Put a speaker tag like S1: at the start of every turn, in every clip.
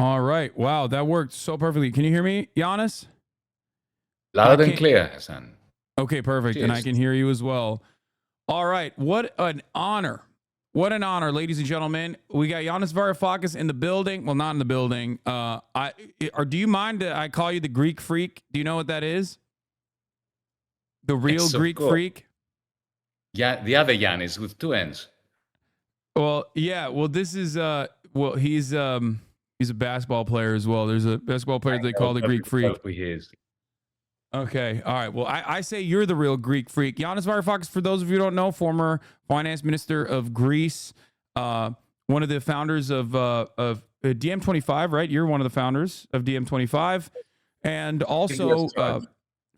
S1: All right. Wow, that worked so perfectly. Can you hear me, Giannis? I
S2: Loud and
S1: can't.
S2: clear, Hasan.
S1: Okay, perfect. And I
S2: Cheers.
S1: can hear you as well. All right. What an honor. What an honor, ladies and gentlemen. We got Ioannis Varoufakis in the building. Well, not in the building. Or do you mind that I call you the Greek freak? Do you know what that is? The real
S2: Yes, of
S1: Greek
S2: course.
S1: freak?
S2: Yeah, the other Yanis with two N's.
S1: Well, yeah. Well, this is he's a basketball player as well. There's a basketball player
S2: I
S1: they
S2: know
S1: call the Greek
S2: perfectly well
S1: freak.
S2: who he is.
S1: Okay. All right. Well, I say you're the real Greek freak. Ioannis Varoufakis, for those of you who don't know, former finance minister of Greece, one of the founders of DM25, right? You're one of the founders of DM25. And
S2: Yes,
S1: also,
S2: right.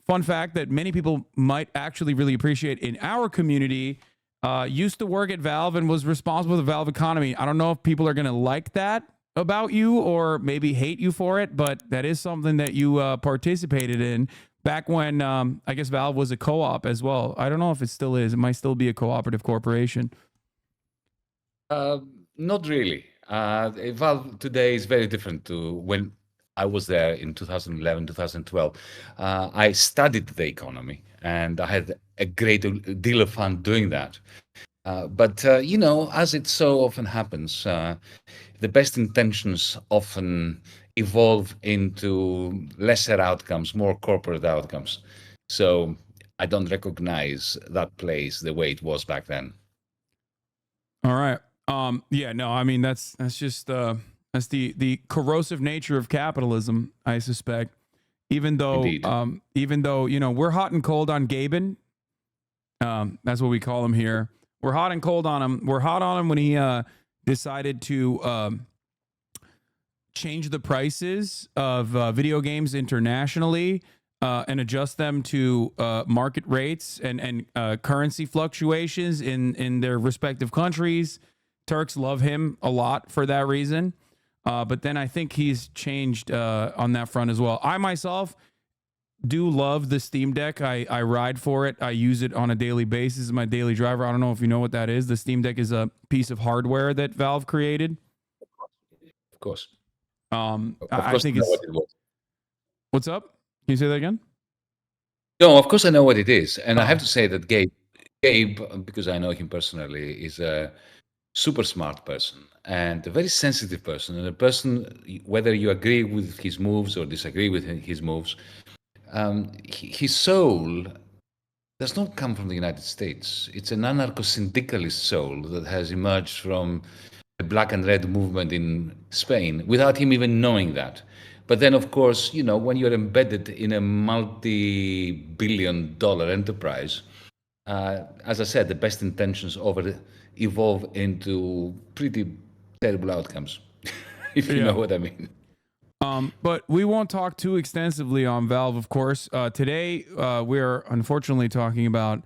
S1: fun fact that many people might actually really appreciate in our community, used to work at Valve and was responsible for the Valve economy. I don't know if people are going to like that about you or maybe hate you for it, but that is something that you participated in back when I guess Valve was a co-op as well. I don't know if it still is. It might still be a cooperative corporation.
S2: Not really. Valve today is very different to when I was there in 2011, 2012. I studied the economy and I had a great deal of fun doing that. But as it so often happens, the best intentions often evolve into lesser outcomes, more corporate outcomes. So I don't recognize that place the way it was back then.
S1: All right. Yeah, no, I mean that's just that's the corrosive nature of capitalism, I suspect.
S2: Indeed.
S1: Even though, we're hot and cold on Gaben. That's what we call him here. We're hot and cold on him. We're hot on him when he decided to change the prices of video games internationally and adjust them to market rates and currency fluctuations in their respective countries. Turks love him a lot for that reason. But then I think he's changed on that front as well. I myself do love the Steam Deck. I ride for it. I use it on a daily basis as my daily driver. I don't know if you know what that is. The Steam Deck is a piece of hardware that Valve created.
S2: Of course.
S1: I think
S2: I know
S1: it's.
S2: what it was.
S1: What's up? Can you say that again?
S2: No, of course I know what it is. And I have
S1: Oh,
S2: to say that Gabe, because I know him personally, is a super smart person and a very sensitive person. And a person, whether you agree with his moves or disagree with his moves, his soul does not come from the United States. It's an anarcho-syndicalist soul that has emerged from the black and red movement in Spain without him even knowing that. But then, of course, when you're embedded in a multi-billion-dollar enterprise, as I said, the best intentions evolve into pretty terrible outcomes, if you know
S1: yeah.
S2: what I mean.
S1: But we won't talk too extensively on Valve, of course. Today, we're unfortunately talking about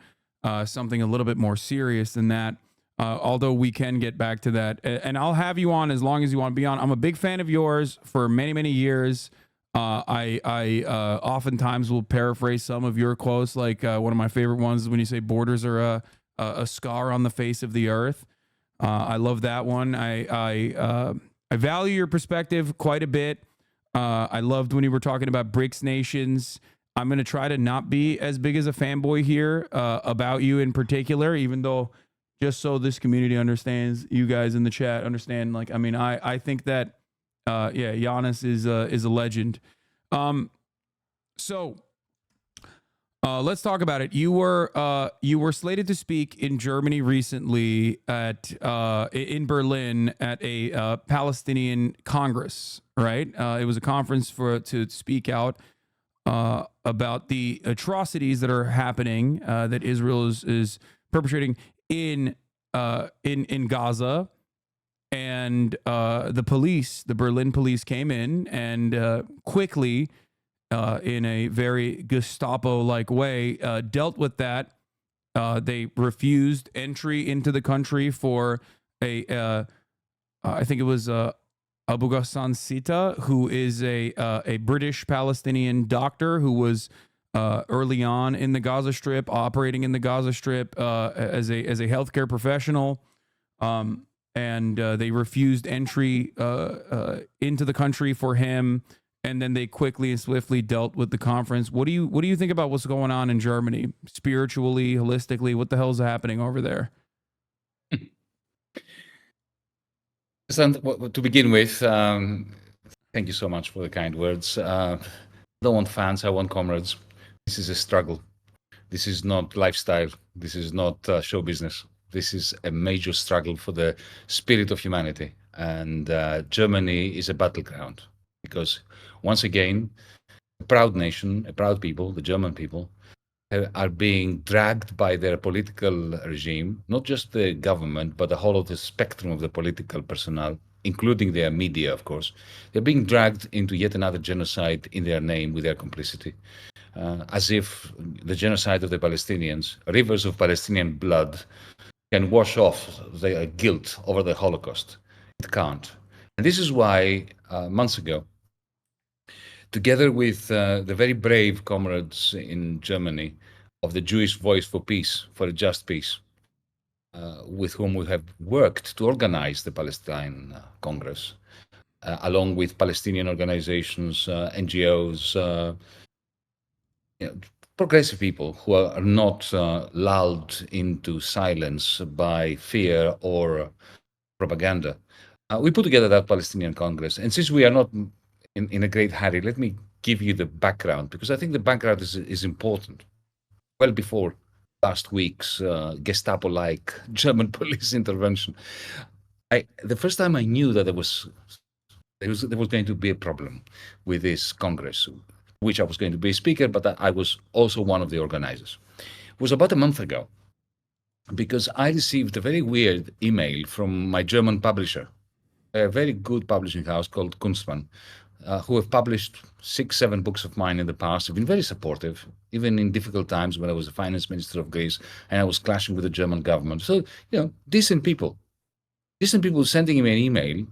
S1: something a little bit more serious than that. Although we can get back to that, and I'll have you on as long as you want to be on. I'm a big fan of yours for many, many years. I oftentimes will paraphrase some of your quotes. Like one of my favorite ones is when you say "borders are a scar on the face of the earth." I love that one. I value your perspective quite a bit. I loved when you were talking about BRICS nations. I'm going to try to not be as big as a fanboy here about you in particular, even though just so this community understands, you guys in the chat understand. Like, I mean, I think that, Giannis is a legend. So let's talk about it. You were slated to speak in Germany recently in Berlin at a Palestinian Congress, right? It was a conference to speak out about the atrocities that are happening that Israel is perpetrating in Gaza, and the Berlin police came in and quickly, in a very Gestapo-like way, dealt with that. They refused entry into the country for I think it was Abu Ghassan Sita, who is a British Palestinian doctor who was early on in the Gaza Strip, operating in the Gaza Strip as a healthcare professional. and they refused entry into the country for him, and then they quickly and swiftly dealt with the conference. What do you think about what's going on in Germany, spiritually, holistically? What the hell is happening over there?
S2: To begin with, thank you so much for the kind words. I don't want fans, I want comrades. This is a struggle. This is not lifestyle. This is not show business. This is a major struggle for the spirit of humanity. And Germany is a battleground because, once again, a proud nation, a proud people, the German people, are being dragged by their political regime, not just the government, but the whole of the spectrum of the political personnel, including their media, of course. They're being dragged into yet another genocide in their name with their complicity, as if the genocide of the Palestinians, rivers of Palestinian blood, can wash off their guilt over the Holocaust. It can't. And this is why, months ago, together with the very brave comrades in Germany of the Jewish Voice for Peace, for a Just Peace, with whom we have worked to organize the Palestine Congress, along with Palestinian organizations, NGOs, progressive people who are not lulled into silence by fear or propaganda. We put together that Palestinian Congress. And since we are not in a great hurry, let me give you the background, because I think the background is important. Well before last week's Gestapo-like German police intervention, the first time I knew that there was going to be a problem with this Congress, which I was going to be a speaker, but I was also one of the organizers. It was about a month ago, because I received a very weird email from my German publisher, a very good publishing house called Kunstmann, who have published 6-7 books of mine in the past, have been very supportive, even in difficult times when I was the finance minister of Greece and I was clashing with the German government. So, decent people sending me an email,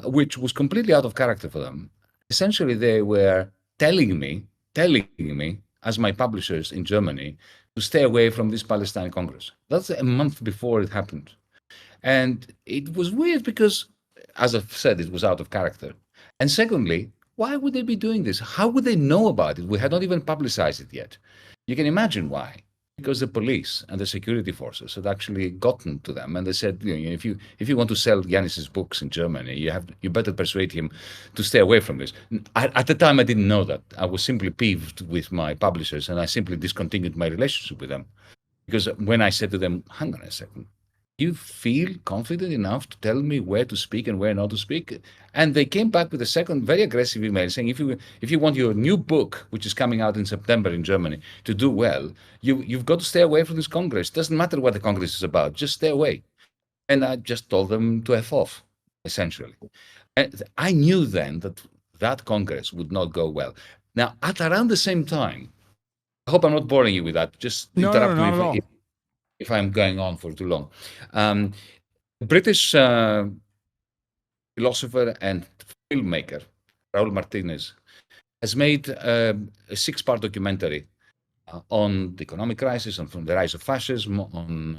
S2: which was completely out of character for them. Essentially, they were telling me, as my publishers in Germany, to stay away from this Palestine Congress. That's a month before it happened. And it was weird because, as I've said, it was out of character. And secondly, why would they be doing this? How would they know about it? We had not even publicized it yet. You can imagine why. Because the police and the security forces had actually gotten to them, and they said, if you want to sell Yanis's books in Germany, you better persuade him to stay away from this. At the time, I didn't know that. I was simply peeved with my publishers, and I simply discontinued my relationship with them. Because when I said to them, hang on a second, you feel confident enough to tell me where to speak and where not to speak? And they came back with a second very aggressive email saying, if you want your new book, which is coming out in September in Germany, to do well, you've got to stay away from this Congress. Doesn't matter what the Congress is about, just stay away. And I just told them to F off, essentially. And I knew then that Congress would not go well. Now, at around the same time, I hope I'm not boring you with that. Just interrupt me if I'm going on for too long. British philosopher and filmmaker Raul Martinez has made a 6-part documentary on the economic crisis, and from the rise of fascism, on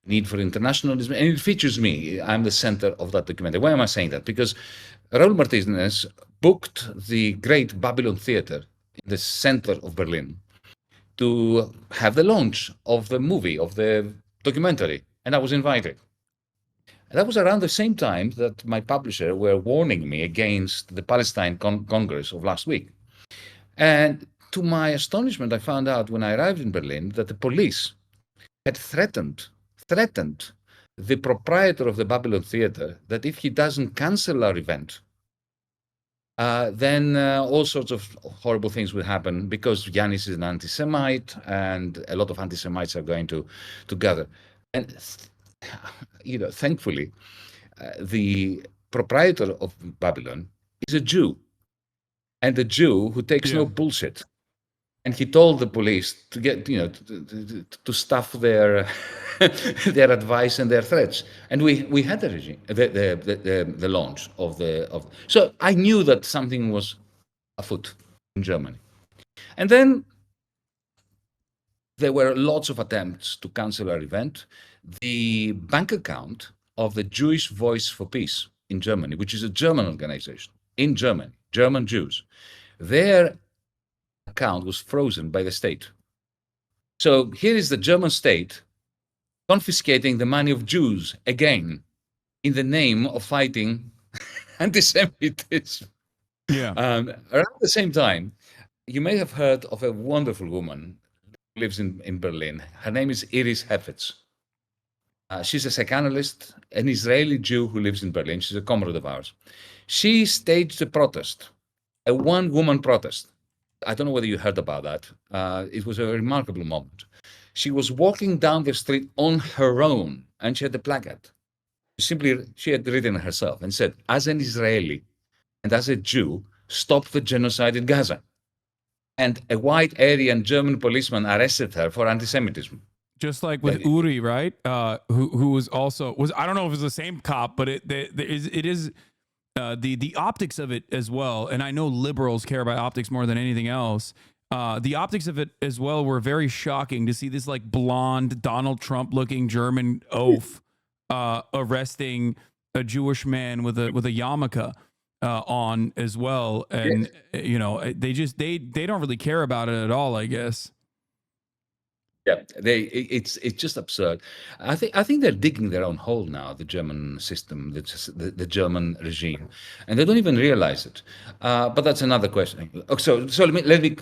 S2: need for internationalism, and it features me. I'm the center of that documentary. Why am I saying that? Because Raul Martinez booked the great Babylon Theater in the center of Berlin to have the launch of the movie, of the documentary, and I was invited. And that was around the same time that my publisher were warning me against the Palestine Congress of last week. And to my astonishment, I found out when I arrived in Berlin that the police had threatened the proprietor of the Babylon Theater that if he doesn't cancel our event, then all sorts of horrible things will happen, because Yanis is an anti-Semite and a lot of anti-Semites are going to gather. And, thankfully, the proprietor of Babylon is a Jew, and a Jew who takes no bullshit. And he told the police to get, to stuff their their advice and their threats. And we had the regime, the launch of so I knew that something was afoot in Germany. And then there were lots of attempts to cancel our event. The bank account of the Jewish Voice for Peace in Germany, which is a German organization in Germany, German Jews. Their account was frozen by the state. So here is the German state confiscating the money of Jews again in the name of fighting anti-Semitism.
S1: Yeah.
S2: Around the same time, you may have heard of a wonderful woman who lives in Berlin. Her name is Iris Hefetz. She's a psychoanalyst, an Israeli Jew who lives in Berlin. She's a comrade of ours. She staged a protest, a one-woman protest. I don't know whether you heard about that. It was a remarkable moment. She was walking down the street on her own, and she had a placard. She had written herself and said, as an Israeli and as a Jew, stop the genocide in Gaza. And a white Aryan German policeman arrested her for anti-Semitism.
S1: Just like with Uri, right? Who was also I don't know if it was the same cop, but it is the optics of it as well. And I know liberals care about optics more than anything else. The optics of it as well were very shocking to see this like blonde Donald Trump looking German oaf arresting a Jewish man with a yarmulke on as well, and you know they don't really care about it at all, I guess.
S2: Yeah, it's just absurd. I think they're digging their own hole now. The German system, the German regime, and they don't even realize it. But that's another question. So let me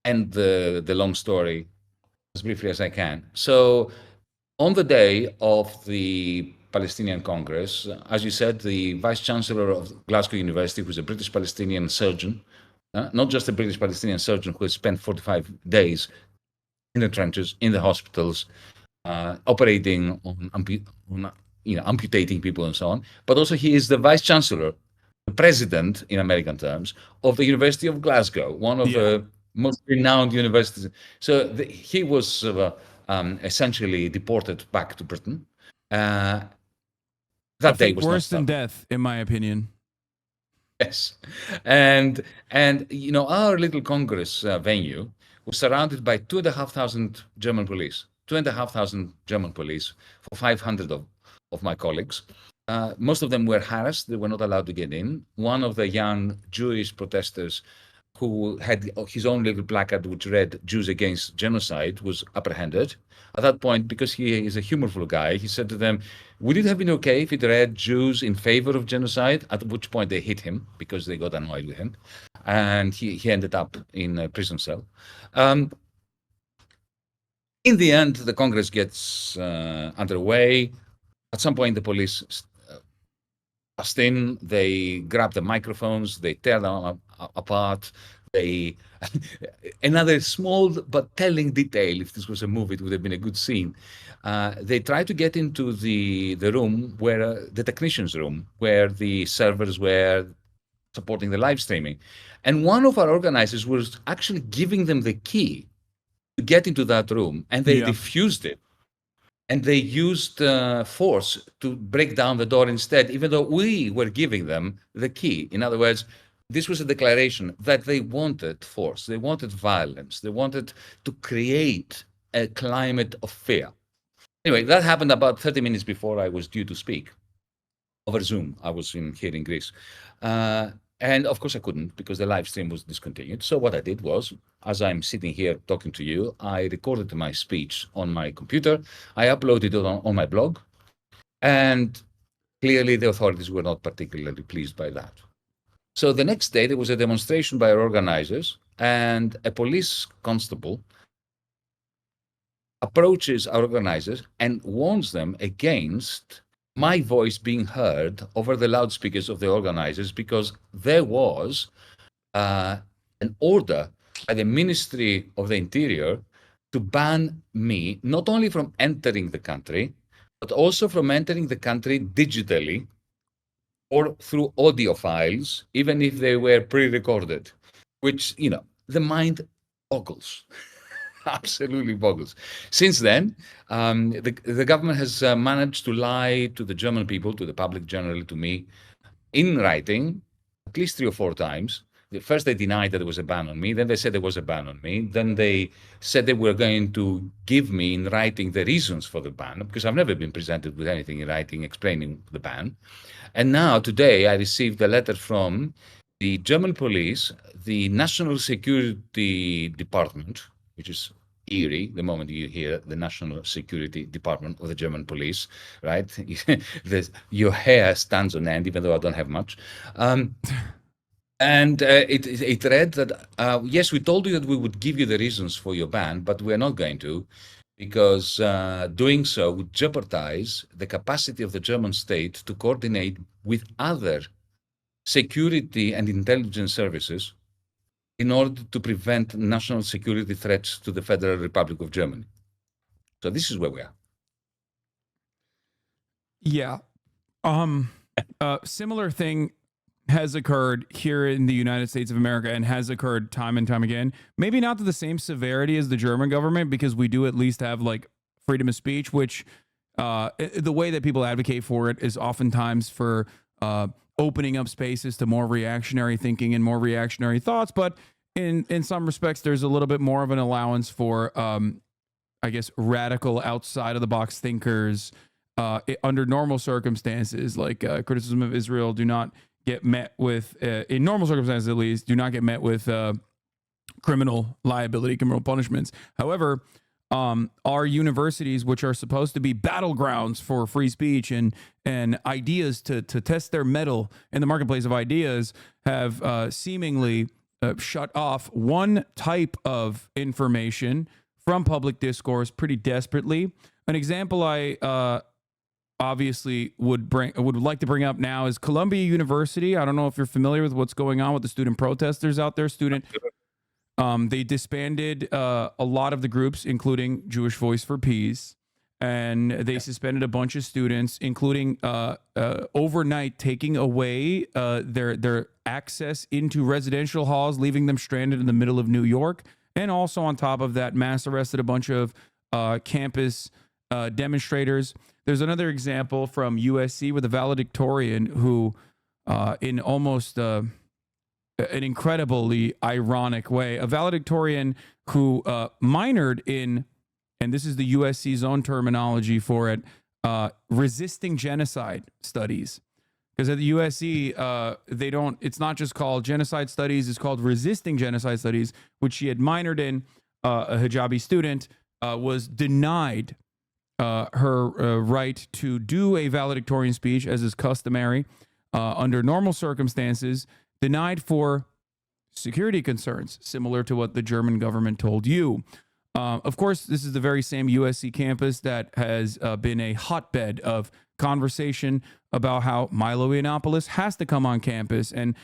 S2: end the long story as briefly as I can. So on the day of the Palestinian Congress, as you said, the Vice Chancellor of Glasgow University, who's a British Palestinian surgeon, not just a British Palestinian surgeon who has spent 45 days in the trenches, in the hospitals, operating on amputating people and so on. But also he is the Vice Chancellor, the President in American terms, of the University of Glasgow, one of the most renowned universities. So he was essentially deported back to Britain. That day was
S1: worse than death, in my opinion.
S2: Yes, and you know, our little Congress venue was surrounded by 2,500 German police. 2,500 German police for 500 of my colleagues. Most of them were harassed; they were not allowed to get in. One of the young Jewish protesters, who had his own little placard which read "Jews Against Genocide," was apprehended. At that point, because he is a humorful guy, he said to them, would it have been okay if it read Jews in favor of genocide? At which point they hit him because they got annoyed with him. And he ended up in a prison cell. In the end, the Congress gets underway. At some point, the police bust in, they grab the microphones, they tear them apart. Another small but telling detail, if this was a movie, it would have been a good scene. They try to get into the room where the technicians' room, where the servers were supporting the live streaming. And one of our organizers was actually giving them the key to get into that room, and they refused it. And they used force to break down the door instead, even though we were giving them the key. In other words, this was a declaration that they wanted force, they wanted violence, they wanted to create a climate of fear. Anyway, that happened about 30 minutes before I was due to speak over Zoom. I was here in Greece. And of course I couldn't because the live stream was discontinued. So what I did was, as I'm sitting here talking to you, I recorded my speech on my computer. I uploaded it on my blog. And clearly the authorities were not particularly pleased by that. So the next day, there was a demonstration by our organizers, and a police constable approaches our organizers and warns them against my voice being heard over the loudspeakers of the organizers, because there was an order by the Ministry of the Interior to ban me not only from entering the country, but also from entering the country digitally or through audio files, even if they were pre-recorded, which, you know, the mind boggles, absolutely boggles. Since then, the government has managed to lie to the German people, to the public generally, to me, in writing, at least 3 or 4 times, First, they denied that there was a ban on me. Then they said there was a ban on me. Then they said they were going to give me in writing the reasons for the ban, because I've never been presented with anything in writing explaining the ban. And now, today, I received a letter from the German police, the National Security Department, which is eerie the moment you hear the National Security Department of the German police, right? Your hair stands on end, even though I don't have much. And it read that, yes, we told you that we would give you the reasons for your ban, but we're not going to, because doing so would jeopardize the capacity of the German state to coordinate with other security and intelligence services in order to prevent national security threats to the Federal Republic of Germany. So this is where we are.
S1: Yeah. Similar thing has occurred here in the United States of America and has occurred time and time again. Maybe not to the same severity as the German government, because we do at least have like freedom of speech, which the way that people advocate for it is oftentimes for opening up spaces to more reactionary thinking and more reactionary thoughts. But in some respects, there's a little bit more of an allowance for, I guess, radical outside of the box thinkers under normal circumstances, like criticism of Israel do not get met with, in normal circumstances at least, do not get met with criminal liability, criminal punishments. However, our universities, which are supposed to be battlegrounds for free speech and ideas to test their mettle in the marketplace of ideas, have seemingly shut off one type of information from public discourse pretty desperately. An example I obviously would like to bring up now is Columbia University. I don't know if you're familiar with what's going on with the student protesters out there. They disbanded a lot of the groups, including Jewish Voice for Peace, and they suspended a bunch of students, including overnight taking away their access into residential halls, leaving them stranded in the middle of New York. And also on top of that, mass arrested a bunch of campus demonstrators. There's another example from USC with a valedictorian who, in almost an incredibly ironic way, a valedictorian who minored in, and this is the USC's own terminology for it, resisting genocide studies. Because at the USC, it's not just called genocide studies, it's called resisting genocide studies, which she had minored in. A hijabi student was denied her right to do a valedictorian speech, as is customary under normal circumstances, denied for security concerns, similar to what the German government told you. Of course, this is the very same USC campus that has been a hotbed of conversation about how Milo Yiannopoulos has to come on campus, and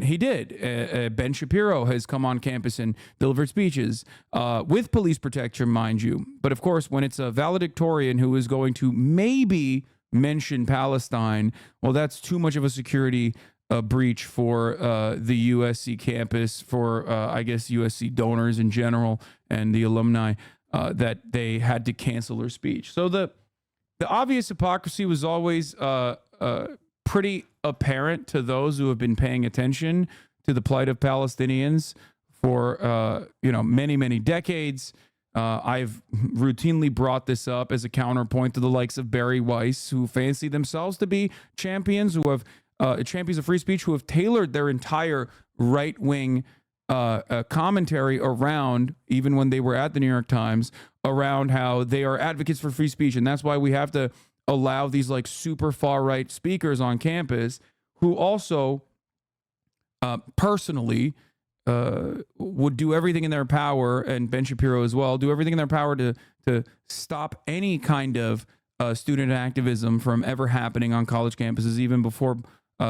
S1: he did. Ben Shapiro has come on campus and delivered speeches with police protection, mind you. But of course, when it's a valedictorian who is going to maybe mention Palestine, well, that's too much of a security breach for the USC campus, for, I guess, USC donors in general and the alumni, that they had to cancel her speech. So the obvious hypocrisy was always pretty apparent to those who have been paying attention to the plight of Palestinians for many, many decades. I've routinely brought this up as a counterpoint to the likes of Barry Weiss, who fancy themselves to be champions, who have champions of free speech, who have tailored their entire right-wing commentary around, even when they were at the New York Times, around how they are advocates for free speech, and that's why we have to allow these like super far right speakers on campus who also personally would do everything in their power, and Ben Shapiro as well, do everything in their power to stop any kind of student activism from ever happening on college campuses, even before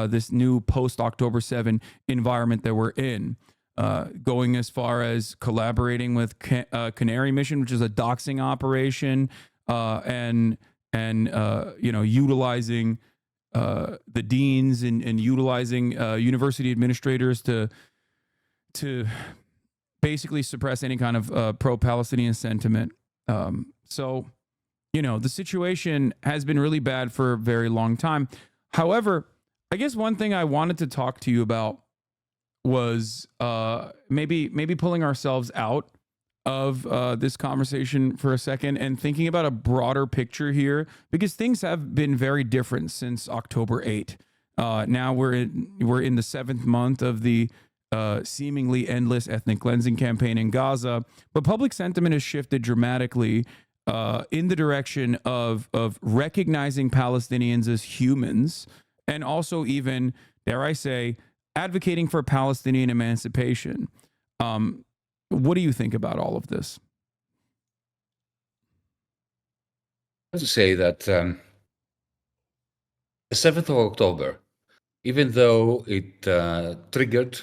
S1: this new post-October 7 environment that we're in. Going as far as collaborating with Canary Mission, which is a doxing operation, and utilizing the deans and utilizing university administrators to basically suppress any kind of pro-Palestinian sentiment. So, the situation has been really bad for a very long time. However, I guess one thing I wanted to talk to you about was maybe pulling ourselves out of this conversation for a second and thinking about a broader picture here, because things have been very different since October 8th. Now we're in the 7th month of the seemingly endless ethnic cleansing campaign in Gaza, but public sentiment has shifted dramatically in the direction of recognizing Palestinians as humans, and also even, dare I say, advocating for Palestinian emancipation. What do you think about all of this?
S2: I have to say that the 7th of October, even though it triggered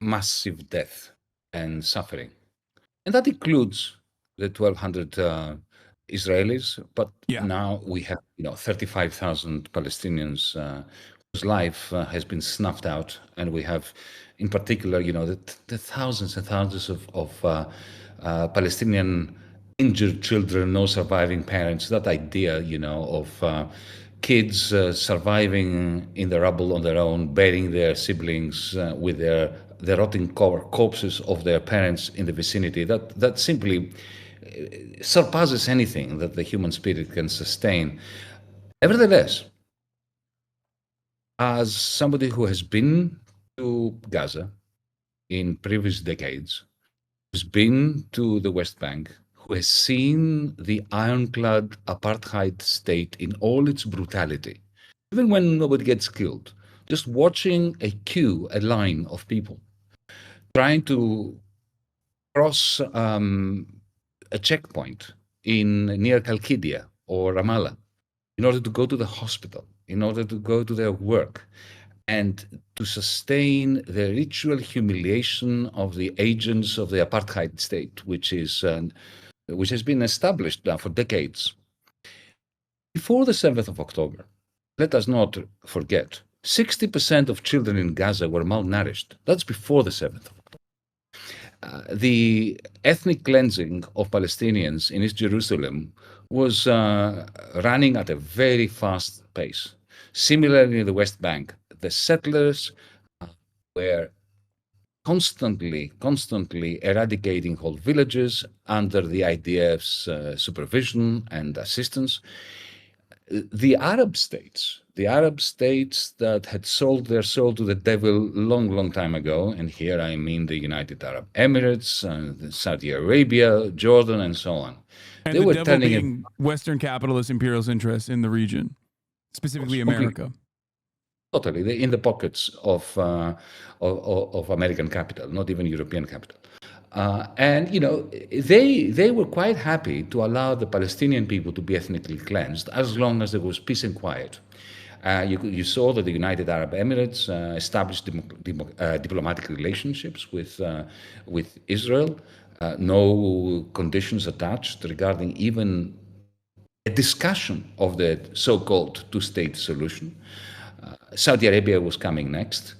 S2: massive death and suffering, and that includes the 1,200 Israelis, but
S1: Yeah.
S2: now we have 35,000 Palestinians whose life has been snuffed out, and we have, in particular, the thousands and thousands of Palestinian injured children, no surviving parents. That idea, of kids surviving in the rubble on their own, burying their siblings with the rotting corpses of their parents in the vicinity. That simply surpasses anything that the human spirit can sustain. Nevertheless, as somebody who has been to Gaza in previous decades, who's been to the West Bank, who has seen the ironclad apartheid state in all its brutality, even when nobody gets killed, just watching a line of people trying to cross a checkpoint near Kalkidia or Ramallah in order to go to the hospital, in order to go to their work, and to sustain the ritual humiliation of the agents of the apartheid state, which has been established now for decades. Before the 7th of October, let us not forget, 60% of children in Gaza were malnourished. That's before the 7th of October. The ethnic cleansing of Palestinians in East Jerusalem was running at a very fast pace. Similarly, in the West Bank, the settlers were constantly eradicating whole villages under the IDF's supervision and assistance. The Arab states that had sold their soul to the devil long time ago, and here I mean the United Arab Emirates, Saudi Arabia, Jordan, and so on.
S1: And they the devil being Western capitalist imperialist interests in the region, specifically America.
S2: Totally, in the pockets of American capital, not even European capital. And they were quite happy to allow the Palestinian people to be ethnically cleansed as long as there was peace and quiet. You saw that the United Arab Emirates established diplomatic relationships with Israel, no conditions attached regarding even a discussion of the so-called two-state solution. Saudi Arabia was coming next.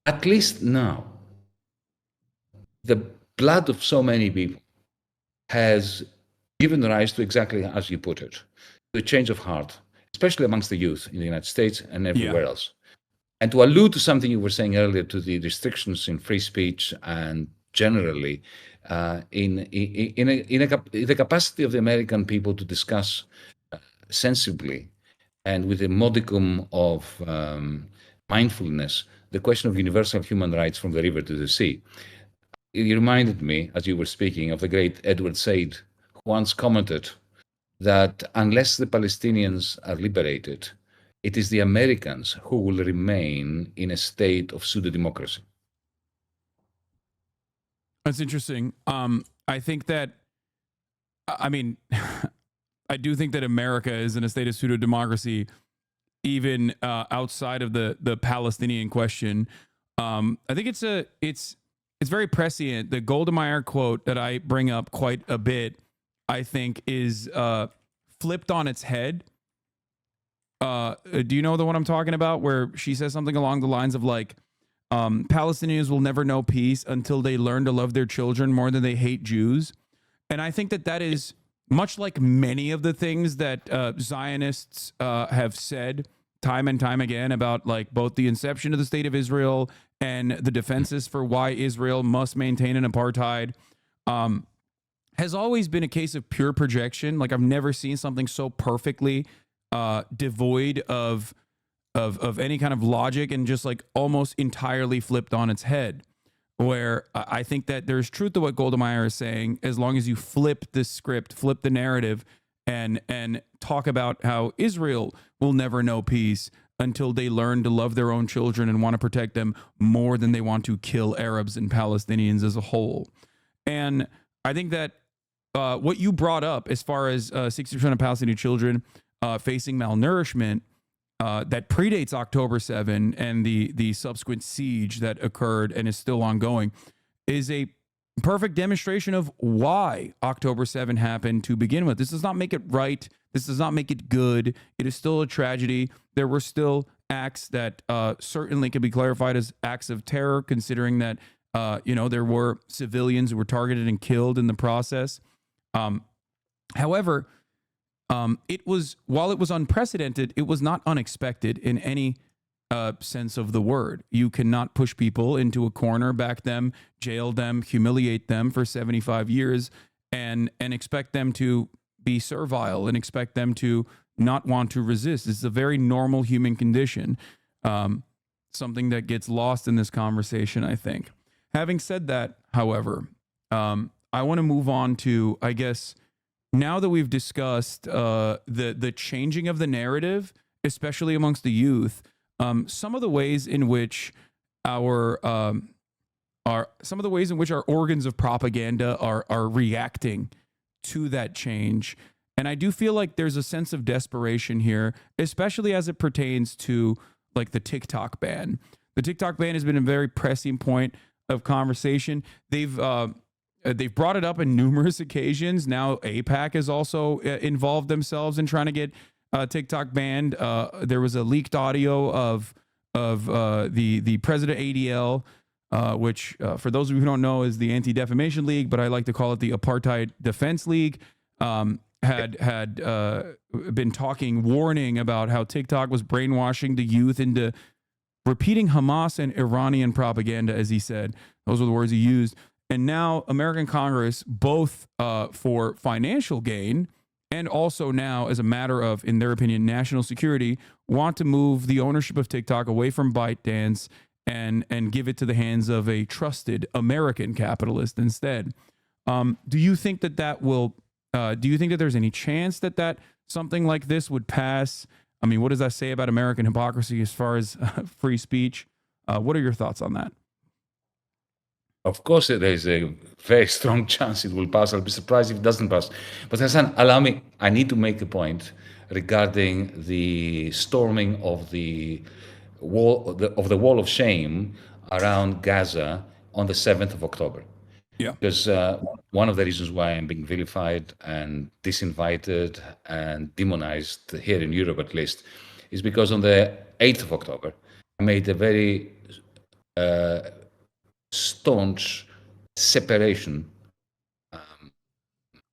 S2: At least now, the blood of so many people has given rise to, exactly as you put it, to a change of heart, especially amongst the youth in the United States and everywhere else. And to allude to something you were saying earlier, to the restrictions in free speech and generally in the capacity of the American people to discuss sensibly and with a modicum of mindfulness the question of universal human rights from the river to the sea. It reminded me, as you were speaking, of the great Edward Said, who once commented that unless the Palestinians are liberated, it is the Americans who will remain in a state of pseudo-democracy.
S1: That's interesting. I think that, I do think that America is in a state of pseudo-democracy, even outside of the Palestinian question. I think it's very prescient. The Golda quote that I bring up quite a bit, I think, is flipped on its head. Do you know the one I'm talking about, where she says something along the lines of like, Palestinians will never know peace until they learn to love their children more than they hate Jews. And I think that is much like many of the things that Zionists have said time and time again about like both the inception of the state of Israel and the defenses for why Israel must maintain an apartheid, has always been a case of pure projection. Like I've never seen something so perfectly devoid of any kind of logic and just like almost entirely flipped on its head. Where I think that there's truth to what Golda Meir is saying, as long as you flip the script, flip the narrative, and talk about how Israel will never know peace until they learn to love their own children and want to protect them more than they want to kill Arabs and Palestinians as a whole. And I think that what you brought up as far as 60% of Palestinian children facing malnourishment, that predates October 7 and the subsequent siege that occurred and is still ongoing, is a perfect demonstration of why October 7 happened to begin with. This does not make it right. This does not make it good. It is still a tragedy. There were still acts that certainly can be clarified as acts of terror, considering that there were civilians who were targeted and killed in the process. However, while it was unprecedented, it was not unexpected in any sense of the word. You cannot push people into a corner, back them, jail them, humiliate them for 75 years, and expect them to be servile and expect them to not want to resist. It's a very normal human condition, something that gets lost in this conversation, I think. Having said that, however, I want to move on to, I guess, now that we've discussed the changing of the narrative, especially amongst the youth, some of the ways in which our organs of propaganda are reacting to that change. And I do feel like there's a sense of desperation here, especially as it pertains to like the TikTok ban. The TikTok ban has been a very pressing point of conversation. They've brought it up on numerous occasions. Now AIPAC has also involved themselves in trying to get TikTok banned. There was a leaked audio of the president ADL, which for those of you who don't know is the Anti-Defamation League, but I like to call it the Apartheid Defense League. Had been warning about how TikTok was brainwashing the youth into repeating Hamas and Iranian propaganda, as he said. Those were the words he used. And now American Congress, both for financial gain and also now as a matter of, in their opinion, national security, want to move the ownership of TikTok away from ByteDance and give it to the hands of a trusted American capitalist instead. Do you think that will? Do you think that there's any chance that something like this would pass? I mean, what does that say about American hypocrisy as far as free speech? What are your thoughts on that?
S2: Of course, there is a very strong chance it will pass. I'll be surprised if it doesn't pass. But Hasan, allow me, I need to make a point regarding the storming of the wall of shame around Gaza on the 7th of October.
S1: Yeah.
S2: Because one of the reasons why I'm being vilified and disinvited and demonized here in Europe, at least, is because on the 8th of October, I made a very staunch separation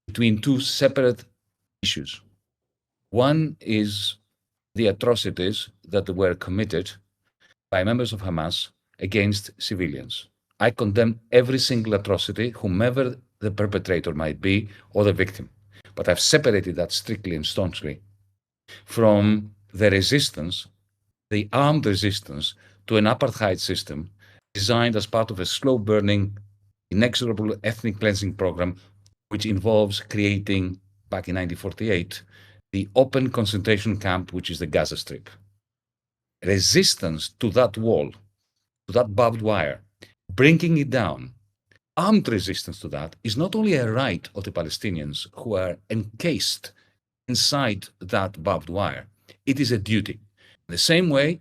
S2: between two separate issues. One is the atrocities that were committed by members of Hamas against civilians. I condemn every single atrocity, whomever the perpetrator might be or the victim. But I've separated that strictly and staunchly from the resistance, the armed resistance to an apartheid system designed as part of a slow-burning, inexorable ethnic cleansing program, which involves creating, back in 1948, the open concentration camp, which is the Gaza Strip. Resistance to that wall, to that barbed wire, bringing it down, armed resistance to that is not only a right of the Palestinians who are encased inside that barbed wire, it is a duty. In the same way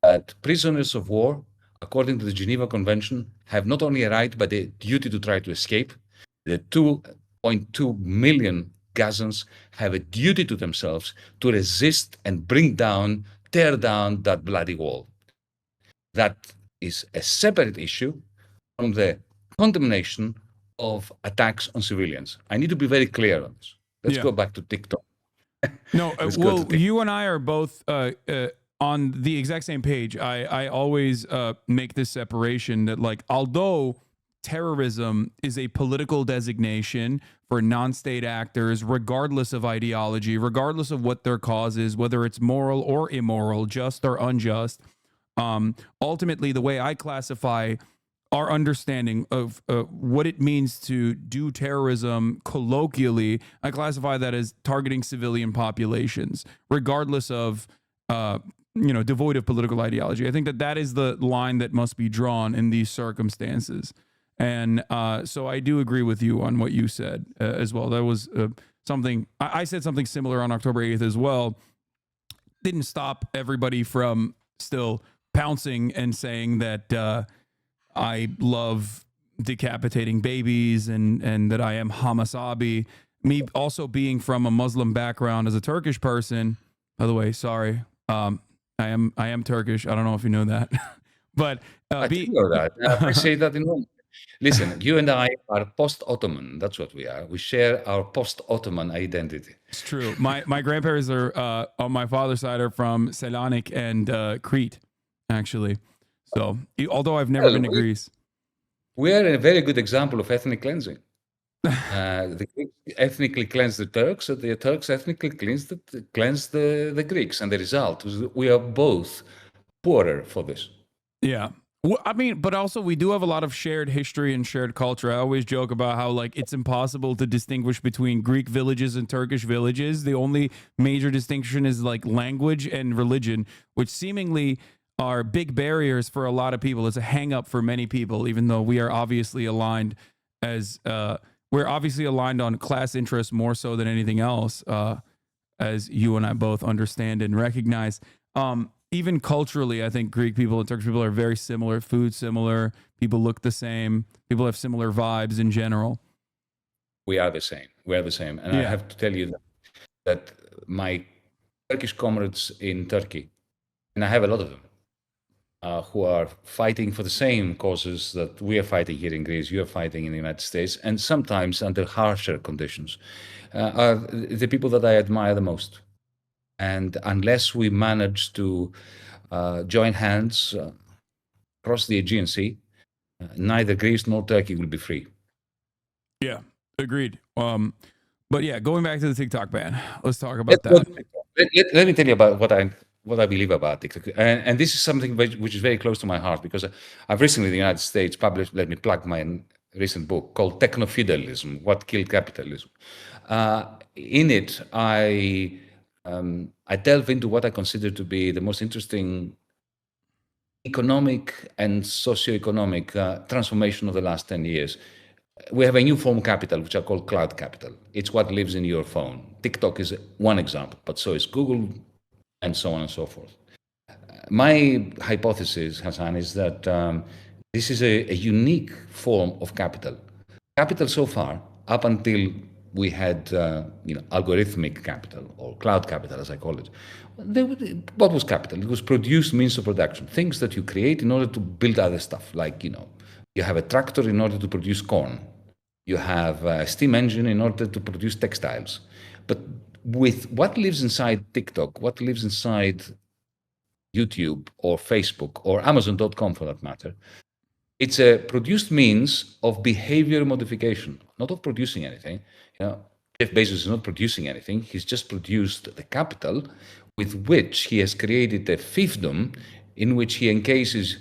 S2: that prisoners of war, according to the Geneva Convention, have not only a right but a duty to try to escape, the 2.2 million Gazans have a duty to themselves to resist and tear down that bloody wall. That is a separate issue from the condemnation of attacks on civilians. I need to be very clear on this. Let's go back to TikTok.
S1: No, well, you and I are both on the exact same page. I always make this separation that, like, although terrorism is a political designation for non-state actors, regardless of ideology, regardless of what their cause is, whether it's moral or immoral, just or unjust. Ultimately, the way I classify our understanding of what it means to do terrorism colloquially, I classify that as targeting civilian populations, regardless of devoid of political ideology. I think that that is the line that must be drawn in these circumstances. And so I do agree with you on what you said as well. That was something I said something similar on October 8th as well. Didn't stop everybody from still pouncing and saying that I love decapitating babies and that I am HasanAbi. Me also being from a Muslim background as a Turkish person, by the way, sorry, I am Turkish. I don't know if you know that, but
S2: I do know that. I say that in one. Listen, you and I are post-Ottoman. That's what we are. We share our post-Ottoman identity.
S1: It's true. My grandparents are on my father's side are from Selanik and Crete, actually. So although I've never been to Greece,
S2: we are a very good example of ethnic cleansing. The Greeks ethnically cleansed the Turks, and the Turks ethnically cleansed the Greeks, and the result was we are both poorer for this.
S1: Yeah. Well, I mean, but also we do have a lot of shared history and shared culture. I always joke about how, like, it's impossible to distinguish between Greek villages and Turkish villages. The only major distinction is like language and religion, which seemingly are big barriers for a lot of people. It's a hang up for many people, even though we are obviously aligned we're obviously aligned on class interests more so than anything else, as you and I both understand and recognize. Even culturally, I think Greek people and Turkish people are very similar. Food similar. People look the same. People have similar vibes in general.
S2: We are the same. We are the same. And I have to tell you that my Turkish comrades in Turkey, and I have a lot of them, who are fighting for the same causes that we are fighting here in Greece, you are fighting in the United States, and sometimes under harsher conditions, are the people that I admire the most. And unless we manage to join hands across the Aegean Sea, neither Greece nor Turkey will be free.
S1: Yeah, agreed. But yeah, going back to the TikTok ban, let's talk about that.
S2: Let me tell you about what I believe about TikTok. And this is something which is very close to my heart, because I've recently in the United States published, let me plug my recent book called Techno-Feudalism, What Killed Capitalism. In it, I delve into what I consider to be the most interesting economic and socio-economic transformation of the last 10 years. We have a new form of capital, which are called cloud capital. It's what lives in your phone. TikTok is one example, but so is Google, and so on and so forth. My hypothesis, Hasan, is that this is a unique form of capital. Capital so far, up until we had algorithmic capital, or cloud capital, as I call it. What was capital? It was produced means of production, things that you create in order to build other stuff, like, you have a tractor in order to produce corn. You have a steam engine in order to produce textiles. But with what lives inside TikTok, what lives inside YouTube or Facebook or Amazon.com for that matter, it's a produced means of behavior modification, not of producing anything. Jeff Bezos is not producing anything. He's just produced the capital with which he has created a fiefdom in which he encases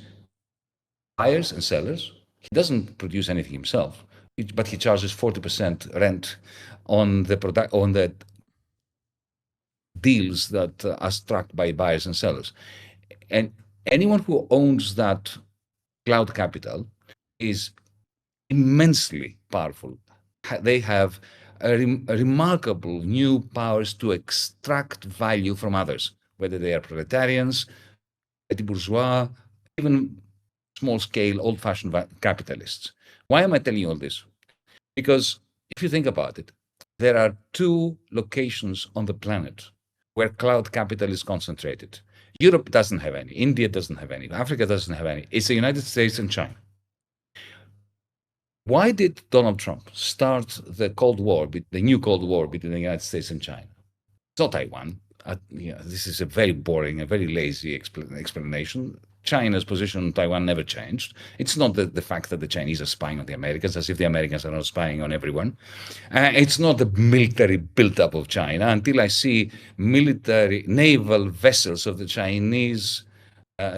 S2: buyers and sellers. He doesn't produce anything himself, but he charges 40% rent on the deals that are struck by buyers and sellers. And anyone who owns that cloud capital is immensely powerful. They have a remarkable new powers to extract value from others, whether they are proletarians, petty bourgeois, even small-scale, old-fashioned capitalists. Why am I telling you all this? Because if you think about it, there are two locations on the planet where cloud capital is concentrated. Europe doesn't have any. India doesn't have any. Africa doesn't have any. It's the United States and China. Why did Donald Trump start the Cold War, the new Cold War between the United States and China? It's not Taiwan. this is a very boring, a very lazy explanation. China's position on Taiwan never changed. It's not the fact that the Chinese are spying on the Americans, as if the Americans are not spying on everyone. It's not the military buildup of China until I see military naval vessels of the Chinese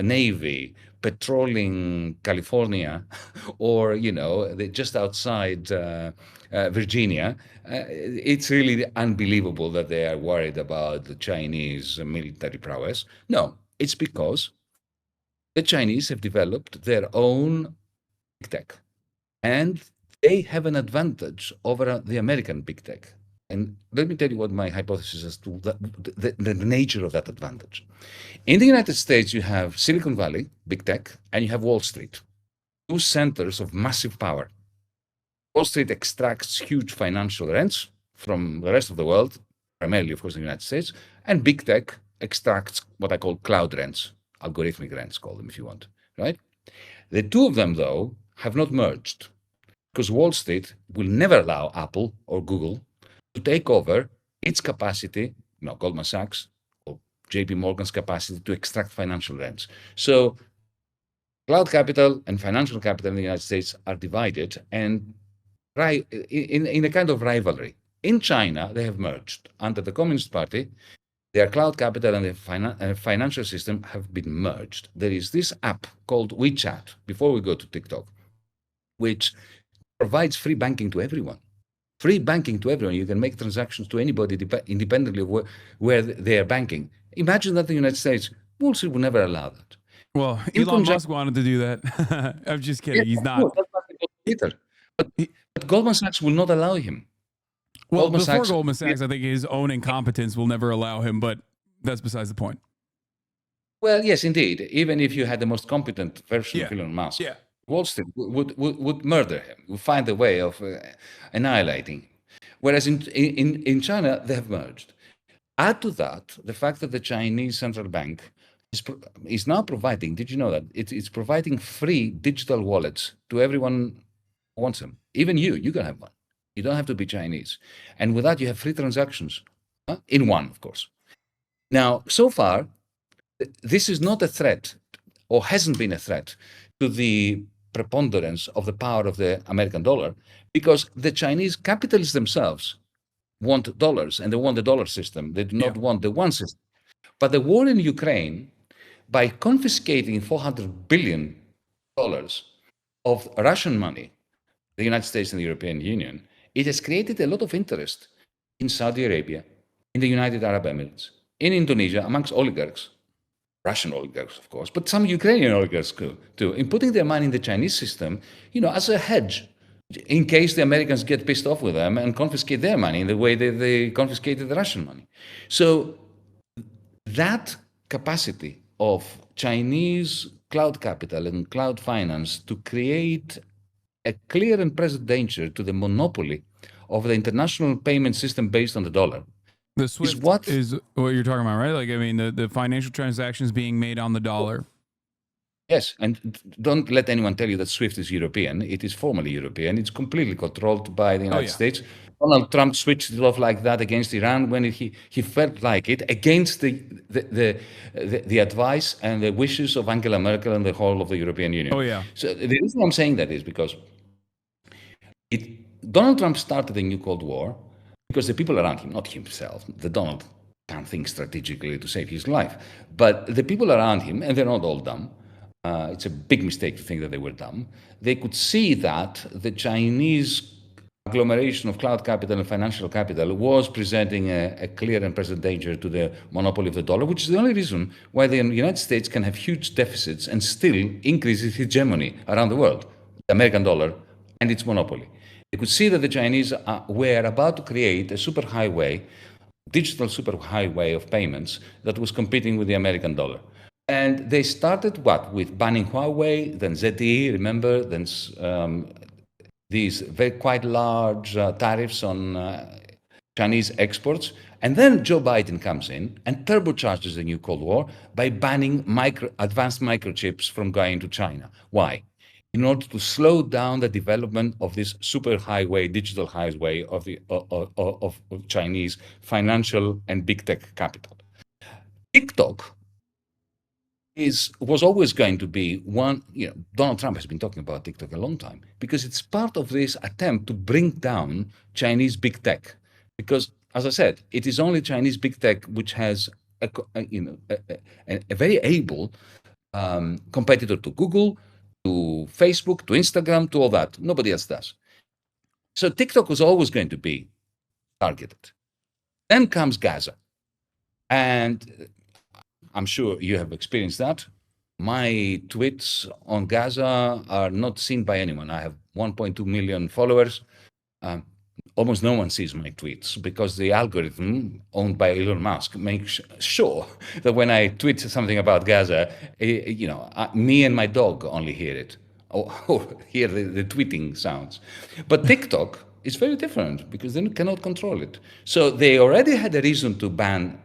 S2: Navy patrolling California or, just outside Virginia. It's really unbelievable that they are worried about the Chinese military prowess. No, it's because the Chinese have developed their own big tech, and they have an advantage over the American big tech. And let me tell you what my hypothesis is to the nature of that advantage. In the United States, you have Silicon Valley, big tech, and you have Wall Street, two centers of massive power. Wall Street extracts huge financial rents from the rest of the world, primarily, of course, in the United States, and big tech extracts what I call cloud rents, algorithmic rents, call them if you want, right? The two of them, though, have not merged because Wall Street will never allow Apple or Google to take over its capacity, Goldman Sachs or JP Morgan's capacity to extract financial rents. So cloud capital and financial capital in the United States are divided and in a kind of rivalry. In China, they have merged. Under the Communist Party, their cloud capital and the financial system have been merged. There is this app called WeChat, before we go to TikTok, which provides free banking to everyone. Free banking to everyone. You can make transactions to anybody independently of where they are banking. Imagine that in the United States, Wall Street would never allow that.
S1: Well, Elon Musk wanted to do that. I'm just kidding. He's not.
S2: No, either. But Goldman Sachs will not allow him.
S1: Well, Goldman Sachs, I think his own incompetence will never allow him, but that's besides the point.
S2: Well, yes, indeed. Even if you had the most competent version of Elon Musk, Wall Street would murder him, would find a way of annihilating him. Whereas in China, they have merged. Add to that the fact that the Chinese central bank is now providing, did you know that? It's providing free digital wallets to everyone who wants them. Even you can have one. You don't have to be Chinese. And with that, you have free transactions in one, of course. Now, so far, this is not a threat or hasn't been a threat to the preponderance of the power of the American dollar because the Chinese capitalists themselves want dollars and they want the dollar system. They do not want the one system. But the war in Ukraine, by confiscating $400 billion of Russian money, the United States and the European Union, it has created a lot of interest in Saudi Arabia, in the United Arab Emirates, in Indonesia, amongst oligarchs, Russian oligarchs, of course, but some Ukrainian oligarchs too, in putting their money in the Chinese system, as a hedge, in case the Americans get pissed off with them and confiscate their money in the way that they confiscated the Russian money. So that capacity of Chinese cloud capital and cloud finance to create a clear and present danger to the monopoly of the international payment system based on the dollar.
S1: The SWIFT is what you're talking about, right? Like, I mean, the financial transactions being made on the dollar.
S2: Yes, and don't let anyone tell you that SWIFT is European. It is formally European. It's completely controlled by the United States. Donald Trump switched it off like that against Iran when he felt like it, against the advice and the wishes of Angela Merkel and the whole of the European Union.
S1: Oh, yeah.
S2: So the reason I'm saying that is because Donald Trump started a new Cold War because the people around him, not himself, the Donald can't think strategically to save his life, but the people around him, and they're not all dumb, it's a big mistake to think that they were dumb, they could see that the Chinese agglomeration of cloud capital and financial capital was presenting a clear and present danger to the monopoly of the dollar, which is the only reason why the United States can have huge deficits and still increase its hegemony around the world, the American dollar and its monopoly. They could see that the Chinese were about to create a superhighway, digital superhighway of payments that was competing with the American dollar. And they started with banning Huawei, then ZTE, remember, then these quite large tariffs on Chinese exports. And then Joe Biden comes in and turbocharges the new Cold War by banning advanced microchips from going to China. Why? In order to slow down the development of this superhighway, digital highway of Chinese financial and big tech capital. TikTok was always going to be one. Donald Trump has been talking about TikTok a long time because it's part of this attempt to bring down Chinese big tech. Because, as I said, it is only Chinese big tech which has a very able competitor to Google, to Facebook, to Instagram, to all that. Nobody else does. So TikTok was always going to be targeted. Then comes Gaza. And I'm sure you have experienced that. My tweets on Gaza are not seen by anyone. I have 1.2 million followers. Almost no one sees my tweets because the algorithm owned by Elon Musk makes sure that when I tweet something about Gaza, me and my dog only hear it or hear the tweeting sounds. But TikTok is very different because they cannot control it. So they already had a reason to ban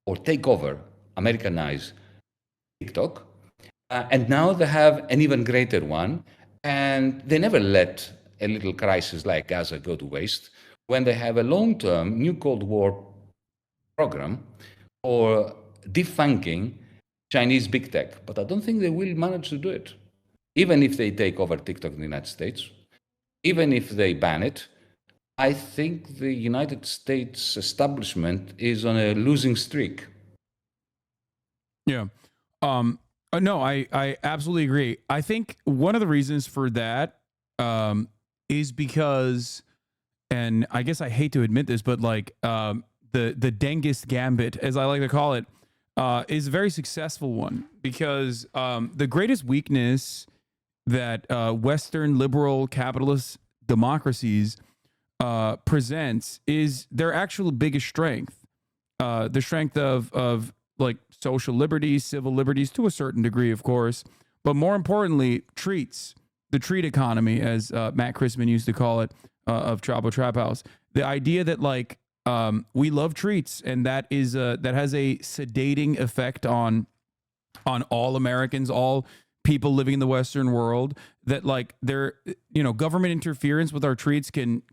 S2: or take over, Americanize TikTok. And now they have an even greater one. And they never let a little crisis like Gaza go to waste when they have a long-term new Cold War program for defunking Chinese big tech. But I don't think they will manage to do it. Even if they take over TikTok in the United States, even if they ban it, I think the United States establishment is on a losing streak.
S1: Yeah. No, I absolutely agree. I think one of the reasons for that is because, and I guess I hate to admit this, but like the Dengist Gambit, as I like to call it, is a very successful one because the greatest weakness that Western liberal capitalist democracies presents is their actual biggest strength, the strength of like social liberties, civil liberties to a certain degree, of course, but more importantly, treats, the treat economy, as Matt Christman used to call it, of Chabo Trap House. The idea that like we love treats, and that is that has a sedating effect on all Americans, all people living in the Western world. That like government interference with our treats can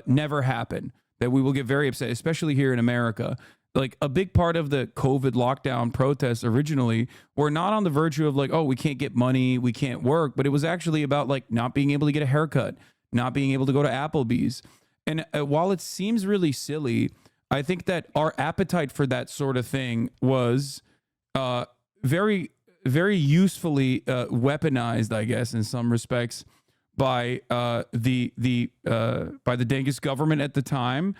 S1: never happen. That we will get very upset, especially here in America. Like a big part of the COVID lockdown protests originally were not on the virtue of like, oh, we can't get money, we can't work, but it was actually about like not being able to get a haircut, not being able to go to Applebee's. And while it seems really silly, I think that our appetite for that sort of thing was very, very usefully weaponized, I guess, in some respects, by the Dengist government at the time.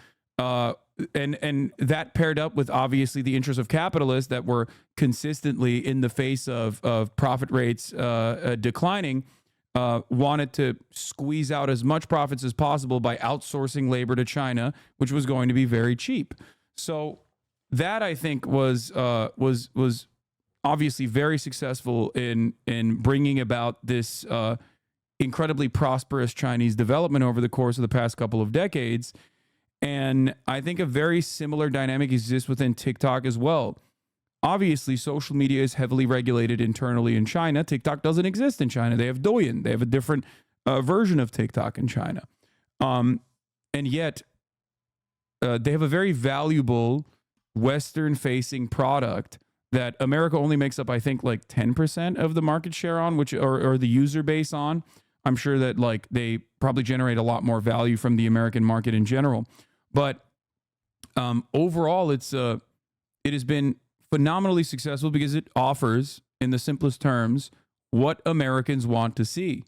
S1: And that paired up with obviously the interests of capitalists that were consistently in the face of profit rates declining, wanted to squeeze out as much profits as possible by outsourcing labor to China, which was going to be very cheap. So that I think was obviously very successful in bringing about this incredibly prosperous Chinese development over the course of the past couple of decades. And I think a very similar dynamic exists within TikTok as well. Obviously, social media is heavily regulated internally in China. TikTok doesn't exist in China. They have Douyin. They have a different version of TikTok in China. And yet, they have a very valuable Western-facing product that America only makes up, I think, like 10% of the market share on, or the user base on. I'm sure that like they probably generate a lot more value from the American market in general. But overall, it has been phenomenally successful because it offers, in the simplest terms, what Americans want to see.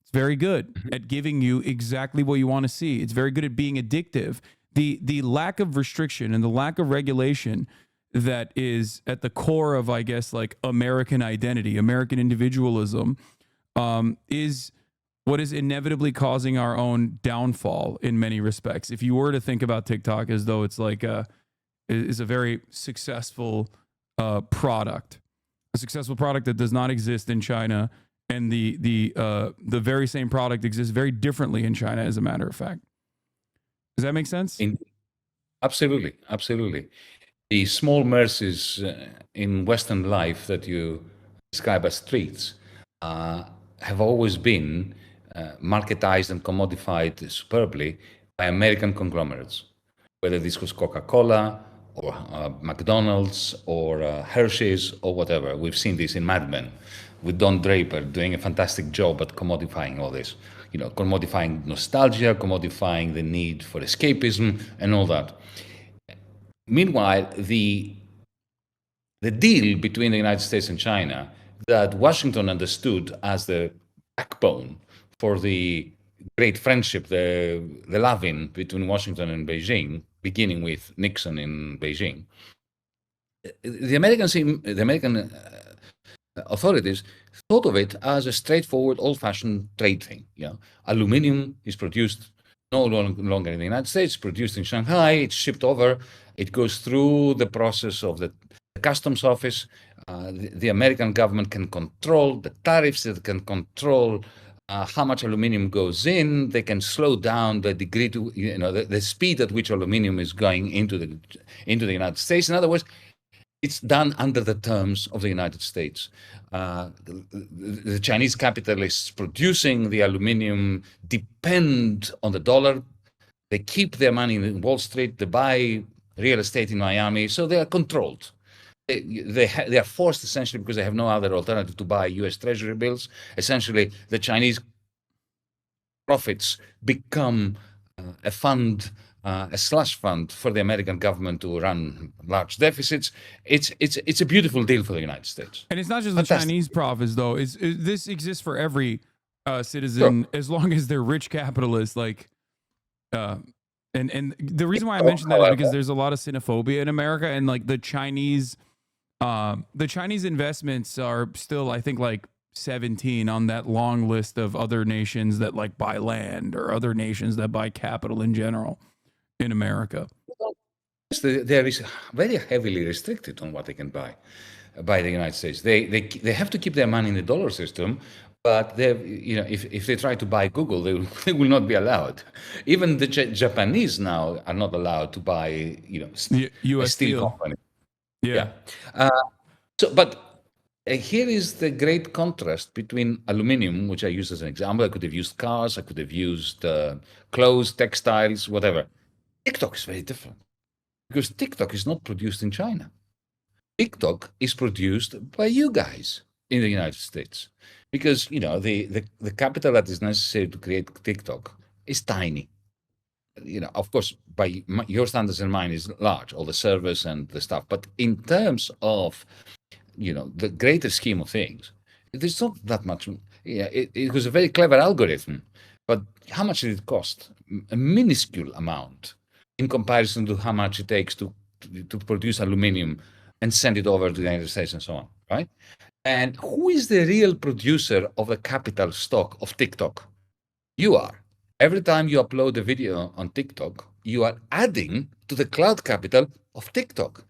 S1: It's very good at giving you exactly what you want to see. It's very good at being addictive. The lack of restriction and the lack of regulation that is at the core of, I guess, like American identity, American individualism, is what is inevitably causing our own downfall in many respects. If you were to think about TikTok as though it's like is a very successful product, a successful product that does not exist in China, and the very same product exists very differently in China, as a matter of fact. Does that make sense?
S2: Absolutely, absolutely. The small mercies in Western life that you describe as treats have always been marketized and commodified superbly by American conglomerates, whether this was Coca-Cola or McDonald's or Hershey's or whatever. We've seen this in Mad Men with Don Draper doing a fantastic job at commodifying all this. Commodifying nostalgia, commodifying the need for escapism and all that. Meanwhile, the deal between the United States and China that Washington understood as the backbone for the great friendship, the love-in between Washington and Beijing, beginning with Nixon in Beijing, the American authorities thought of it as a straightforward, old-fashioned trade thing. Aluminium is produced no longer in the United States, produced in Shanghai, it's shipped over, it goes through the process of the customs office. The American government can control the tariffs, it can control how much aluminium goes in. They can slow down the degree to, the speed at which aluminium is going into the United States. In other words, it's done under the terms of the United States. The Chinese capitalists producing the aluminium depend on the dollar. They keep their money in Wall Street. They buy real estate in Miami, so they are controlled. They are forced essentially because they have no other alternative to buy U.S. Treasury bills. Essentially, the Chinese profits become a fund, a slush fund for the American government to run large deficits. It's a beautiful deal for the United States.
S1: And it's not just the Chinese profits, though. This exists for every citizen,
S2: Sure.
S1: as long as they're rich capitalists. And the reason why I mentioned that is because there's a lot of xenophobia in America, and like the Chinese investments are still, I think, like 17 on that long list of other nations that like buy land or other nations that buy capital in general in America.
S2: There is very heavily restricted on what they can buy by the United States. They have to keep their money in the dollar system, but if they try to buy Google, they will not be allowed. Even the Japanese now are not allowed to buy a
S1: US
S2: steel
S1: Steel.
S2: company.
S1: Yeah.
S2: But here is the great contrast between aluminium, which I use as an example. I could have used cars, I could have used clothes, textiles, whatever. TikTok is very different because TikTok is not produced in China. TikTok is produced by you guys in the United States because the capital that is necessary to create TikTok is tiny. Of course, by your standards and mine is large, all the servers and the stuff. But in terms of the greater scheme of things, there's not that much. It was a very clever algorithm, but how much did it cost? A minuscule amount in comparison to how much it takes to produce aluminium and send it over to the United States and so on, right? And who is the real producer of the capital stock of TikTok? You are. Every time you upload a video on TikTok, you are adding to the cloud capital of TikTok.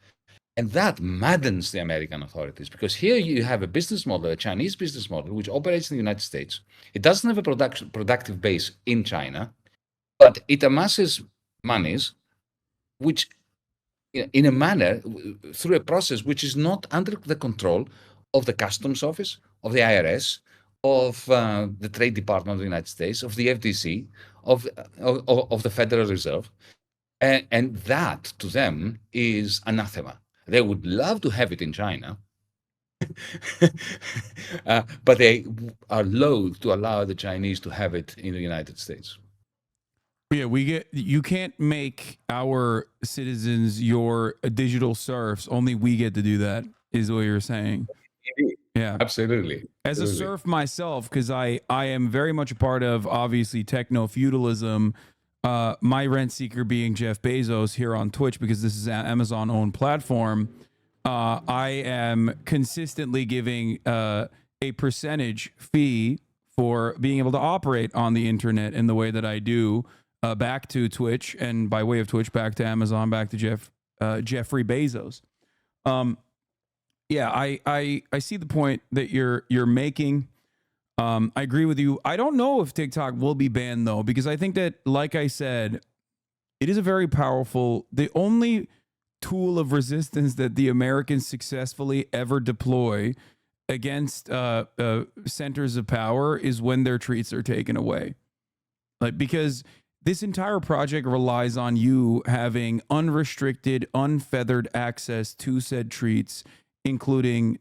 S2: And that maddens the American authorities because here you have a business model, a Chinese business model, which operates in the United States. It doesn't have a productive base in China, but it amasses monies, which in a manner, through a process which is not under the control of the Customs Office, of the IRS, of the Trade Department of the United States, of the FTC, of the Federal Reserve. And that, to them, is anathema. They would love to have it in China, but they are loath to allow the Chinese to have it in the United States.
S1: Yeah, you can't make our citizens your digital serfs. Only we get to do that, is what you're saying.
S2: Indeed.
S1: Yeah,
S2: Absolutely.
S1: as a serf myself, because I am very much a part of, obviously, techno-feudalism, my rent seeker being Jeff Bezos here on Twitch, because this is an Amazon-owned platform. I am consistently giving a percentage fee for being able to operate on the internet in the way that I do, back to Twitch, and by way of Twitch, back to Amazon, back to Jeffrey Bezos. Yeah, I see the point that you're making. I agree with you. I don't know if TikTok will be banned, though, because I think that, like I said, it is a very powerful, the only tool of resistance that the Americans successfully ever deploy against centers of power is when their treats are taken away. Like, because this entire project relies on you having unrestricted, unfeathered access to said treats, including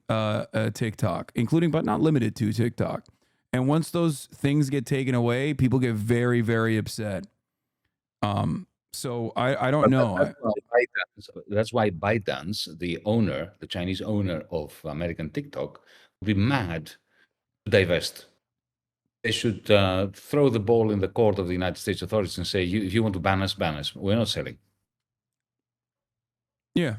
S1: TikTok, including but not limited to TikTok. And once those things get taken away, people get very, very upset. So I don't
S2: But
S1: know.
S2: that's why ByteDance, the owner, the Chinese owner of American TikTok, would be mad to divest. They should throw the ball in the court of the United States authorities and say, if you want to ban us, ban us. We're not selling.
S1: Yeah.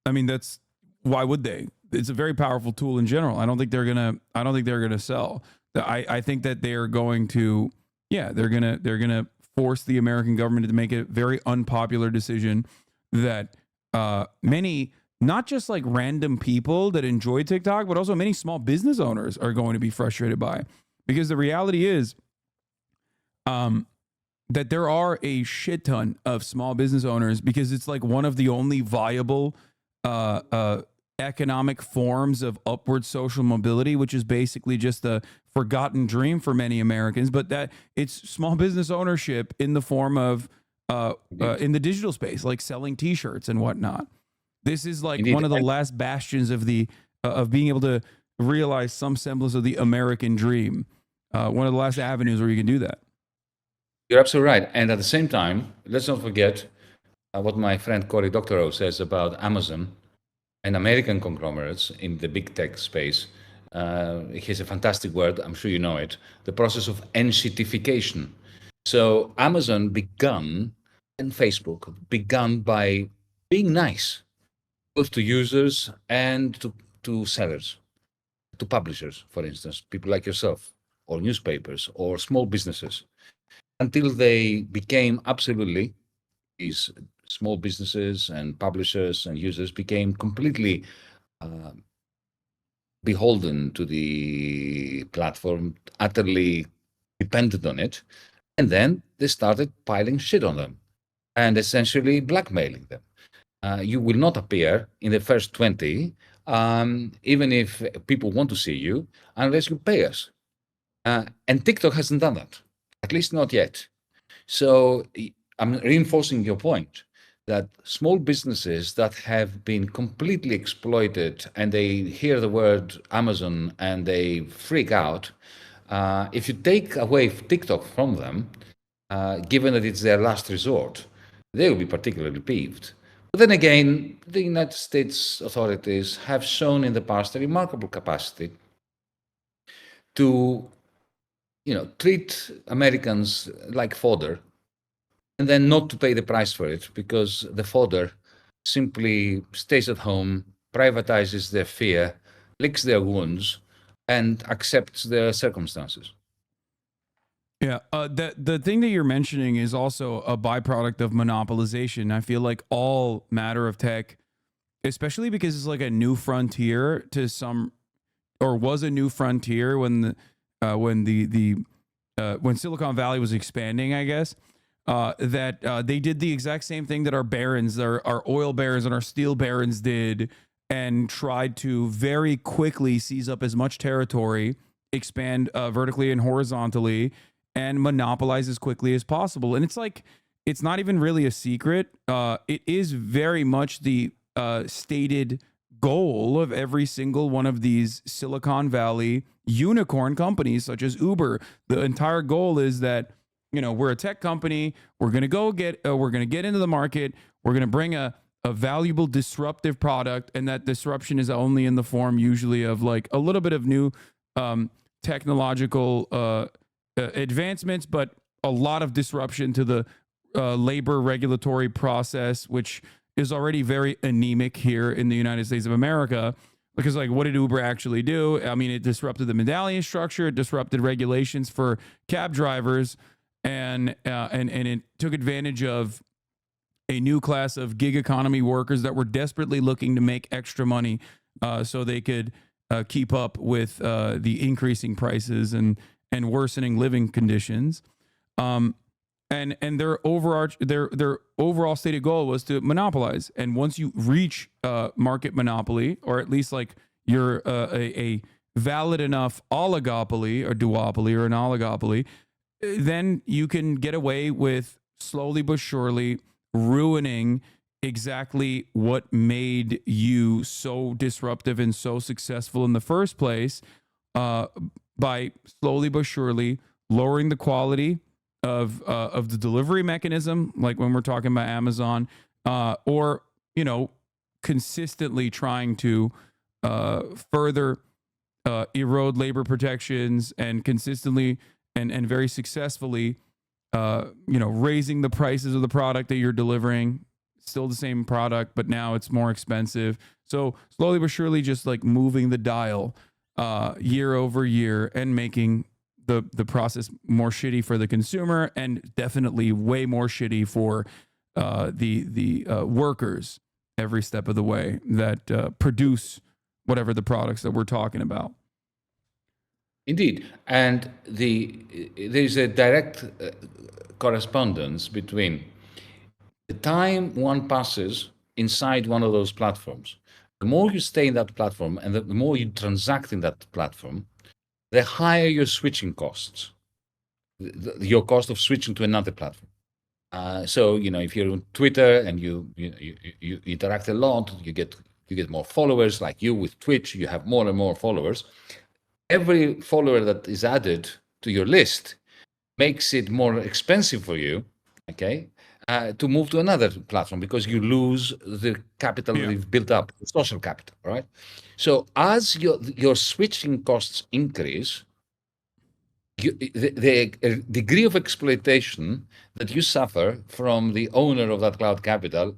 S1: I mean, that's why would they? It's a very powerful tool in general. I don't think they're gonna sell. I think that they are going to, yeah, they're gonna force the American government to make a very unpopular decision that many, not just like random people that enjoy TikTok, but also many small business owners are going to be frustrated by. Because the reality is that there are a shit ton of small business owners, because it's like one of the only viable economic forms of upward social mobility, which is basically just a forgotten dream for many Americans. But that it's small business ownership in the form of in the digital space, like selling T-shirts and whatnot. This is like
S2: Indeed.
S1: one of the last bastions of the of being able to realize some semblance of the American dream. One of the last avenues where you can do that.
S2: You're absolutely right. And at the same time, let's not forget what my friend Cory Doctorow says about Amazon and American conglomerates in the big tech space. He has a fantastic word, I'm sure you know it, the process of NCTification. So Amazon began, and Facebook began by being nice, both to users and to sellers, to publishers, for instance, people like yourself, or newspapers, or small businesses, until they became absolutely, these small businesses and publishers and users became completely beholden to the platform, utterly dependent on it. And then they started piling shit on them and essentially blackmailing them. You will not appear in the first 20, even if people want to see you, unless you pay us. And TikTok hasn't done that, at least not yet. So I'm reinforcing your point that small businesses that have been completely exploited and they hear the word Amazon and they freak out. If you take away TikTok from them, given that it's their last resort, they will be particularly peeved. But then again, the United States authorities have shown in the past a remarkable capacity to, treat Americans like fodder, and then not to pay the price for it, because the fodder simply stays at home, privatizes their fear, licks their wounds, and accepts their circumstances.
S1: Yeah, the thing that you're mentioning is also a byproduct of monopolization. I feel like all matter of tech, especially because it's like a new frontier to some, or was a new frontier when when Silicon Valley was expanding, I guess. That they did the exact same thing that our barons, our oil barons and our steel barons did, and tried to very quickly seize up as much territory, expand vertically and horizontally, and monopolize as quickly as possible. And it's like, it's not even really a secret. It is very much the stated goal of every single one of these Silicon Valley unicorn companies, such as Uber. The entire goal is that, we're a tech company. We're going to get into the market. We're going to bring a valuable disruptive product. And that disruption is only in the form usually of like a little bit of new technological advancements, but a lot of disruption to the labor regulatory process, which is already very anemic here in the United States of America. Because like, what did Uber actually do? I mean, it disrupted the medallion structure. It disrupted regulations for cab drivers. And it took advantage of a new class of gig economy workers that were desperately looking to make extra money so they could keep up with the increasing prices and worsening living conditions. And their overall stated goal was to monopolize. And once you reach market monopoly, or at least like you're a valid enough oligopoly or duopoly or an oligopoly, then you can get away with slowly but surely ruining exactly what made you so disruptive and so successful in the first place, by slowly but surely lowering the quality of the delivery mechanism, like when we're talking about Amazon, or consistently trying to further erode labor protections and consistently and very successfully raising the prices of the product that you're delivering. Still the same product, but now it's more expensive. So slowly but surely, just like moving the dial year over year and making the process more shitty for the consumer, and definitely way more shitty for the workers every step of the way that produce whatever the products that we're talking about.
S2: Indeed, and there's a direct correspondence between the time one passes inside one of those platforms. The more you stay in that platform and the more you transact in that platform, the higher your switching costs, your cost of switching to another platform. So if you're on Twitter and you interact a lot, you get more followers. Like you with Twitch, you have more and more followers. Every follower that is added to your list makes it more expensive for you, okay, to move to another platform, because you lose the capital you've built up, the social capital, right? So as your switching costs increase, the degree of exploitation that you suffer from the owner of that cloud capital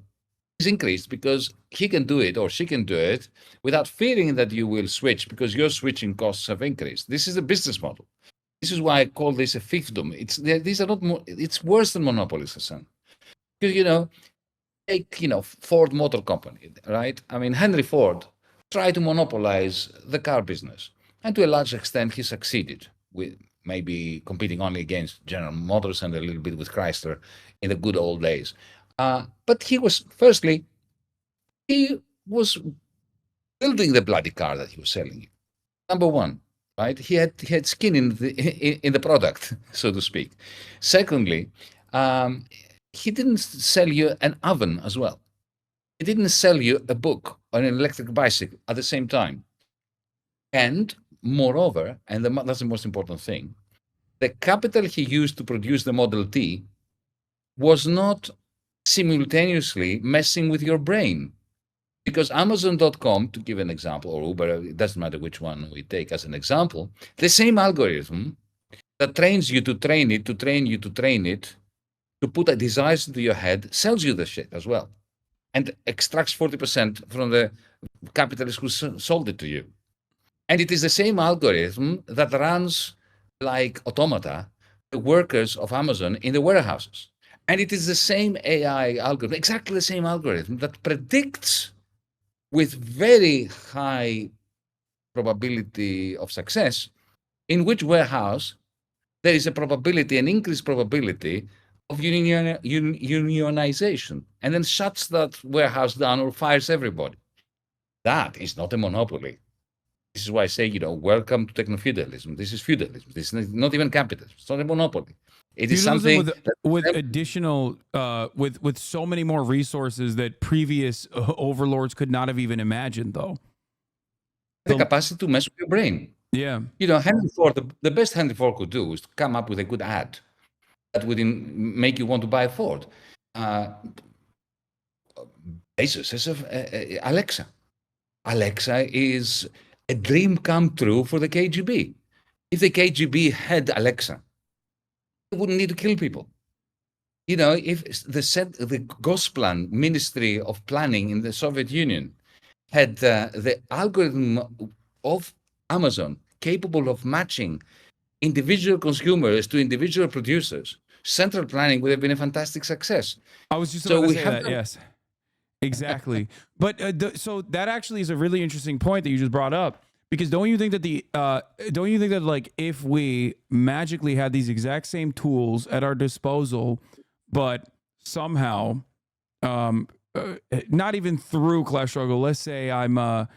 S2: is increased, because he can do it or she can do it without fearing that you will switch, because your switching costs have increased. This is a business model. This is why I call this a fiefdom. These are not more. It's worse than monopolies, Hasan. Because take Ford Motor Company, right? I mean, Henry Ford tried to monopolize the car business, and to a large extent, he succeeded, with maybe competing only against General Motors and a little bit with Chrysler in the good old days. But he was building the bloody car that he was selling you. Number one, right? He had skin in the product, so to speak. Secondly, he didn't sell you an oven as well. He didn't sell you a book or an electric bicycle at the same time. And moreover, and that's the most important thing, the capital he used to produce the Model T was not simultaneously messing with your brain. Because Amazon.com, to give an example, or Uber, it doesn't matter which one we take as an example, the same algorithm that trains you to train it, to train you to train it, to put a desire into your head, sells you the shit as well, and extracts 40% from the capitalist who sold it to you. And it is the same algorithm that runs like automata the workers of Amazon in the warehouses. And it is the same AI algorithm, exactly the same algorithm that predicts with very high probability of success in which warehouse there is a probability, an increased probability of unionization, and then shuts that warehouse down or fires everybody. That is not a monopoly. This is why I say, welcome to techno-feudalism. This is feudalism. This is not even capitalism. It's not a monopoly. It is something
S1: with additional, with so many more resources that previous overlords could not have even imagined, though.
S2: The capacity to mess with your brain.
S1: Yeah.
S2: Henry Ford, the best Henry Ford could do is to come up with a good ad that would make you want to buy a Ford. Bezos is Alexa. Alexa is a dream come true for the KGB. If the KGB had Alexa, they wouldn't need to kill people. If the Gosplan Ministry of Planning in the Soviet Union had the algorithm of Amazon capable of matching individual consumers to individual producers, central planning would have been a fantastic success.
S1: I was just about to say that, yes. Exactly. But so that actually is a really interesting point that you just brought up, because don't you think that like if we magically had these exact same tools at our disposal, but somehow not even through class struggle, let's say I'm a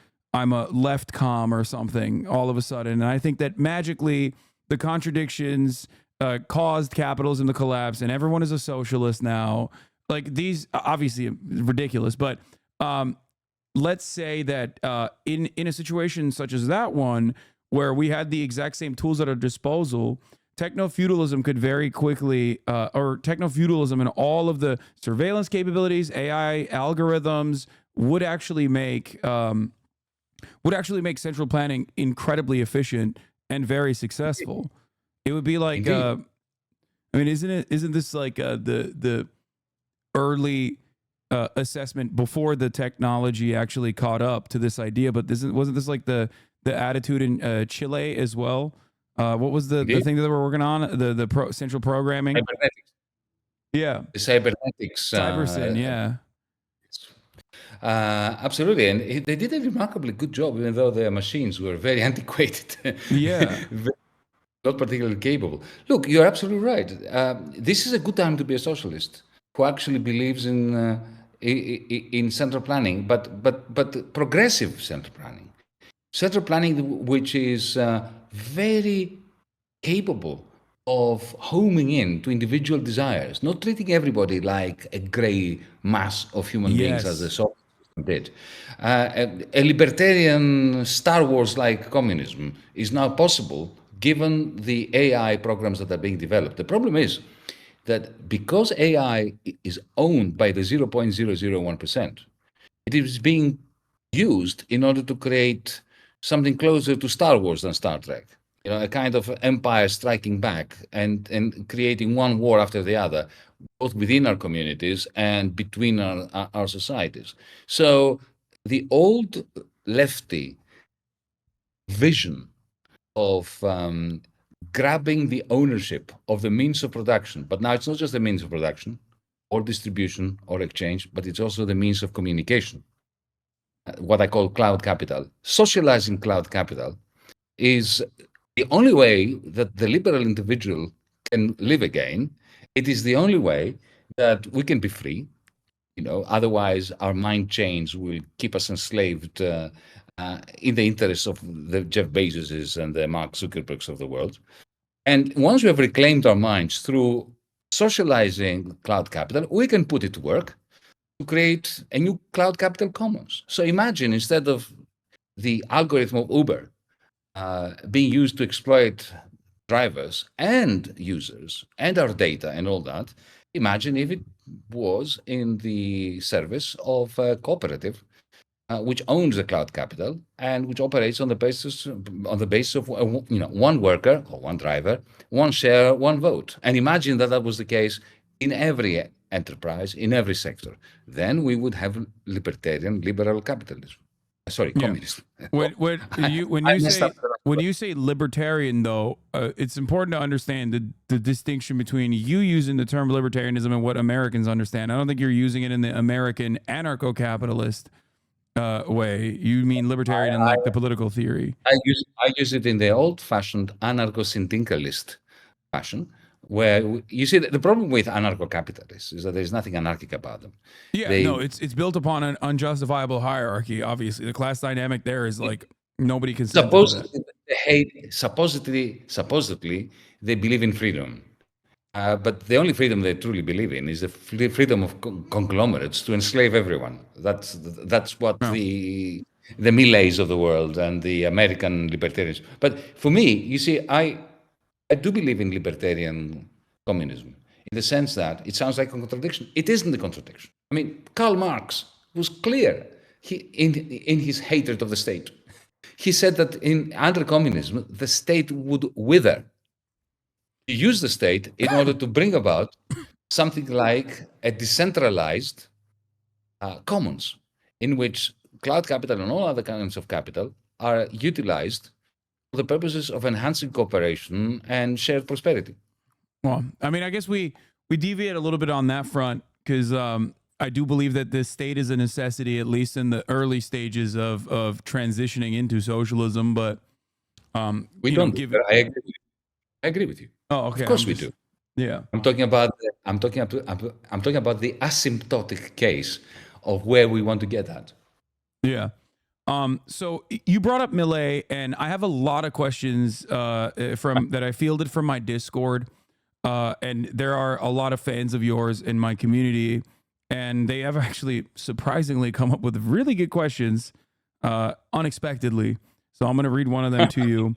S1: left com or something all of a sudden, and I think that magically the contradictions caused capitalism to collapse, and everyone is a socialist now. Like these, obviously ridiculous, but let's say that in a situation such as that one, where we had the exact same tools at our disposal, techno-feudalism could very quickly, or techno-feudalism and all of the surveillance capabilities, AI algorithms would actually make central planning incredibly efficient and very successful. It would be like, I mean, isn't this like the early assessment before the technology actually caught up to this idea? But wasn't this like the attitude in Chile as well? What was the thing that they were working on? The central programming.
S2: Cybernetics.
S1: Yeah.
S2: The cybernetics.
S1: Cybersyn, yeah.
S2: Absolutely, and they did a remarkably good job, even though their machines were very antiquated.
S1: Yeah.
S2: Not particularly capable. Look, you're absolutely right. This is a good time to be a socialist who actually believes in central planning, but progressive central planning. Central planning which is very capable of homing in to individual desires, not treating everybody like a grey mass of human beings as the Soviet system did. A libertarian Star Wars-like communism is now possible given the AI programs that are being developed. The problem is that because AI is owned by the 0.001%, it is being used in order to create something closer to Star Wars than Star Trek. You know, a kind of empire striking back and creating one war after the other, both within our communities and between our societies. So the old lefty vision of grabbing the ownership of the means of production, but now it's not just the means of production or distribution or exchange, but it's also the means of communication, what I call cloud capital. Socializing cloud capital is the only way that the liberal individual can live again. It is the only way that we can be free. You know, otherwise our mind chains will keep us enslaved in the interests of the Jeff Bezoses and the Mark Zuckerbergs of the world. And once we have reclaimed our minds through socializing cloud capital, we can put it to work to create a new cloud capital commons. So imagine, instead of the algorithm of Uber being used to exploit drivers and users and our data and all that, imagine if it was in the service of a cooperative which owns the cloud capital and which operates on the basis of one worker or one driver, one share, one vote. And imagine that was the case in every enterprise, in every sector. Then we would have liberal capitalism. Communism.
S1: When you say libertarian, though, it's important to understand the distinction between you using the term libertarianism and what Americans understand. I don't think you're using it in the American anarcho-capitalist way. You mean libertarian in like the political theory.
S2: I use it in the old-fashioned anarcho-syndicalist fashion, where you see the problem with anarcho-capitalists is that there's nothing anarchic about them.
S1: Yeah, it's built upon an unjustifiable hierarchy. Obviously, the class dynamic there is like nobody can.
S2: Supposedly, they believe in freedom, but the only freedom they truly believe in is the freedom of conglomerates to enslave everyone. That's what the Millets of the world and the American libertarians. But for me, you see, I do believe in libertarian communism in the sense that it sounds like a contradiction. It isn't a contradiction. I mean, Karl Marx was clear in his hatred of the state. He said that under communism, the state would wither. You use the state in order to bring about something like a decentralized commons in which cloud capital and all other kinds of capital are utilized for the purposes of enhancing cooperation and shared prosperity.
S1: Well, I mean, I guess we deviate a little bit on that front because I do believe that this state is a necessity, at least in the early stages of transitioning into socialism. But
S2: we don't give it. I agree with you.
S1: Oh, okay.
S2: Of course we do.
S1: Yeah.
S2: I'm talking about the asymptotic case of where we want to get at.
S1: Yeah. So you brought up Millet, and I have a lot of questions that I fielded from my Discord. and there are a lot of fans of yours in my community, and they have actually surprisingly come up with really good questions unexpectedly. So I'm going to read one of them to you.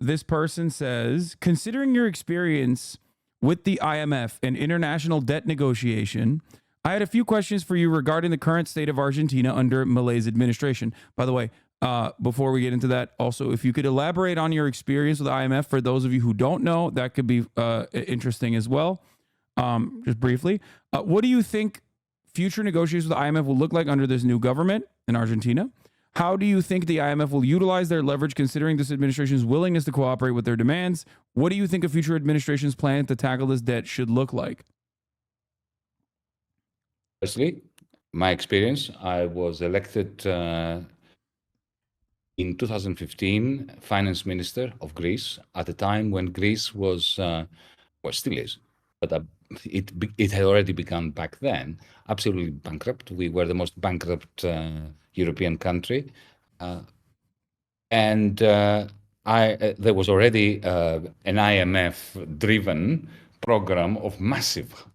S1: This person says, considering your experience with the IMF and international debt negotiation, I had a few questions for you regarding the current state of Argentina under Milei's administration. By the way, before we get into that, also, if you could elaborate on your experience with the IMF for those of you who don't know, that could be interesting as well. Just briefly, what do you think future negotiations with the IMF will look like under this new government in Argentina? How do you think the IMF will utilize their leverage considering this administration's willingness to cooperate with their demands? What do you think a future administration's plan to tackle this debt should look like?
S2: Firstly, my experience, I was elected in 2015 finance minister of Greece at a time when Greece was, well, still is, but it had already begun back then, absolutely bankrupt. We were the most bankrupt European country. And there was already an IMF-driven program of massive,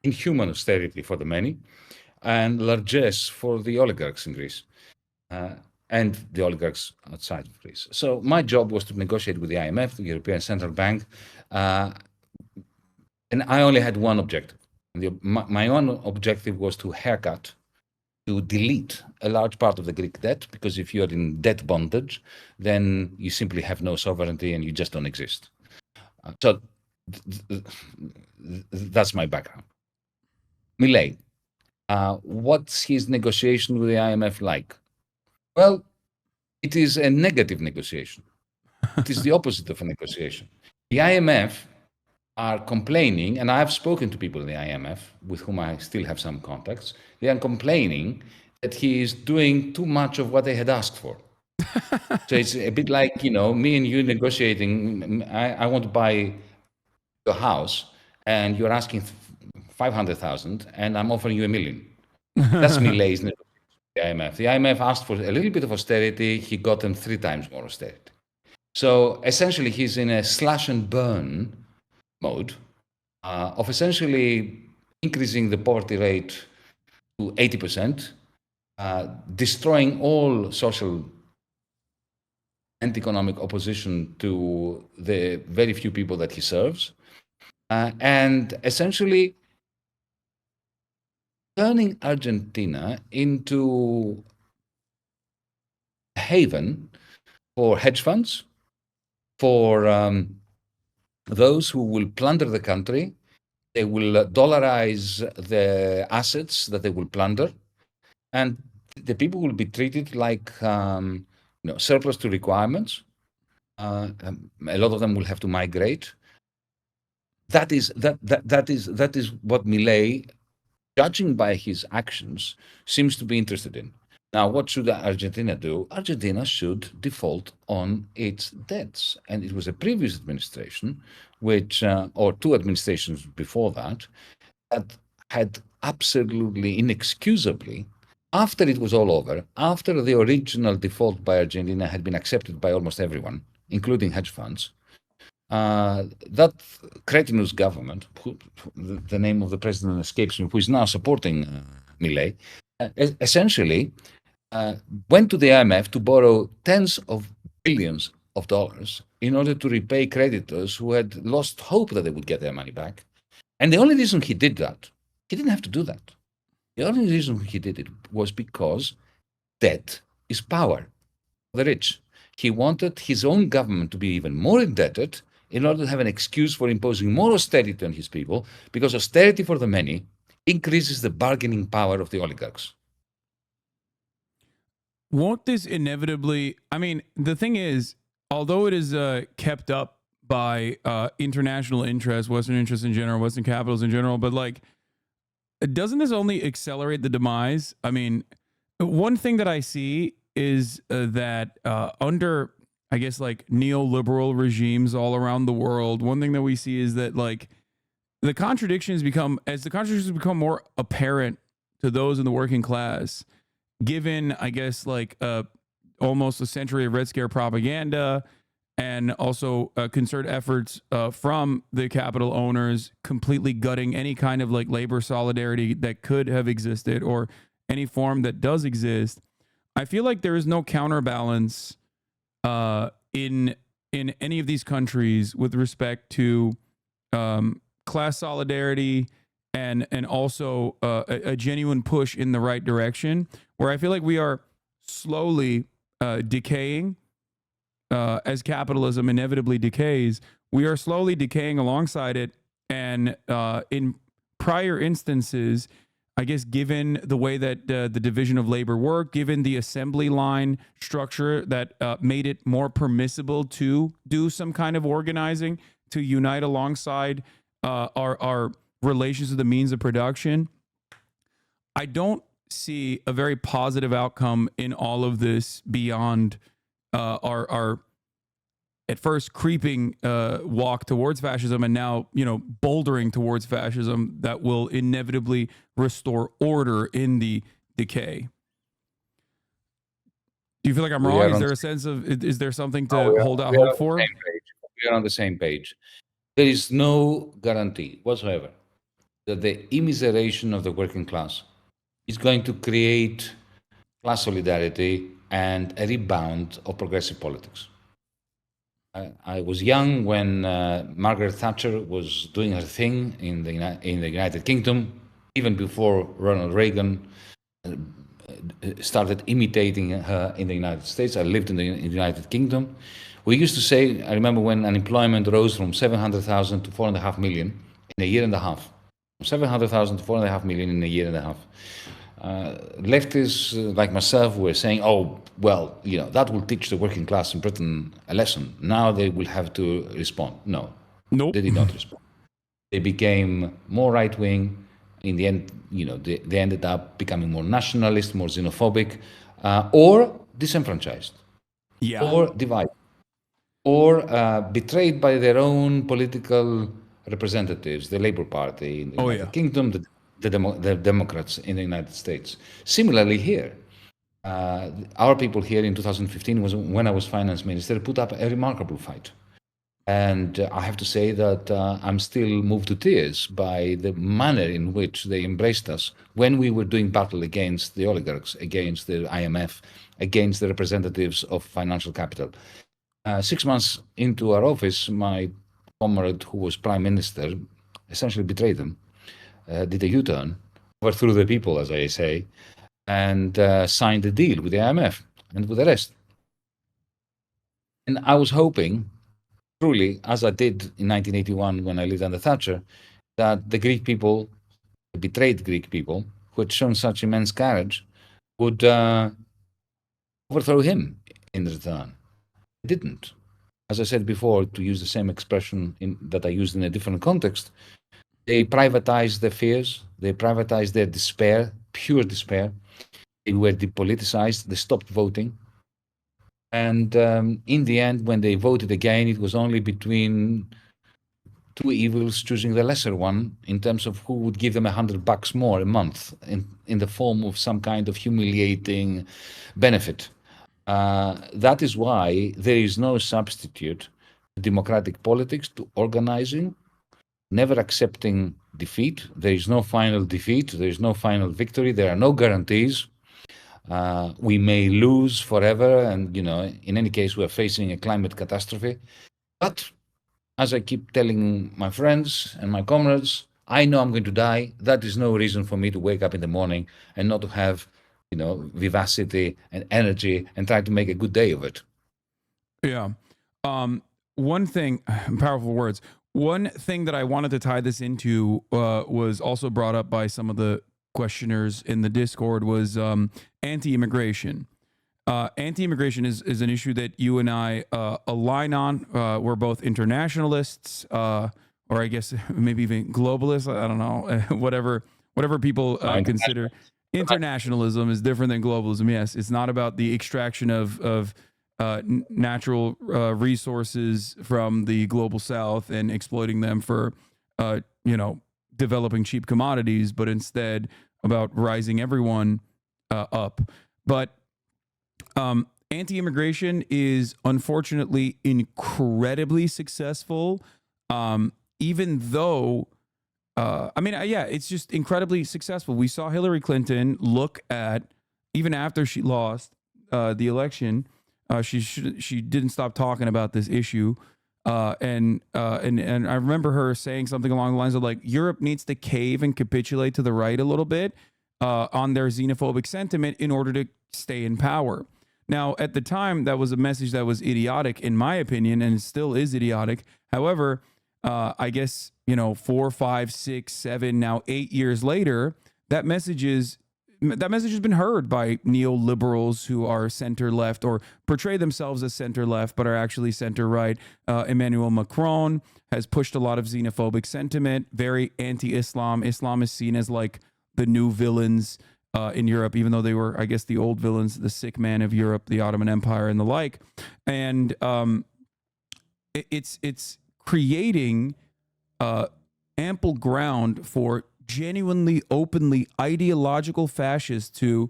S2: inhuman austerity for the many and largesse for the oligarchs in Greece and the oligarchs outside of Greece. So my job was to negotiate with the IMF, the European Central Bank, and I only had one objective. My own objective was to haircut, to delete a large part of the Greek debt, because if you're in debt bondage, then you simply have no sovereignty and you just don't exist. So that's my background. Milei, what's his negotiation with the IMF like? Well, it is a negative negotiation. It is the opposite of a negotiation. The IMF are complaining, and I've spoken to people in the IMF with whom I still have some contacts. They are complaining that he is doing too much of what they had asked for. So it's a bit like, me and you negotiating. I want to buy a house, and you're asking 500,000, and I'm offering you $1 million. That's Milei's negotiation with the IMF. The IMF asked for a little bit of austerity. He got them 3 times more austerity. So essentially, he's in a slash and burn mode of essentially increasing the poverty rate to 80%, destroying all social and economic opposition to the very few people that he serves, and essentially turning Argentina into a haven for hedge funds, for those who will plunder the country. They will dollarize the assets that they will plunder, and the people will be treated like surplus to requirements. A lot of them will have to migrate. That is what Milei, judging by his actions, seems to be interested in. Now, what should Argentina do? Argentina should default on its debts. And it was a previous administration, or 2 administrations before that had absolutely inexcusably, after it was all over, after the original default by Argentina had been accepted by almost everyone, including hedge funds, that cretinous government, the name of the president escapes me, who is now supporting Milei, essentially went to the IMF to borrow tens of billions of dollars in order to repay creditors who had lost hope that they would get their money back. And the only reason he did that, he didn't have to do that. The only reason he did it was because debt is power for the rich. He wanted his own government to be even more indebted in order to have an excuse for imposing more austerity on his people, because austerity for the many increases the bargaining power of the oligarchs.
S1: Won't this inevitably, the thing is, although it is kept up by international interests, Western interests in general, Western capitals in general, but doesn't this only accelerate the demise? One thing that I see is that under, I guess, neoliberal regimes all around the world, one thing that we see is that the contradictions become more apparent to those in the working class, given, I guess, almost a century of Red Scare propaganda and also concerted efforts from the capital owners, completely gutting any kind of like labor solidarity that could have existed or any form that does exist. I feel like there is no counterbalance in any of these countries with respect to class solidarity and also a genuine push in the right direction, where I feel like we are slowly decaying as capitalism inevitably decays. We are slowly decaying alongside it, and in prior instances, I guess, given the way that the division of labor worked, given the assembly line structure that made it more permissible to do some kind of organizing, to unite alongside our relations to the means of production, I don't see a very positive outcome in all of this beyond our at first creeping walk towards fascism, and now, bouldering towards fascism that will inevitably restore order in the decay. Do you feel like I'm wrong? Is there a sense of, is there something to hold out hope for?
S2: We are on the same page. There is no guarantee whatsoever that the immiseration of the working class is going to create class solidarity and a rebound of progressive politics. I was young when Margaret Thatcher was doing her thing in the United Kingdom, even before Ronald Reagan started imitating her in the United States. I lived in the United Kingdom. We used to say, I remember when unemployment rose from 700,000 to 4.5 million in a year and a half. 700,000 to 4.5 million in a year and a half. Leftists like myself were saying, oh, well, that will teach the working class in Britain a lesson. Now they will have to respond. No,
S1: Nope.
S2: They did not respond. They became more right-wing. In the end, they ended up becoming more nationalist, more xenophobic, or disenfranchised, or divided, or betrayed by their own political representatives, the Labour Party in the United Kingdom, the Democrats in the United States. Similarly here, our people here in 2015, was when I was finance minister, put up a remarkable fight. And I have to say that I'm still moved to tears by the manner in which they embraced us when we were doing battle against the oligarchs, against the IMF, against the representatives of financial capital. 6 months into our office, my comrade, who was prime minister, essentially betrayed them, did a U-turn, overthrew the people, as I say, and signed a deal with the IMF and with the rest. And I was hoping, truly, as I did in 1981 when I lived under Thatcher, that the Greek people, the betrayed Greek people, who had shown such immense courage, would overthrow him in return. They didn't. As I said before, to use the same expression that I used in a different context, they privatized their fears, they privatized their despair, pure despair. They were depoliticized, they stopped voting. And in the end, when they voted again, it was only between two evils, choosing the lesser one in terms of who would give them $100 more a month in the form of some kind of humiliating benefit. That is why there is no substitute to democratic politics, to organizing, never accepting defeat. There is no final defeat. There is no final victory. There are no guarantees. We may lose forever, and in any case, we are facing a climate catastrophe. But as I keep telling my friends and my comrades, I know I'm going to die. That is no reason for me to wake up in the morning and not to have, vivacity and energy and try to make a good day of it.
S1: Yeah. One thing, powerful words. One thing that I wanted to tie this into was also brought up by some of the questioners in the Discord was anti-immigration. Anti-immigration is an issue that you and I align on. We're both internationalists, or I guess maybe even globalists. I don't know, whatever people consider. Internationalism is different than globalism. Yes, it's not about the extraction of natural resources from the global south and exploiting them for, developing cheap commodities, but instead about rising everyone up. But anti-immigration is unfortunately incredibly successful, even though it's just incredibly successful. We saw Hillary Clinton look at, even after she lost the election, she didn't stop talking about this issue. And I remember her saying something along the lines of like, Europe needs to cave and capitulate to the right a little bit on their xenophobic sentiment in order to stay in power. Now, at the time, that was a message that was idiotic, in my opinion, and it still is idiotic. However, I guess, 4, 5, 6, 7, now 8 years later, that message has been heard by neoliberals who are center left or portray themselves as center left, but are actually center right. Emmanuel Macron has pushed a lot of xenophobic sentiment, very anti-Islam. Islam is seen as like the new villains in Europe, even though they were, I guess, the old villains, the sick man of Europe, the Ottoman Empire, and the like. And it's creating ample ground for genuinely, openly ideological fascists to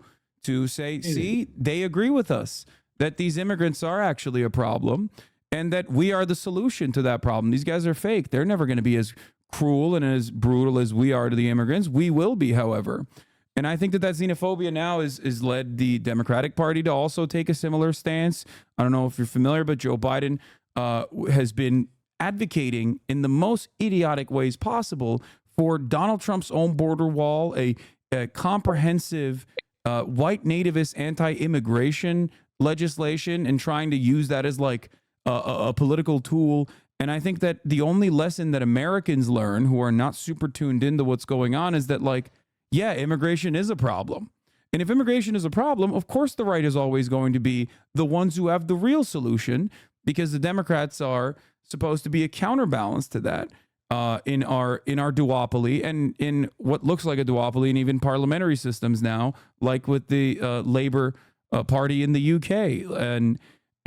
S1: say, see, they agree with us that these immigrants are actually a problem and that we are the solution to that problem. These guys are fake. They're never going to be as cruel and as brutal as we are to the immigrants. We will be, however. And I think that xenophobia now is led the Democratic Party to also take a similar stance. I don't know if you're familiar, but Joe Biden has been advocating in the most idiotic ways possible for Donald Trump's own border wall, a comprehensive white nativist anti-immigration legislation, and trying to use that as like a political tool. And I think that the only lesson that Americans learn who are not super tuned into what's going on is that, like, yeah, immigration is a problem. And if immigration is a problem, of course the right is always going to be the ones who have the real solution, because the Democrats are supposed to be a counterbalance to that in our duopoly, and in what looks like a duopoly, and even parliamentary systems now, like with the Labour Party in the UK.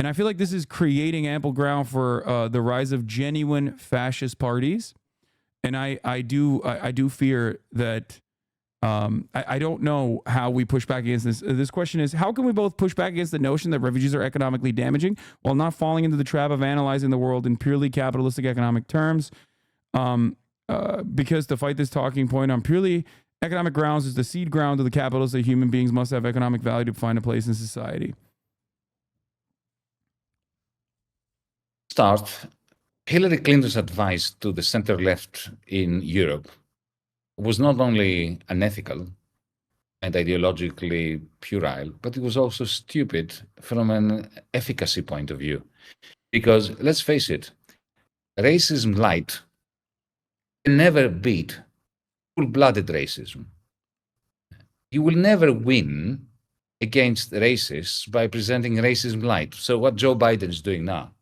S1: And I feel like this is creating ample ground for the rise of genuine fascist parties. And I do fear that I don't know how we push back against this. This question is, how can we both push back against the notion that refugees are economically damaging while not falling into the trap of analyzing the world in purely capitalistic economic terms? Because to fight this talking point on purely economic grounds is the seed ground of the capitalist that human beings must have economic value to find a place in society.
S2: Start. Hillary Clinton's advice to the center left in Europe was not only unethical and ideologically puerile, but it was also stupid from an efficacy point of view. Because let's face it, racism light can never beat full-blooded racism. You will never win against racists by presenting racism light. So what Joe Biden is doing now,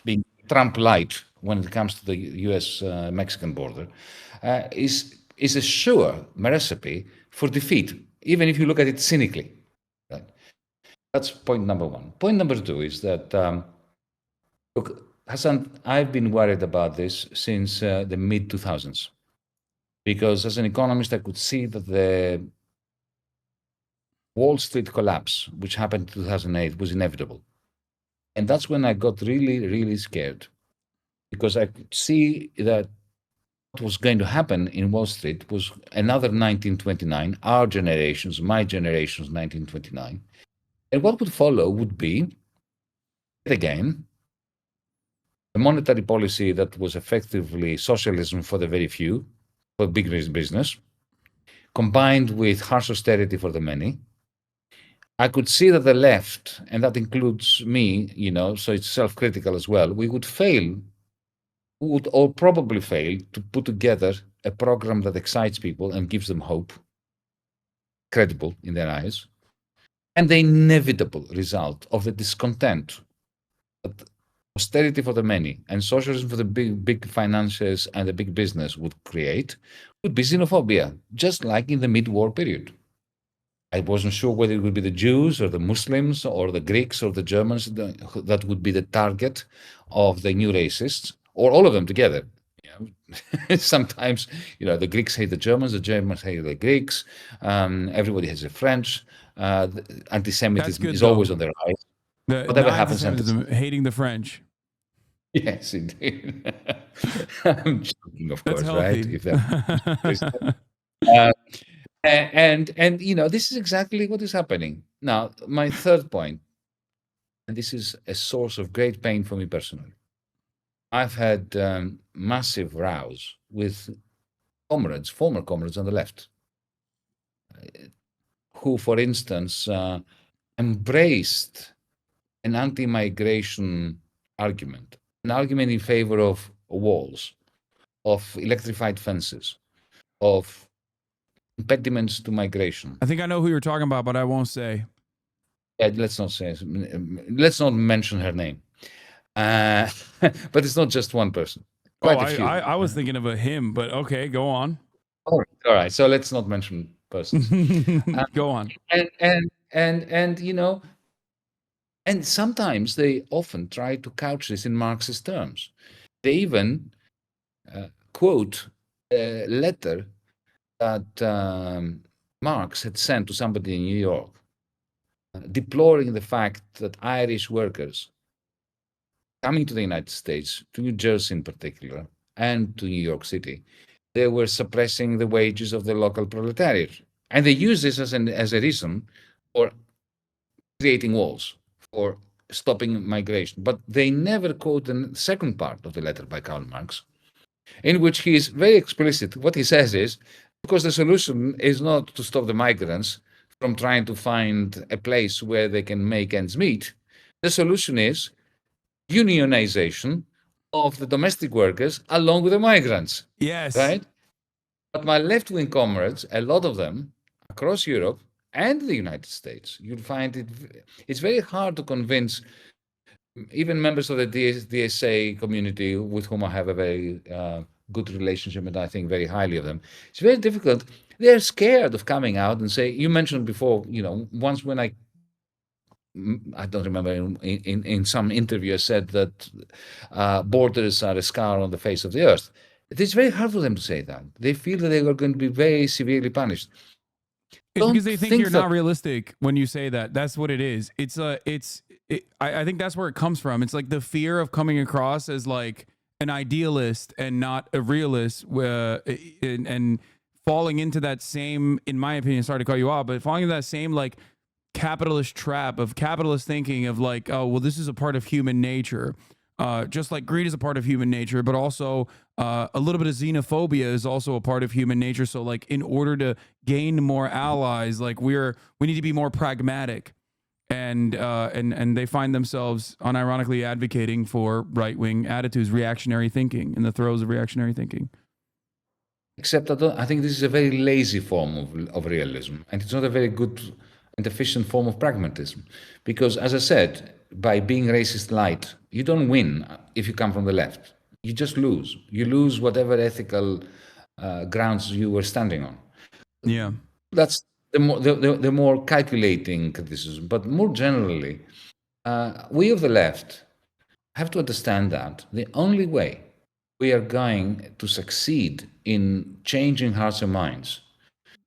S2: being Trump light when it comes to the U.S.-Mexican border, is a sure recipe for defeat, even if you look at it cynically. Right? That's point number one. Point number two is that, look, Hasan, I've been worried about this since the mid-2000s, because as an economist, I could see that the Wall Street collapse, which happened in 2008, was inevitable. And that's when I got really, really scared, because I could see that what was going to happen in Wall Street was another 1929, our generation's, my generation's 1929. And what would follow would be, again, a monetary policy that was effectively socialism for the very few, for big business, combined with harsh austerity for the many. I could see that the left, and that includes me, so it's self-critical as well, we would all probably fail to put together a program that excites people and gives them hope, credible in their eyes. And the inevitable result of the discontent that austerity for the many and socialism for the big financiers and the big business would create would be xenophobia, just like in the mid-war period. I wasn't sure whether it would be the Jews or the Muslims or the Greeks or the Germans that would be the target of the new racists, or all of them together. Sometimes, the Greeks hate the Germans hate the Greeks. Everybody hates the French. Anti-Semitism
S1: good,
S2: is
S1: though.
S2: always on the rise.
S1: Not
S2: Whatever happens,
S1: anti-Semitism, hating the French.
S2: yes, indeed. I'm joking, of
S1: That's
S2: course, right?
S1: healthy.
S2: If that, uh, and this is exactly what is happening now. My third point, and this is a source of great pain for me personally. I've had massive rows with comrades, former comrades on the left, who, for instance, embraced an anti-migration argument, an argument in favor of walls, of electrified fences, of impediments to migration.
S1: I think I know who you're talking about, but I won't say.
S2: Let's not mention her name. But it's not just one person. Quite a few.
S1: I was thinking of a him, but okay, go on.
S2: All right. So let's not mention persons.
S1: Go on.
S2: And sometimes they often try to couch this in Marxist terms. They even quote a letter that Marx had sent to somebody in New York, deploring the fact that Irish workers coming to the United States, to New Jersey in particular, and to New York City, they were suppressing the wages of the local proletariat. And they use this as a reason for creating walls, for stopping migration. But they never quote the second part of the letter by Karl Marx, in which he is very explicit. What he says is, because the solution is not to stop the migrants from trying to find a place where they can make ends meet, the solution is unionization of the domestic workers along with the migrants.
S1: Yes.
S2: Right? But my left-wing comrades, a lot of them across Europe and the United States, you'll find it's very hard to convince even members of the DSA community, with whom I have a very good relationship and I think very highly of them. It's very difficult. They're scared of coming out and say, you mentioned before, once when I don't remember, in some interview I said that borders are a scar on the face of the earth. It is very hard for them to say that. They feel that they are going to be very severely punished.
S1: It's because they think you're not realistic when you say that. That's what it is. I think that's where it comes from. It's like the fear of coming across as like an idealist and not a realist, and falling into that same, in my opinion, sorry to call you out, but falling into that same like capitalist trap of capitalist thinking of like, oh, well, this is a part of human nature. Just like greed is a part of human nature, but also a little bit of xenophobia is also a part of human nature. So like in order to gain more allies, like we need to be more pragmatic. And they find themselves unironically advocating for right-wing attitudes, reactionary thinking, in the throes of reactionary thinking.
S2: Except I think this is a very lazy form of realism, and it's not a very good and efficient form of pragmatism. Because, as I said, by being racist light, you don't win if you come from the left. You just lose. You lose whatever ethical grounds you were standing on.
S1: Yeah.
S2: That's the more calculating criticism. But more generally, we of the left have to understand that the only way we are going to succeed in changing hearts and minds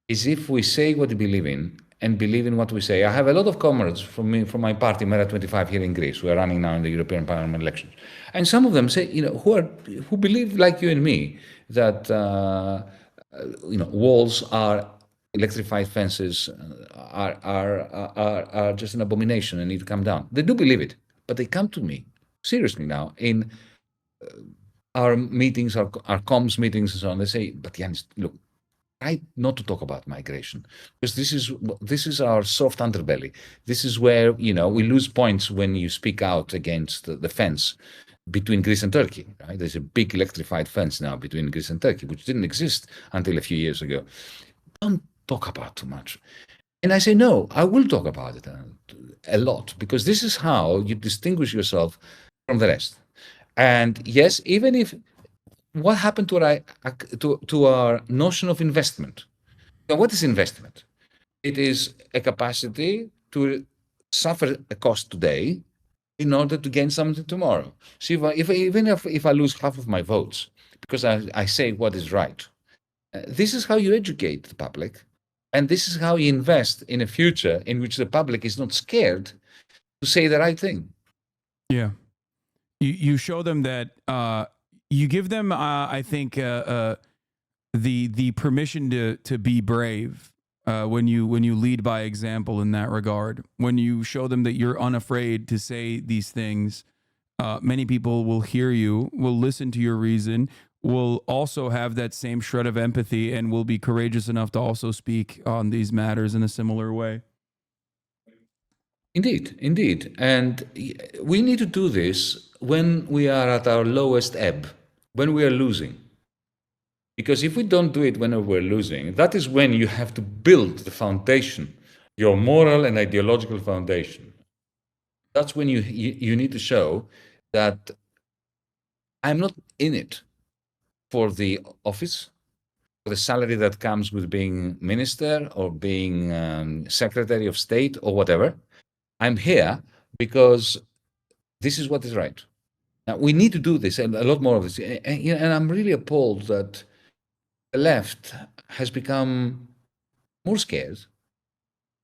S2: is if we say what we believe in and believe in what we say. I have a lot of comrades from my party, Mera 25, here in Greece, who are running now in the European Parliament elections. And some of them say, who believe like you and me that walls are electrified fences are just an abomination and need to come down. They do believe it, but they come to me seriously now in our meetings, our comms meetings and so on. They say, but Yanis, look, try not to talk about migration, because this is our soft underbelly. This is where we lose points when you speak out against the fence between Greece and Turkey. Right? There's a big electrified fence now between Greece and Turkey, which didn't exist until a few years ago. Don't talk about too much. And I say, no, I will talk about it a lot, because this is how you distinguish yourself from the rest. And yes, even if what happened to our notion of investment? Now, what is investment? It is a capacity to suffer a cost today in order to gain something tomorrow. So even if I lose half of my votes because I say what is right, this is how you educate the public. And this is how you invest in a future in which the public is not scared to say the right thing.
S1: Yeah. You show them that you give them, I think, the permission to be brave when you lead by example in that regard. When you show them that you're unafraid to say these things, many people will hear you, will listen to your reason, will also have that same shred of empathy, and will be courageous enough to also speak on these matters in a similar way.
S2: Indeed, indeed. And we need to do this when we are at our lowest ebb, when we are losing. Because if we don't do it when we're losing, that is when you have to build the foundation, your moral and ideological foundation. That's when you need to show that I'm not in it for the office, for the salary that comes with being minister or being secretary of state or whatever. I'm here because this is what is right. Now, we need to do this, and a lot more of this. And I'm really appalled that the left has become more scared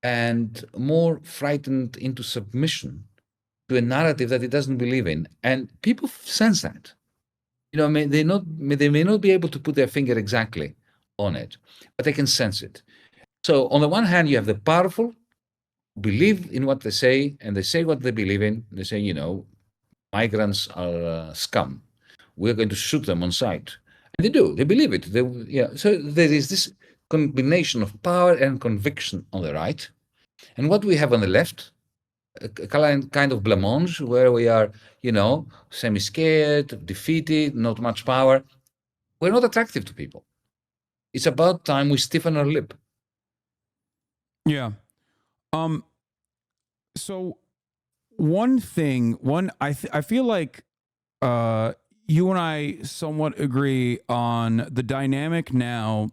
S2: and more frightened into submission to a narrative that it doesn't believe in. And people sense that. They may not be able to put their finger exactly on it, but they can sense it. So on the one hand, you have the powerful believe in what they say, and they say what they believe in. They say, migrants are scum. We're going to shoot them on sight. And they do. They believe it. So there is this combination of power and conviction on the right. And what we have on the left, a kind of blancmange, where we are, semi-scared, defeated, not much power. We're not attractive to people. It's about time we stiffen our lip.
S1: Yeah. So one thing, I feel like you and I somewhat agree on the dynamic now,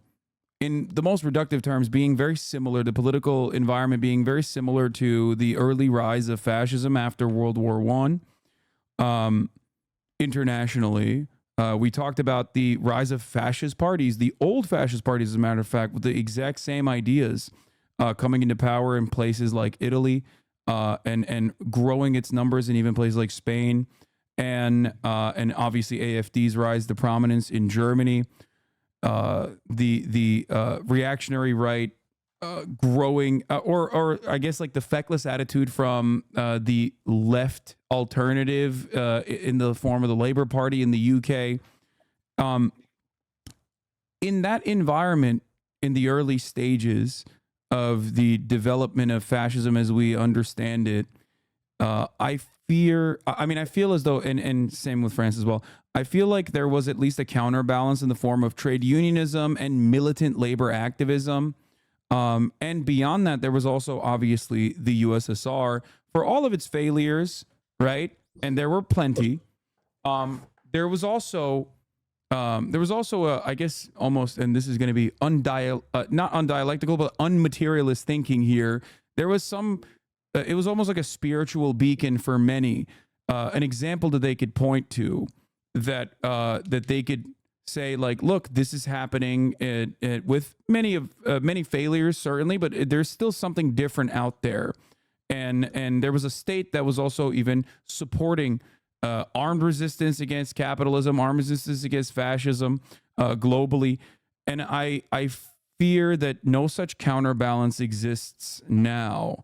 S1: in the most reductive terms, being very similar, the political environment being very similar to the early rise of fascism after World War I. Internationally, we talked about the rise of fascist parties, the old fascist parties, as a matter of fact, with the exact same ideas coming into power in places like Italy, and growing its numbers in even places like Spain, and obviously AfD's rise to prominence in Germany. The reactionary right growing, or I guess like the feckless attitude from the left alternative in the form of the Labour Party in the UK. In that environment, in the early stages of the development of fascism as we understand it, I feel as though, and same with France as well, I feel like there was at least a counterbalance in the form of trade unionism and militant labor activism. And beyond that, there was also obviously the USSR for all of its failures, right? And there were plenty. There was also I guess almost, and this is going to be not undialectical, but unmaterialist thinking here. There was some, it was almost like a spiritual beacon for many, an example that they could point to, that they could say, like, look, this is happening with many failures, certainly, but there's still something different out there. And there was a state that was also even supporting armed resistance against capitalism, armed resistance against fascism globally. And I fear that no such counterbalance exists now.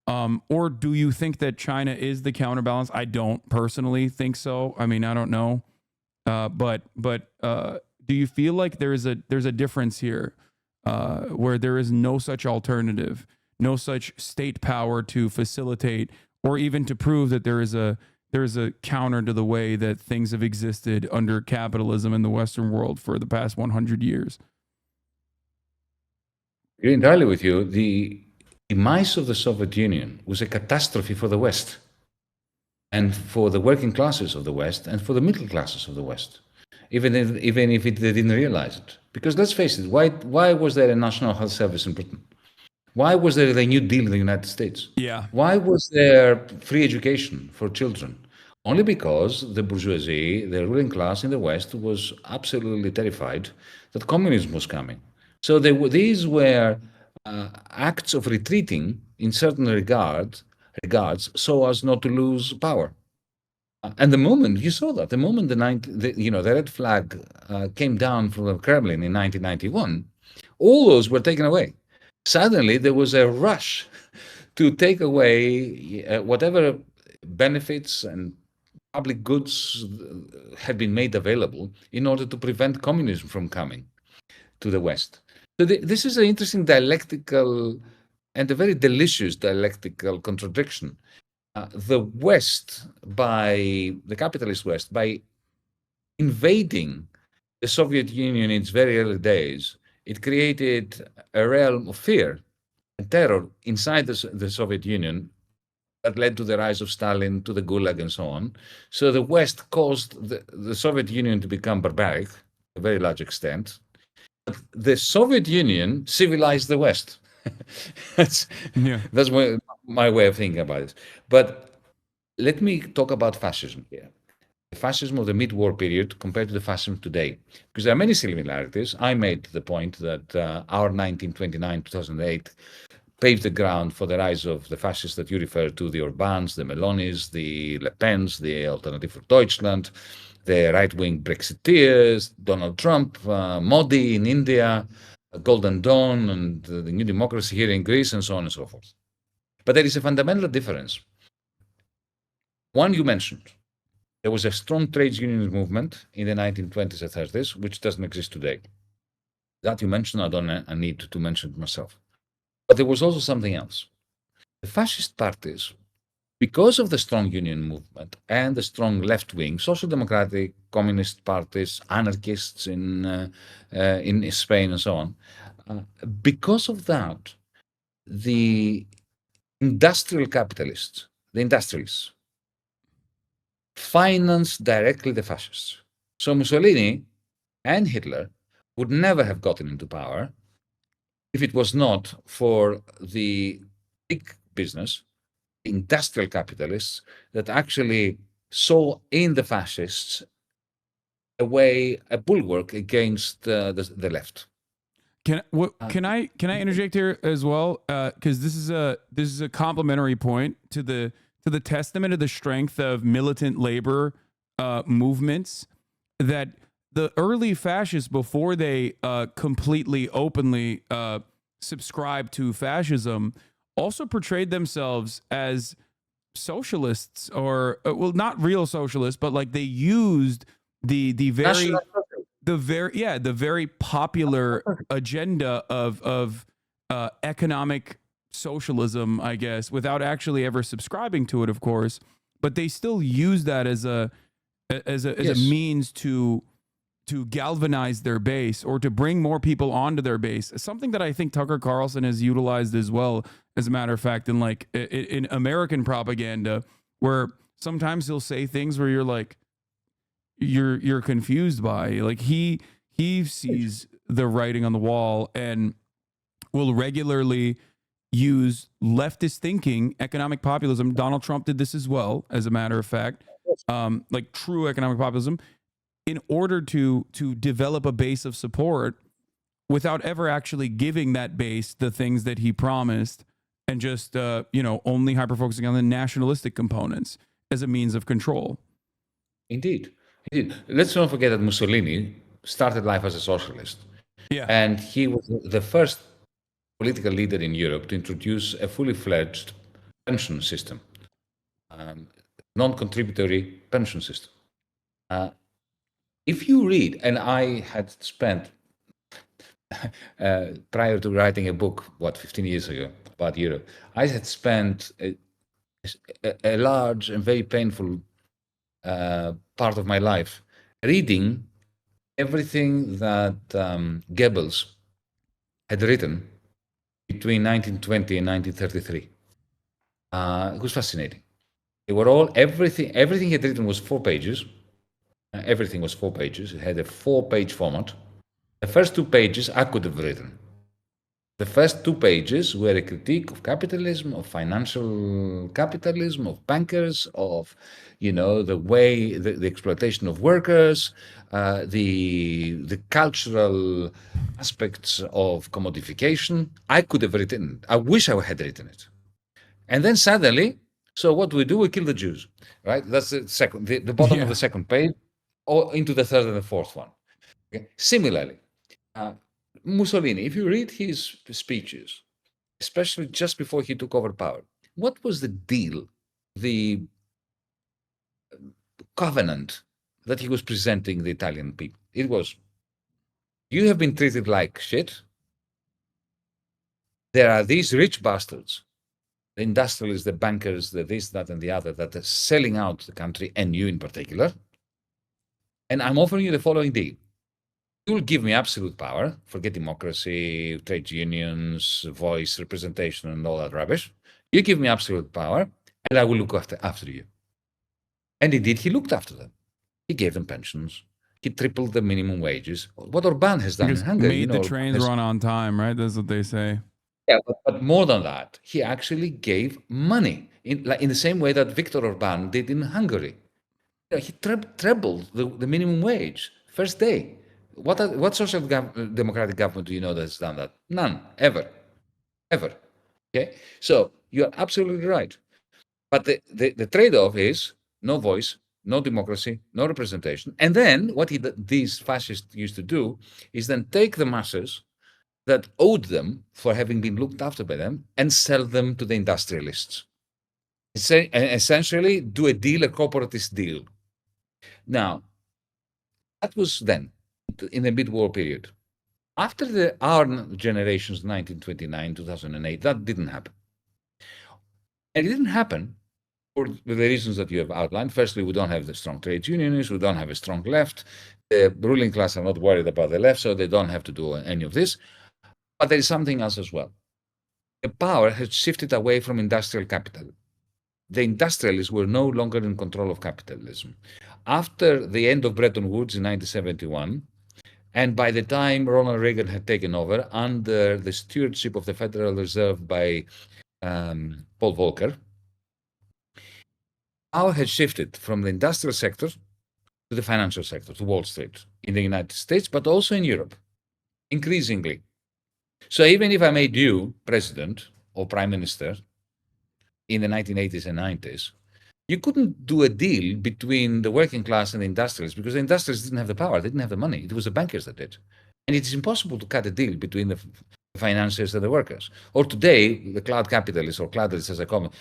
S1: Or do you think that China is the counterbalance? I don't personally think so. I mean, I don't know. But do you feel like there's a difference here where there is no such alternative, no such state power to facilitate or even to prove that there is a counter to the way that things have existed under capitalism in the Western world for the past 100 years?
S2: I agree entirely with you. The demise of the Soviet Union was a catastrophe for the West, and for the working classes of the West, and for the middle classes of the West, even if they didn't realize it. Because let's face it, why was there a national health service in Britain? Why was there a New Deal in the United States?
S1: Yeah.
S2: Why was there free education for children? Only because the bourgeoisie, the ruling class in the West, was absolutely terrified that communism was coming. So these were acts of retreating in certain regards so as not to lose power. And the moment you saw that, the moment the red flag came down from the Kremlin in 1991, all those were taken away. Suddenly, there was a rush to take away whatever benefits and public goods had been made available in order to prevent communism from coming to the West. So this is an interesting dialectical and a very delicious dialectical contradiction. The West, the capitalist West, by invading the Soviet Union in its very early days, it created a realm of fear and terror inside the Soviet Union that led to the rise of Stalin, to the Gulag, and so on. So the West caused the Soviet Union to become barbaric to a very large extent. But the Soviet Union civilized the West. that's my way of thinking about it. But let me talk about fascism here. The fascism of the mid-war period compared to the fascism today, because there are many similarities. I made the point that our 1929-2008 paved the ground for the rise of the fascists that you refer to, the Orbáns, the Melonis, the Le Pens, the Alternative for Deutschland, the right-wing Brexiteers, Donald Trump, Modi in India, Golden Dawn, and the New Democracy here in Greece, and so on and so forth. But there is a fundamental difference. One you mentioned. There was a strong trade union movement in the 1920s and 30s, which doesn't exist today. That you mentioned, I need to mention it myself. But there was also something else. The fascist parties, because of the strong union movement and the strong left-wing, social democratic, communist parties, anarchists in Spain and so on, because of that, the industrial capitalists, the industrialists, financed directly the fascists. So Mussolini and Hitler would never have gotten into power if it was not for the big business, industrial capitalists, that actually saw in the fascists a bulwark against the left.
S1: Can I interject here as well? Because this is a complementary point to the testament of the strength of militant labor movements, that the early fascists, before they completely openly subscribed to fascism, also portrayed themselves as socialists, or well, not real socialists, but like they used the very popular agenda of economic socialism, I guess, without actually ever subscribing to it, of course. But they still use that as a means to galvanize their base, or to bring more people onto their base. Something that I think Tucker Carlson has utilized as well, as a matter of fact, in American propaganda, where sometimes he'll say things where you're like, you're confused by, like, he sees the writing on the wall and will regularly use leftist thinking, economic populism. Donald Trump did this as well, as a matter of fact, like true economic populism, in order to develop a base of support without ever actually giving that base the things that he promised, and just only hyper focusing on the nationalistic components as a means of control.
S2: Indeed. Let's not forget that Mussolini started life as a socialist.
S1: Yeah.
S2: And he was the first political leader in Europe to introduce a fully fledged pension system, non-contributory pension system. If you read, and I had spent, prior to writing a book, 15 years ago, about Europe, I had spent a large and very painful part of my life reading everything that Goebbels had written between 1920 and 1933. It was fascinating. They were everything he had written was 4 pages. Everything was 4 pages. It had a 4-page format. The first 2 pages I could have written. The first 2 pages were a critique of capitalism, of financial capitalism, of bankers, of, the way, the exploitation of workers, the cultural aspects of commodification. I could have written, I wish I had written it. And then suddenly, so what do? We kill the Jews, right? That's the second, the bottom of the second page, or into the third and the fourth one. Okay? Similarly, Mussolini, if you read his speeches, especially just before he took over power, what was the deal, the covenant that he was presenting the Italian people? It was, you have been treated like shit. There are these rich bastards, the industrialists, the bankers, the this, that, and the other, that are selling out the country, and you in particular. And I'm offering you the following deal. You will give me absolute power, forget democracy, trade unions, voice, representation, and all that rubbish. You give me absolute power, and I will look after you. And indeed, he looked after them. He gave them pensions. He tripled the minimum wages. What Orban has done in Hungary.
S1: Made the trains run on time, right? That's what they say.
S2: Yeah, but more than that, he actually gave money in the same way that Viktor Orban did in Hungary. He trebled the minimum wage first day. What social democratic government do you know that's done that? None, ever. Okay, so you're absolutely right. But the trade-off is no voice, no democracy, no representation. And then what these fascists used to do is then take the masses that owed them for having been looked after by them and sell them to the industrialists. Essentially do a deal, a corporatist deal. Now, that was then, in the mid-war period. After our generations, 1929, 2008, that didn't happen. And it didn't happen for the reasons that you have outlined. Firstly, we don't have the strong trade unions, we don't have a strong left. The ruling class are not worried about the left, so they don't have to do any of this. But there is something else as well. The power has shifted away from industrial capital. The industrialists were no longer in control of capitalism. After the end of Bretton Woods in 1971, and by the time Ronald Reagan had taken over under the stewardship of the Federal Reserve by Paul Volcker, power had shifted from the industrial sector to the financial sector, to Wall Street, in the United States, but also in Europe, increasingly. So even if I made you president or prime minister in the 1980s and 90s, you couldn't do a deal between the working class and the industrialists because the industrialists didn't have the power, they didn't have the money. It was the bankers that did. And it's impossible to cut a deal between the financiers and the workers. Or today, the cloud capitalists or cloudalists, as I call them,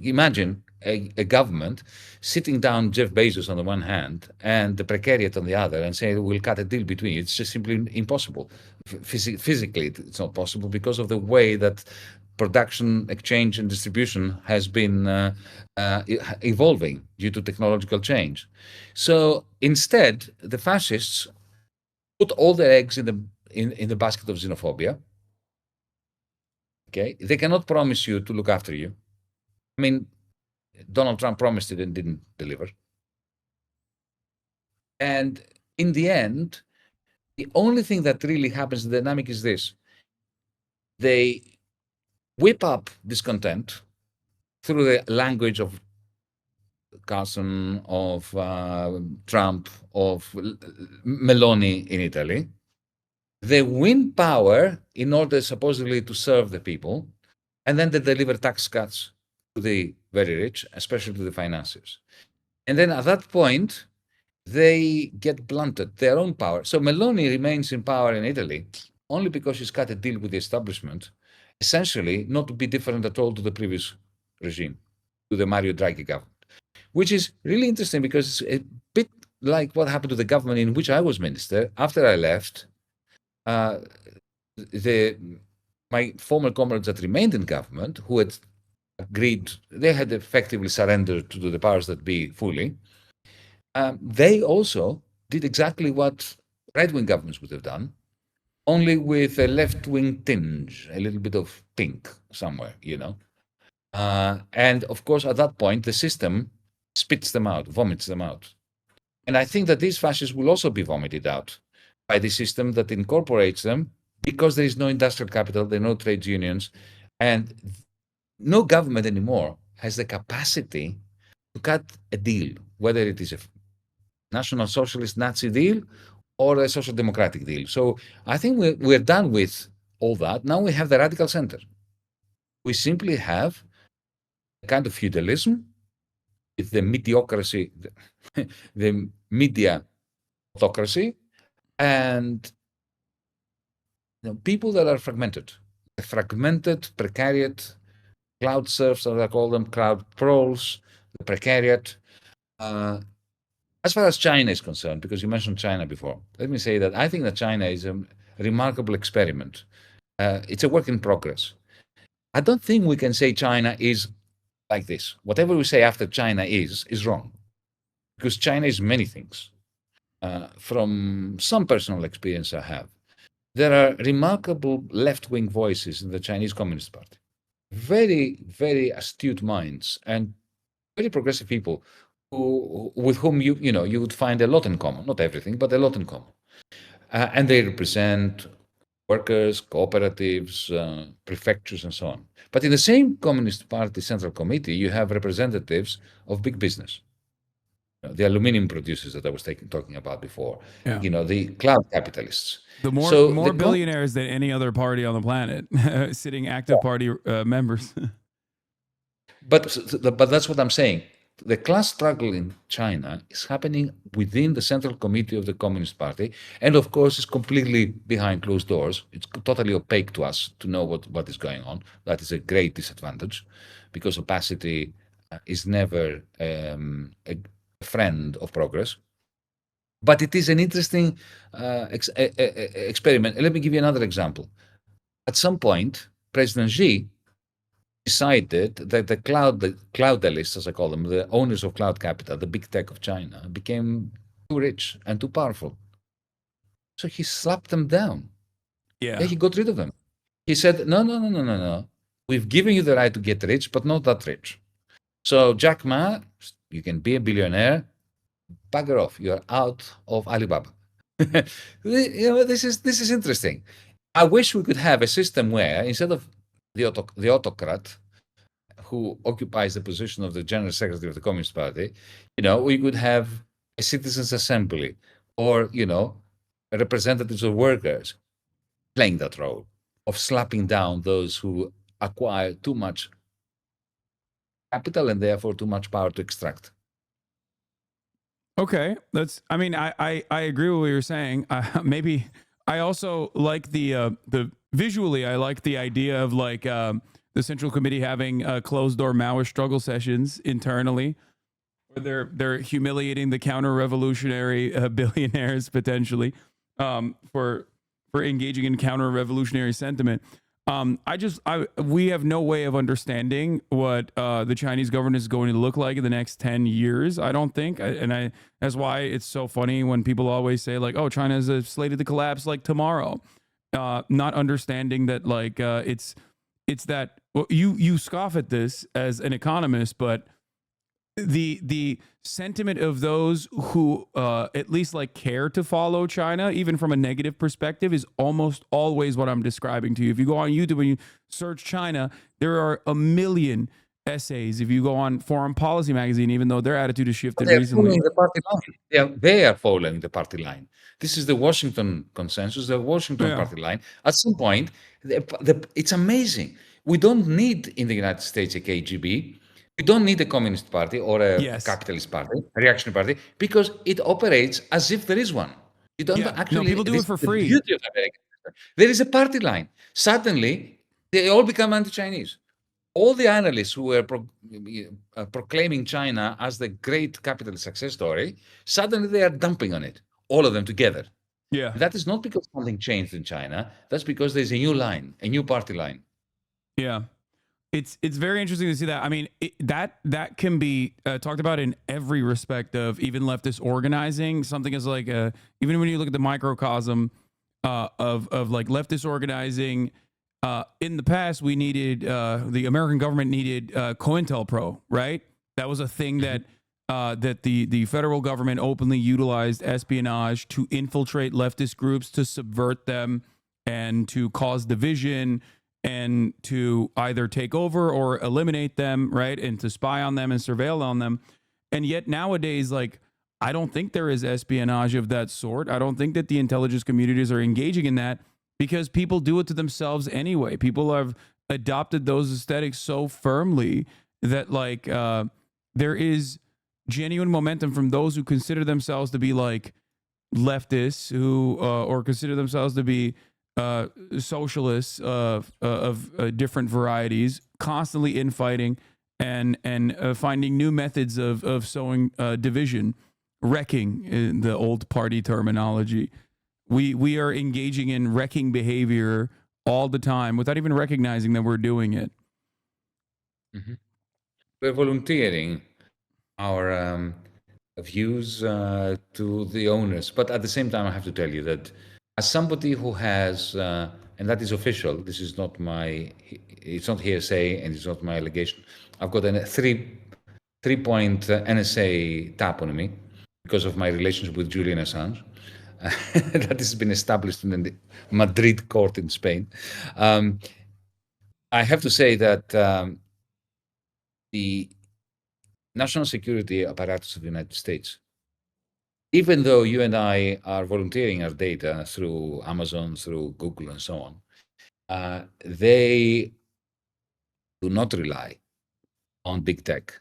S2: imagine a government sitting down Jeff Bezos on the one hand and the precariat on the other and saying, we'll cut a deal between you. It's just simply impossible. Physically, it's not possible because of the way that production, exchange, and distribution has been evolving due to technological change. So instead, the fascists put all their eggs in the basket of xenophobia. Okay, they cannot promise you to look after you. I mean, Donald Trump promised it and didn't deliver. And in the end, the only thing that really happens, the dynamic is this. They whip up discontent through the language of Carson, of Trump, of Meloni in Italy. They win power in order supposedly to serve the people, and then they deliver tax cuts to the very rich, especially to the financiers. And then at that point, they get blunted, their own power. So Meloni remains in power in Italy only because she's cut a deal with the establishment, essentially not to be different at all to the previous regime, to the Mario Draghi government, which is really interesting because it's a bit like what happened to the government in which I was minister. After I left, my former comrades that remained in government, who had agreed, they had effectively surrendered to the powers that be fully. They also did exactly what right-wing governments would have done, only with a left-wing tinge, a little bit of pink somewhere, you know. And of course, at that point, the system spits them out, vomits them out. And I think that these fascists will also be vomited out by the system that incorporates them because there is no industrial capital, there are no trade unions, and no government anymore has the capacity to cut a deal, whether it is a National Socialist Nazi deal or a social democratic deal. So I think we're done with all that. Now we have the radical center. We simply have a kind of feudalism with the mediocracy, the media autocracy, and people that are fragmented, precariat, cloud serfs, as I call them, cloud proles, the precariat. As far as China is concerned, because you mentioned China before, let me say that I think that China is a remarkable experiment. It's a work in progress. I don't think we can say China is like this. Whatever we say after China is wrong, because China is many things. From some personal experience I have, there are remarkable left-wing voices in the Chinese Communist Party. Very, very astute minds and very progressive people with whom you would find a lot in common. Not everything, but a lot in common. And they represent workers, cooperatives, prefectures, and so on. But in the same Communist Party Central Committee, you have representatives of big business. The aluminum producers that I was talking about before,
S1: Yeah.
S2: The cloud capitalists.
S1: The
S2: So
S1: more billionaires than any other party on the planet, sitting active party members.
S2: But that's what I'm saying. The class struggle in China is happening within the Central Committee of the Communist Party, and of course, it's completely behind closed doors. It's totally opaque to us to know what is going on. That is a great disadvantage, because opacity is never a friend of progress. But it is an interesting experiment. Let me give you another example. At some point, President Xi decided that the cloudalists, as I call them, the owners of cloud capital, the big tech of China, became too rich and too powerful. So he slapped them down.
S1: Yeah.
S2: He got rid of them. He said, no. We've given you the right to get rich, but not that rich. So Jack Ma, you can be a billionaire, bugger off. You're out of Alibaba. This is interesting. I wish we could have a system where instead of the autocrat who occupies the position of the general secretary of the Communist Party, we could have a citizens' assembly or, representatives of workers playing that role of slapping down those who acquire too much capital and therefore too much power to extract.
S1: Okay, I agree with what you're saying. Maybe I also like the visually. I like the idea of like the Central Committee having closed door Maoist struggle sessions internally, where they're humiliating the counter revolutionary billionaires potentially for engaging in counter revolutionary sentiment. We have no way of understanding what the Chinese government is going to look like in the next 10 years. I don't think. That's why it's so funny when people always say like, oh, China is slated to collapse like tomorrow. Not understanding that like it's that you scoff at this as an economist, but the sentiment of those who at least like care to follow China, even from a negative perspective, is almost always what I'm describing to you. If you go on YouTube and you search China, there are a million essays. If you go on Foreign Policy magazine, even though their attitude has shifted recently.
S2: Following the party line. They are following the party line. This is the Washington consensus, the Washington party line. At some point, it's amazing. We don't need in the United States a KGB. We don't need a communist party or a capitalist party, a reactionary party, because it operates as if there is one. You don't actually.
S1: No, people do it for free.
S2: The beauty of America. There is a party line. Suddenly, they all become anti-Chinese. All the analysts who were proclaiming China as the great capitalist success story, suddenly they are dumping on it, all of them together.
S1: Yeah.
S2: That is not because something changed in China. That's because there's a new line, a new party line.
S1: Yeah. It's very interesting to see that. I mean, that can be talked about in every respect of even leftist organizing. Something is like even when you look at the microcosm of like leftist organizing. In the past, we needed the American government needed COINTELPRO, right? That was a thing that the federal government openly utilized espionage to infiltrate leftist groups, to subvert them, and to cause division, and to either take over or eliminate them, right? And to spy on them and surveil on them. And yet nowadays, like, I don't think there is espionage of that sort. I don't think that the intelligence communities are engaging in that because people do it to themselves anyway. People have adopted those aesthetics so firmly that there is genuine momentum from those who consider themselves to be like leftists who or consider themselves to be socialists of different varieties, constantly infighting and finding new methods of sowing division, wrecking in the old party terminology. We are engaging in wrecking behavior all the time without even recognizing that we're doing it.
S2: Mm-hmm. We're volunteering our views to the owners. But at the same time, I have to tell you that as somebody who has, and that is official, this is not it's not hearsay and it's not my allegation. I've got a three-point NSA tap on me because of my relationship with Julian Assange. That has been established in the Madrid court in Spain. I have to say that the national security apparatus of the United States, even though you and I are volunteering our data through Amazon, through Google, and so on, they do not rely on big tech.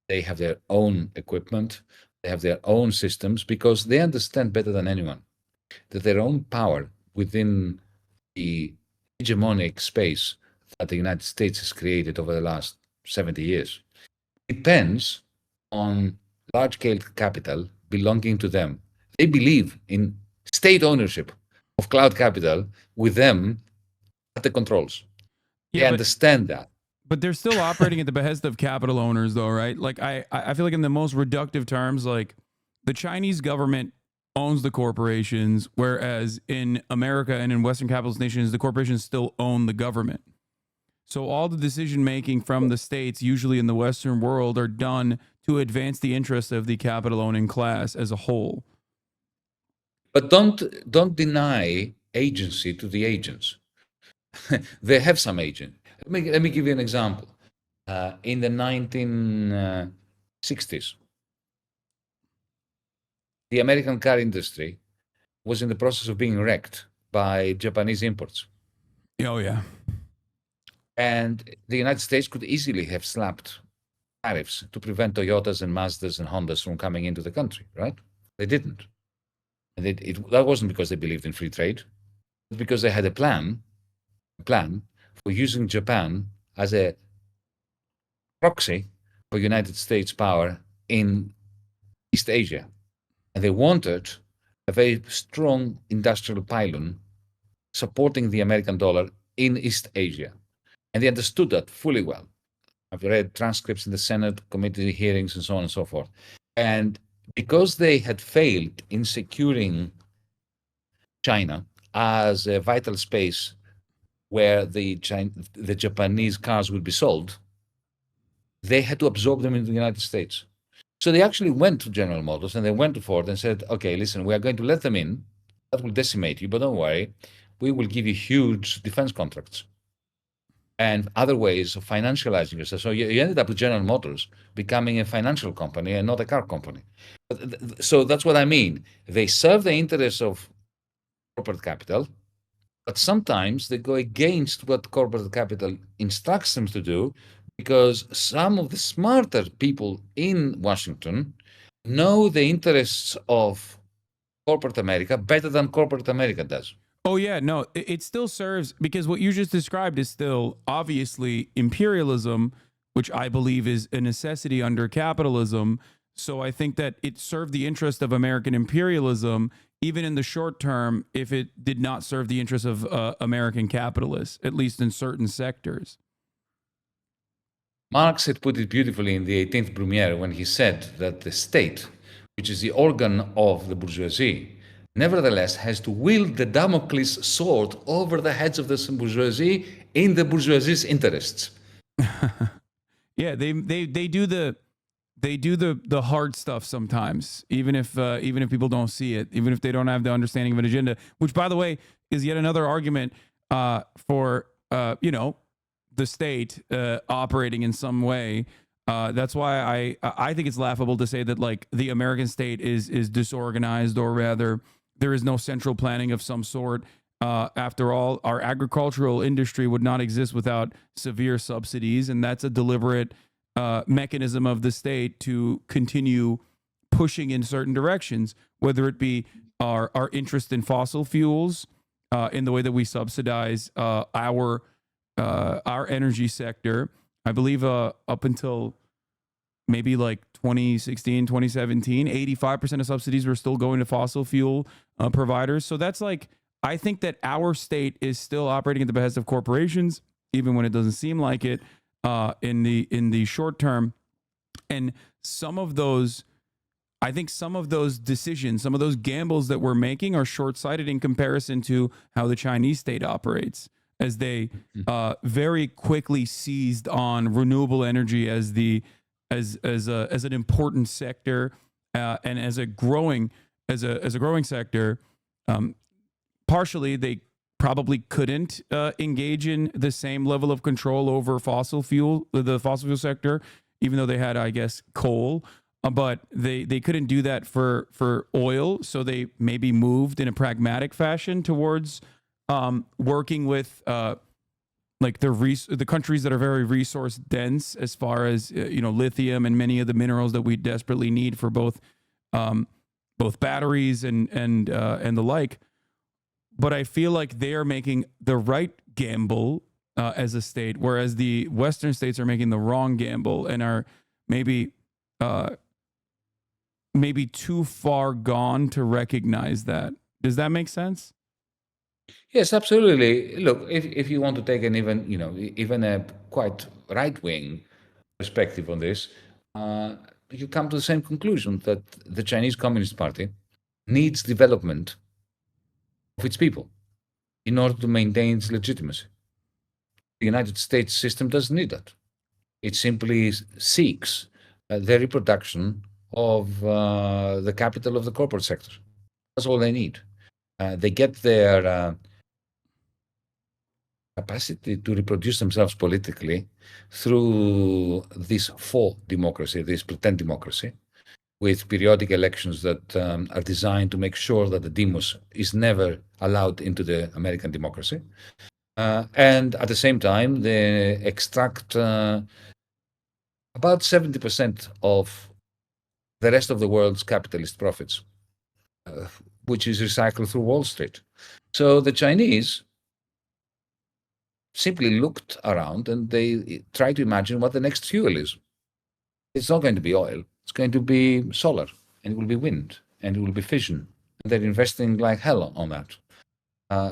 S2: They have their own equipment, they have their own systems, because they understand better than anyone that their own power within the hegemonic space that the United States has created over the last 70 years depends on large-scale capital belonging to them. They believe in state ownership of cloud capital with them at the controls. They understand that.
S1: But they're still operating at the behest of capital owners, though, right? Like I feel like in the most reductive terms, like the Chinese government owns the corporations, whereas in America and in Western capitalist nations, the corporations still own the government. So all the decision making from the states, usually in the Western world, are done to advance the interests of the capital owning class as a whole.
S2: But don't deny agency to the agents. They have some agent. Let me give you an example. In the 1960s, the American car industry was in the process of being wrecked by Japanese imports.
S1: Oh, yeah.
S2: And the United States could easily have slapped tariffs to prevent Toyotas and Mazdas and Hondas from coming into the country, right? They didn't. And that wasn't because they believed in free trade. It's because they had a plan for using Japan as a proxy for United States power in East Asia. And they wanted a very strong industrial pylon supporting the American dollar in East Asia. And they understood that fully well. I've read transcripts in the Senate, committee hearings, and so on and so forth. And because they had failed in securing China as a vital space where the Japanese cars would be sold, they had to absorb them into the United States. So they actually went to General Motors and they went to Ford and said, okay, listen, we are going to let them in. That will decimate you, but don't worry. We will give you huge defense contracts and other ways of financializing yourself. So you ended up with General Motors becoming a financial company and not a car company. So that's what I mean. They serve the interests of corporate capital, but sometimes they go against what corporate capital instructs them to do, because some of the smarter people in Washington know the interests of corporate America better than corporate America does.
S1: Oh, yeah, no, it still serves, because what you just described is still obviously imperialism, which I believe is a necessity under capitalism. So I think that it served the interest of American imperialism, even in the short term, if it did not serve the interests of American capitalists, at least in certain sectors.
S2: Marx had put it beautifully in the 18th Brumaire when he said that the state, which is the organ of the bourgeoisie, nevertheless has to wield the Damocles sword over the heads of the bourgeoisie in the bourgeoisie's interests.
S1: Yeah, they do the hard stuff sometimes, even if people don't see it, even if they don't have the understanding of an agenda, which, by the way, is yet another argument for the state operating in some way That's why I think it's laughable to say that like the American state is disorganized, or rather, there is no central planning of some sort. After all, our agricultural industry would not exist without severe subsidies, and that's a deliberate mechanism of the state to continue pushing in certain directions, whether it be our interest in fossil fuels, in the way that we subsidize our energy sector. I believe up until maybe like 2016, 2017, 85% of subsidies were still going to fossil fuel providers. So that's like, I think that our state is still operating at the behest of corporations, even when it doesn't seem like it, in the short term. And some of those, I think some of those decisions, some of those gambles that we're making are short-sighted in comparison to how the Chinese state operates, as they very quickly seized on renewable energy as an important sector, and as a growing sector. Partially, they probably couldn't engage in the same level of control over the fossil fuel sector, even though they had, I guess, coal. But they couldn't do that for oil, so they maybe moved in a pragmatic fashion towards working with like the countries that are very resource dense, as far as lithium and many of the minerals that we desperately need for both batteries and the like. But I feel like they are making the right gamble as a state, whereas the Western states are making the wrong gamble and are maybe too far gone to recognize that. Does that make sense?
S2: Yes, absolutely. Look, if you want to take an even a quite right-wing perspective on this, you come to the same conclusion that the Chinese Communist Party needs development of its people in order to maintain its legitimacy. The United States system doesn't need that. It simply seeks the reproduction of the capital of the corporate sector. That's all they need. They get their capacity to reproduce themselves politically through this faux democracy, this pretend democracy, with periodic elections that are designed to make sure that the demos is never allowed into the American democracy. And at the same time, they extract about 70% of the rest of the world's capitalist profits, which is recycled through Wall Street. So the Chinese simply looked around and they tried to imagine what the next fuel is. It's not going to be oil. It's going to be solar, and it will be wind, and it will be fission. And they're investing like hell on that.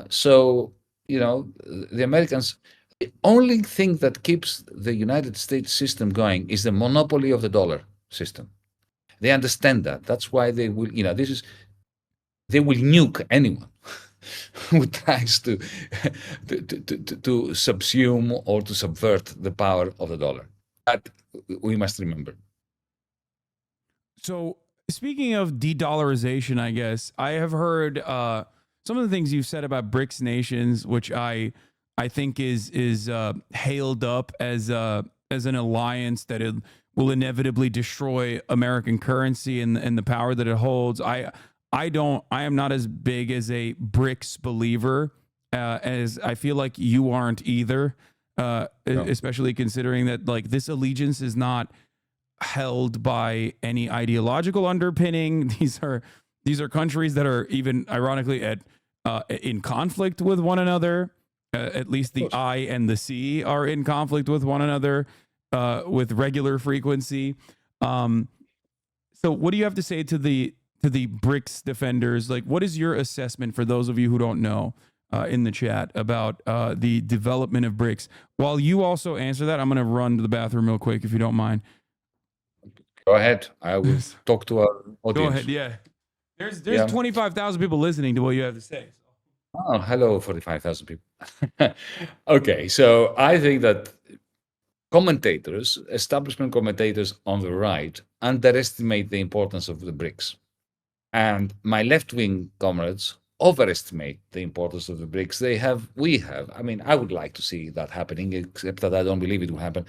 S2: So, the Americans, the only thing that keeps the United States system going is the monopoly of the dollar system. They understand that. That's why they will, they will nuke anyone who tries to subsume or to subvert the power of the dollar. That we must remember.
S1: So, speaking of de-dollarization, I guess I have heard some of the things you've said about BRICS nations, which I think is hailed up as an alliance that it will inevitably destroy American currency and the power that it holds. I am not as big as a BRICS believer as I feel like you aren't either, no. Especially considering that like this allegiance is not held by any ideological underpinning. These are countries that are even ironically in conflict with one another. At least the I and the C are in conflict with one another with regular frequency. So what do you have to say to the BRICS defenders? Like, what is your assessment, for those of you who don't know, in the chat about the development of BRICS? While you also answer that, I'm going to run to the bathroom real quick, if you don't mind.
S2: Go ahead. I will talk to our audience.
S1: Go ahead. Yeah. There's 25,000 people listening to what you have to say.
S2: Oh, hello, 45,000 people. Okay. So I think that establishment commentators on the right, underestimate the importance of the BRICS. And my left-wing comrades overestimate the importance of the BRICS. We have. I mean, I would like to see that happening, except that I don't believe it will happen.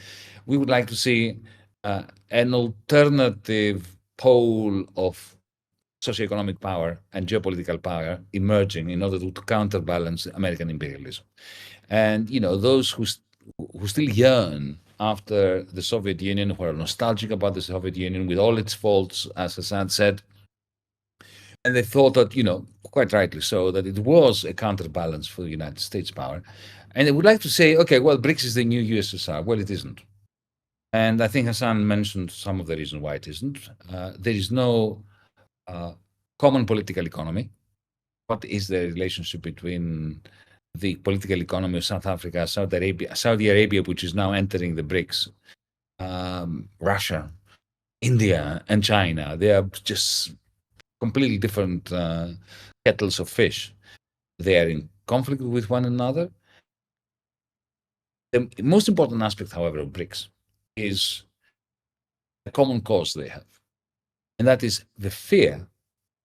S2: We would like to see an alternative pole of socioeconomic power and geopolitical power emerging in order to counterbalance American imperialism. And those who still yearn after the Soviet Union, who are nostalgic about the Soviet Union with all its faults, as Hasan said, and they thought that, quite rightly so, that it was a counterbalance for the United States power. And they would like to say, okay, well, BRICS is the new USSR. Well, it isn't. And I think Hasan mentioned some of the reasons why it isn't. There is no common political economy. What is the relationship between the political economy of South Africa, Saudi Arabia, which is now entering the BRICS, Russia, India, and China? They are just completely different kettles of fish. They are in conflict with one another. The most important aspect, however, of BRICS is the common cause they have. And that is the fear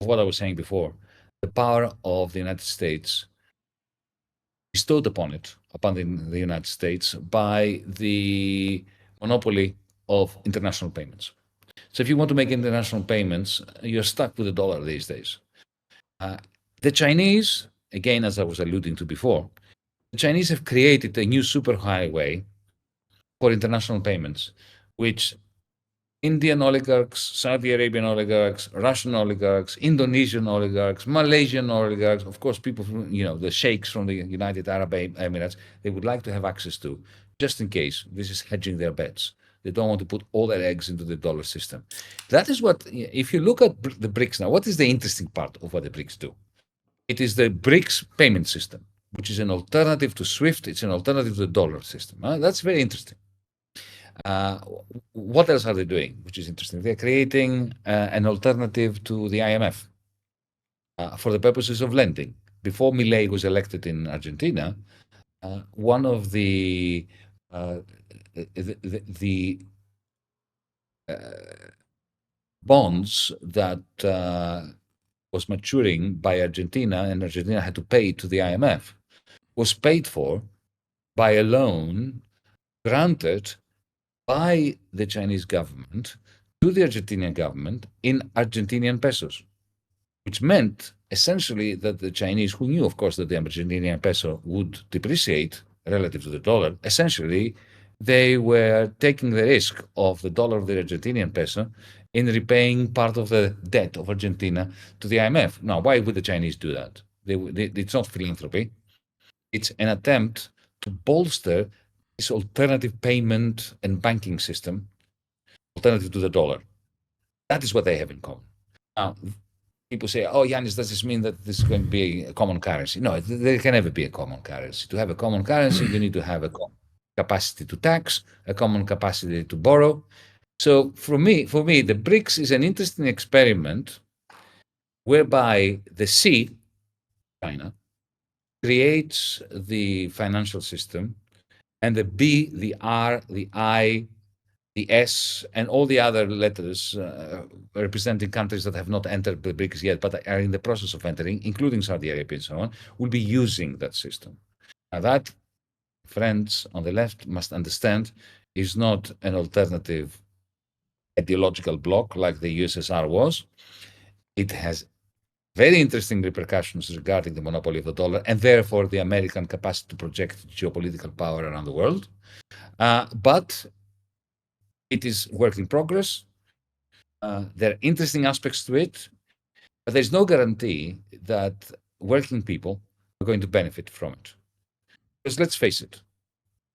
S2: of what I was saying before, the power of the United States bestowed upon the United States by the monopoly of international payments. So if you want to make international payments, you're stuck with the dollar these days. The Chinese, again, as I was alluding to before, the Chinese have created a new superhighway for international payments, which Indian oligarchs, Saudi Arabian oligarchs, Russian oligarchs, Indonesian oligarchs, Malaysian oligarchs, of course, people from, the sheikhs from the United Arab Emirates, they would like to have access to, just in case. This is hedging their bets. They don't want to put all their eggs into the dollar system. That is what, if you look at the BRICS now, what is the interesting part of what the BRICS do? It is the BRICS payment system, which is an alternative to SWIFT. It's an alternative to the dollar system. That's very interesting. What else are they doing, which is interesting? They're creating an alternative to the IMF for the purposes of lending. Before Milei was elected in Argentina, one of the bonds that was maturing by Argentina, and Argentina had to pay to the IMF, was paid for by a loan granted by the Chinese government to the Argentinian government in Argentinian pesos, which meant essentially that the Chinese, who knew, of course, that the Argentinian peso would depreciate relative to the dollar, essentially they were taking the risk of the dollar of the Argentinian peso in repaying part of the debt of Argentina to the IMF. Now, why would the Chinese do that? It's not philanthropy. It's an attempt to bolster this alternative payment and banking system, alternative to the dollar. That is what they have in common. Now, people say, oh, Yanis, does this mean that this is going to be a common currency? No, there can never be a common currency. To have a common currency, you need to have a common capacity to tax, a common capacity to borrow. So for me, the BRICS is an interesting experiment whereby the C, China, creates the financial system, and the B, the R, the I, the S, and all the other letters representing countries that have not entered the BRICS yet, but are in the process of entering, including Saudi Arabia and so on, will be using that system. Now that, friends on the left must understand, is not an alternative ideological bloc like the USSR was. It has very interesting repercussions regarding the monopoly of the dollar and therefore the American capacity to project geopolitical power around the world. But it is work in progress. There are interesting aspects to it, but there's no guarantee that working people are going to benefit from it. Because let's face it,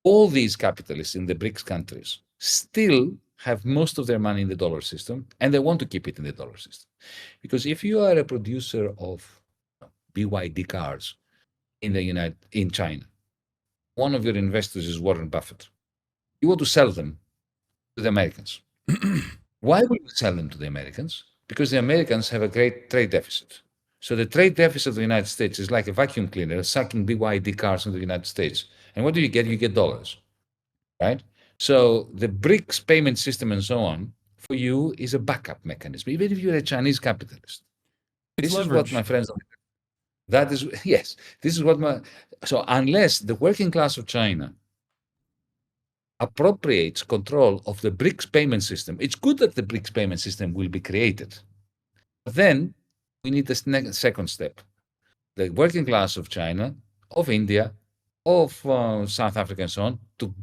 S2: all these capitalists in the BRICS countries still have most of their money in the dollar system, and they want to keep it in the dollar system. Because if you are a producer of BYD cars in China, one of your investors is Warren Buffett. You want to sell them to the Americans. Why would you sell them to the Americans? Because the Americans have a great trade deficit. So the trade deficit of the United States is like a vacuum cleaner sucking BYD cars into the United States. And what do you get? You get dollars, right? So the BRICS payment system and so on for you is a backup mechanism, even if you're a Chinese capitalist. This is what my friends. That is, yes, this is what so unless the working class of China appropriates control of the BRICS payment system. It's good that the BRICS payment system will be created. But then we need the second step. The working class of China, of India, of South Africa and so on, to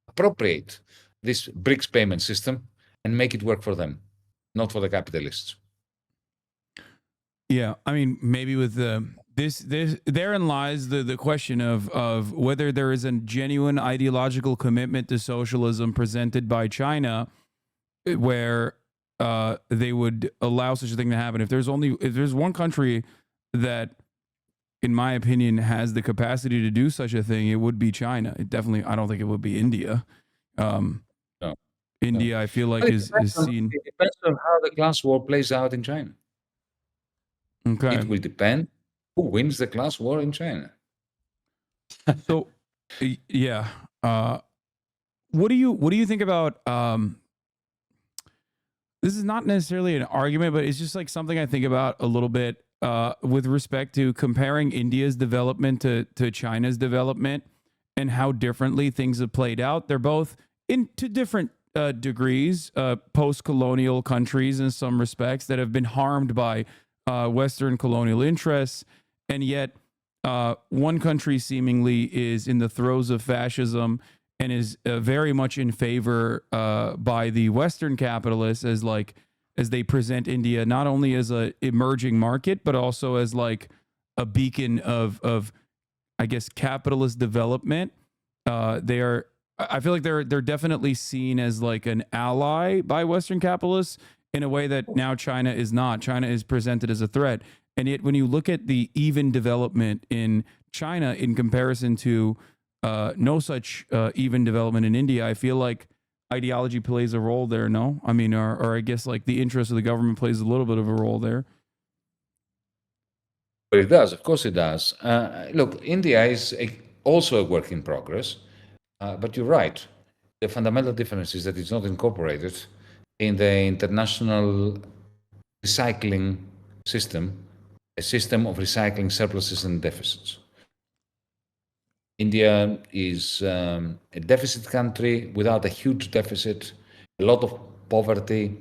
S2: appropriate this BRICS payment system and make it work for them, not for the capitalists.
S1: Yeah, I mean, maybe with this therein lies the question of whether there is a genuine ideological commitment to socialism presented by China, where they would allow such a thing to happen. If there's one country that, in my opinion, has the capacity to do such a thing, it would be China. It definitely, I don't think it would be India.
S2: No,
S1: India,
S2: no.
S1: I feel like
S2: Well,
S1: is seen.
S2: it depends on how the class war plays out in China.
S1: Okay.
S2: It will depend who wins the class war in China.
S1: So, yeah. What do you think about? This is not necessarily an argument, but it's just like something I think about a little bit with respect to comparing India's development to China's development and how differently things have played out. They're both to different degrees post-colonial countries in some respects that have been harmed by Western colonial interests, and yet one country seemingly is in the throes of fascism and is very much in favor by the Western capitalists as they present India not only as a emerging market but also as like a beacon of I guess capitalist development. I feel like they're definitely seen as like an ally by Western capitalists in a way that now China is not. China is presented as a threat. And yet when you look at the even development in China in comparison to no such even development in India, I feel like ideology plays a role there, no? I mean, or I guess like the interest of the government plays a little bit of a role there.
S2: But it does, of course it does. Look, India is also a work in progress, but you're right. The fundamental difference is that it's not incorporated in the international recycling system, a system of recycling surpluses and deficits. India is a deficit country without a huge deficit, a lot of poverty.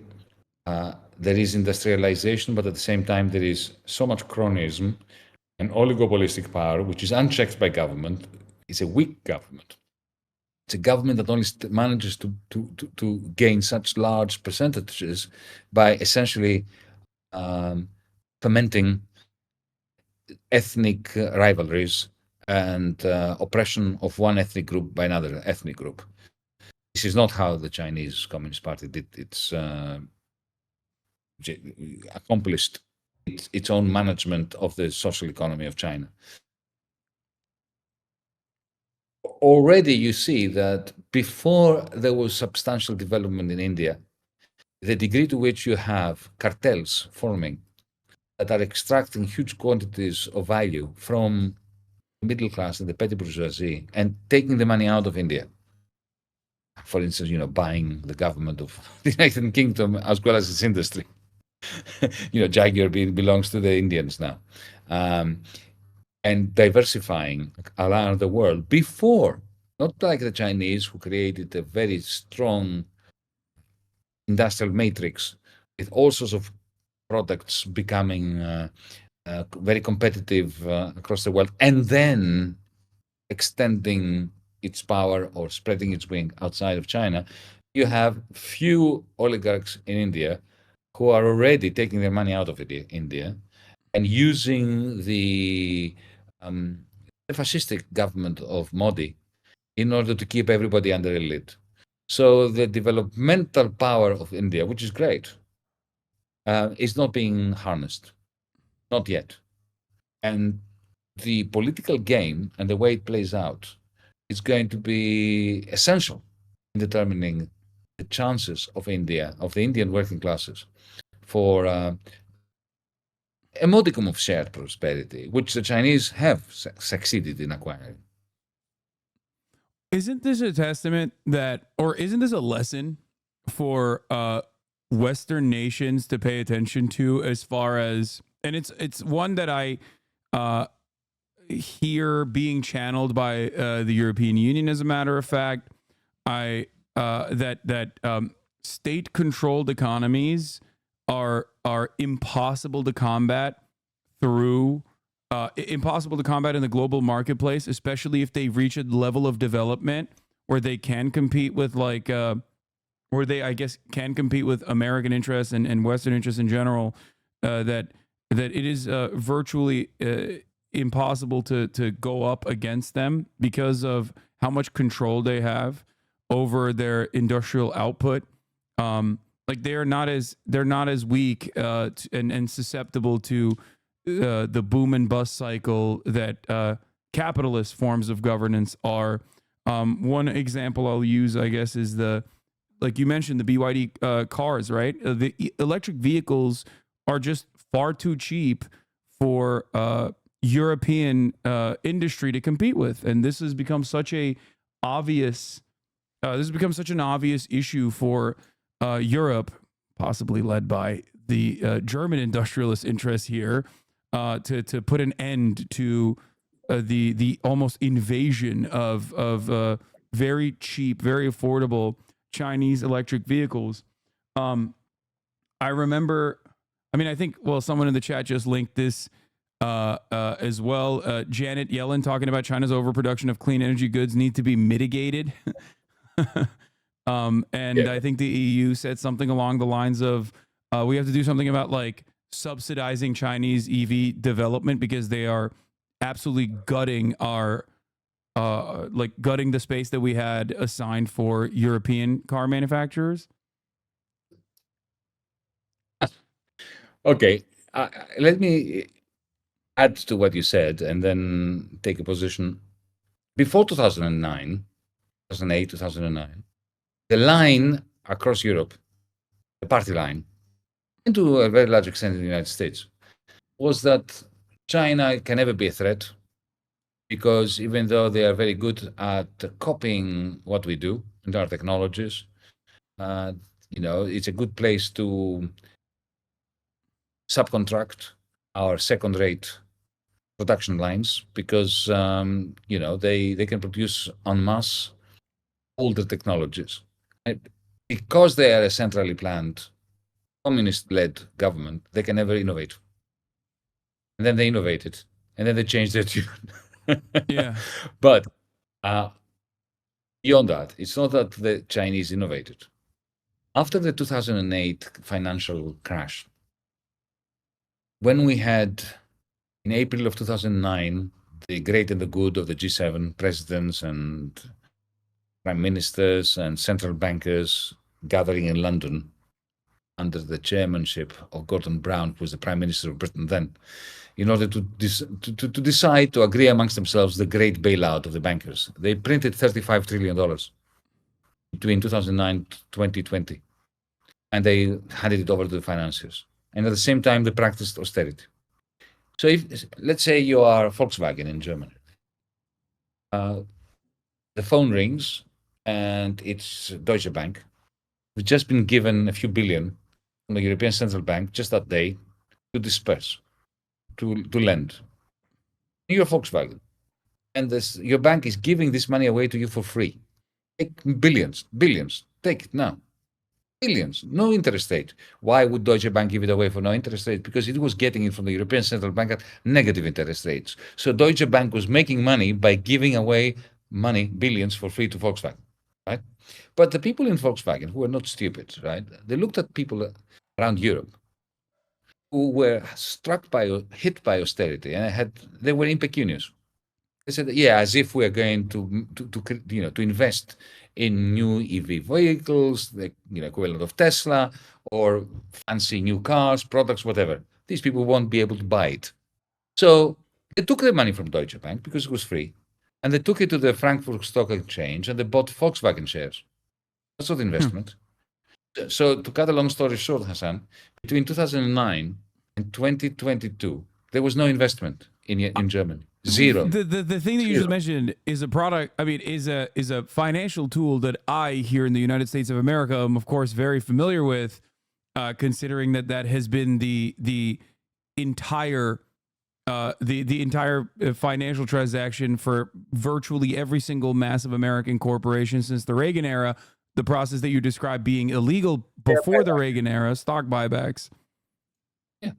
S2: There is industrialization, but at the same time, there is so much cronyism and oligopolistic power, which is unchecked by government. It's a weak government. It's a government that only manages to gain such large percentages by essentially fomenting ethnic rivalries and oppression of one ethnic group by another ethnic group. This is not how the Chinese Communist Party did its accomplished its own management of the social economy of China. Already you see that before there was substantial development in India, the degree to which you have cartels forming that are extracting huge quantities of value from the middle class and the petty bourgeoisie and taking the money out of India. For instance, buying the government of the United Kingdom as well as its industry. Jaguar belongs to the Indians now. And diversifying around the world before, not like the Chinese who created a very strong industrial matrix with all sorts of products becoming very competitive across the world, and then extending its power or spreading its wing outside of China. You have few oligarchs in India who are already taking their money out of India and using the fascistic government of Modi in order to keep everybody under a lid. So the developmental power of India, which is great, is not being harnessed, not yet. And the political game and the way it plays out is going to be essential in determining the chances of India, of the Indian working classes, for a modicum of shared prosperity, which the Chinese have succeeded in acquiring.
S1: Isn't this a testament that, or isn't this a lesson for Western nations to pay attention to, as far as, and it's one that I here being channeled by the European Union. As a matter of fact, state-controlled economies are impossible to combat through impossible to combat in the global marketplace, especially if they reach a level of development where they can compete with where they, I guess, can compete with American interests and Western interests in general. That it is virtually impossible to go up against them because of how much control they have over their industrial output. Like they're not as weak and susceptible to the boom and bust cycle that capitalist forms of governance are. One example I'll use, I guess, is like you mentioned, the BYD cars, right? The electric vehicles are just far too cheap for European industry to compete with, and this has become such an obvious issue for Europe, possibly led by the German industrialist interests here, to put an end to the almost invasion of very cheap, very affordable Chinese electric vehicles. I remember, I think, well, someone in the chat just linked this as well. Janet Yellen talking about China's overproduction of clean energy goods need to be mitigated. I think the EU said something along the lines of, we have to do something about like subsidizing Chinese EV development because they are absolutely gutting our gutting the space that we had assigned for European car manufacturers.
S2: Okay, let me add to what you said and then take a position. Before 2009, 2008, 2009, the line across Europe, the party line, and to a very large extent in the United States, was that China can never be a threat because even though they are very good at copying what we do and our technologies, it's a good place to subcontract our second-rate production lines because they can produce en masse older technologies. And because they are a centrally planned, communist-led government, they can never innovate. And then they innovated, and then they changed their tune.
S1: Yeah.
S2: But beyond that, it's not that the Chinese innovated. After the 2008 financial crash, when we had, in April of 2009, the great and the good of the G7 presidents and prime ministers and central bankers gathering in London under the chairmanship of Gordon Brown, who was the prime minister of Britain then, in order to decide to agree amongst themselves the great bailout of the bankers. They printed $35 trillion between 2009 to 2020, and they handed it over to the financiers. And at the same time, they practiced austerity. So if, let's say you are Volkswagen in Germany, the phone rings and it's Deutsche Bank. We've just been given a few billion from the European Central Bank just that day to disperse, to lend. You're Volkswagen, and your bank is giving this money away to you for free. Take billions, take it now. Billions, no interest rate. Why would Deutsche Bank give it away for no interest rate? Because it was getting it from the European Central Bank at negative interest rates. So Deutsche Bank was making money by giving away money, billions, for free to Volkswagen, right? But the people in Volkswagen, who are not stupid, right? They looked at people around Europe who were hit by austerity, and they were impecunious. They said, yeah, as if we are going to invest in new EV vehicles, the equivalent of Tesla, or fancy new cars, products, whatever. These people won't be able to buy it. So they took the money from Deutsche Bank because it was free, and they took it to the Frankfurt Stock Exchange, and they bought Volkswagen shares. That's not investment. So to cut a long story short, Hasan, between 2009 and 2022, there was no investment in Germany. Zero.
S1: The thing that you just mentioned is a product. I mean, is a financial tool that I here in the United States of America am, of course, very familiar with, considering that has been the entire the entire financial transaction for virtually every single massive American corporation since the Reagan era. The process that you described being illegal before the Reagan era, stock buybacks.
S2: Yeah,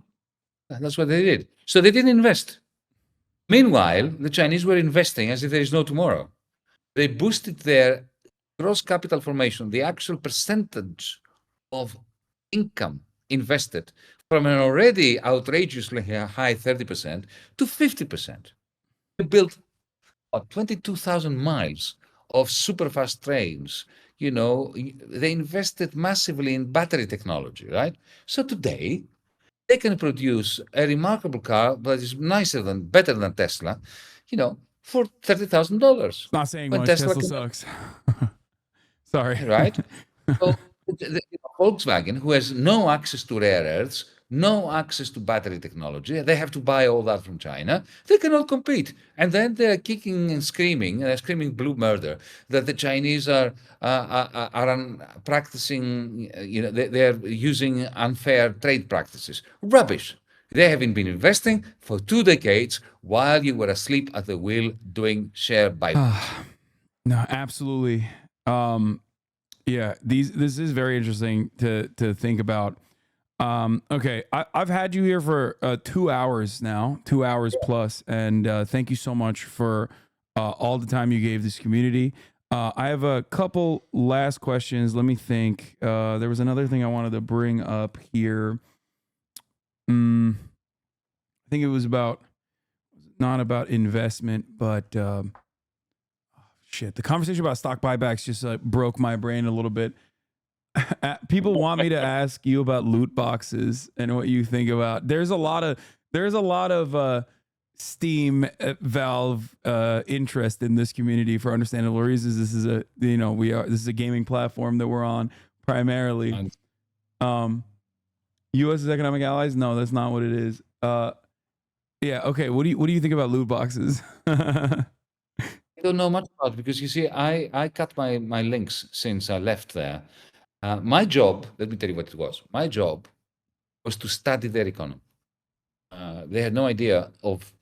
S2: that's what they did. So they didn't invest. Meanwhile, the Chinese were investing as if there is no tomorrow. They boosted their gross capital formation, the actual percentage of income invested, from an already outrageously high 30% to 50%. They built 22,000 miles of superfast trains. You know, they invested massively in battery technology, right? So today, they can produce a remarkable car that is better than Tesla, you know, for $30,000.
S1: Not saying
S2: When
S1: much.
S2: Tesla
S1: Tesla sucks. Sorry.
S2: right? So Volkswagen, who has no access to rare earths, no access to battery technology, they have to buy all that from China. They cannot compete, and then they're kicking and screaming, blue murder, that the Chinese are practicing. You know, they are using unfair trade practices. Rubbish. They haven't been investing for 2 decades while you were asleep at the wheel doing share buybacks.
S1: No, absolutely. Yeah, this is very interesting to think about. Okay, I've had you here for 2 hours now, 2 hours plus, and thank you so much for all the time you gave this community. I have a couple last questions. Let me think. There was another thing I wanted to bring up here. I think it was not about investment, but shit. The conversation about stock buybacks just broke my brain a little bit. People want me to ask you about loot boxes and what you think about. There's a lot of Steam Valve interest in this community for understandable reasons. This is this is a gaming platform that we're on primarily. U.S.'s economic allies? No, that's not what it is. Yeah. Okay. What do you think about loot boxes?
S2: I don't know much about it because you see, I cut my links since I left there. My job, let me tell you what it was. My job was to study their economy. They had no idea of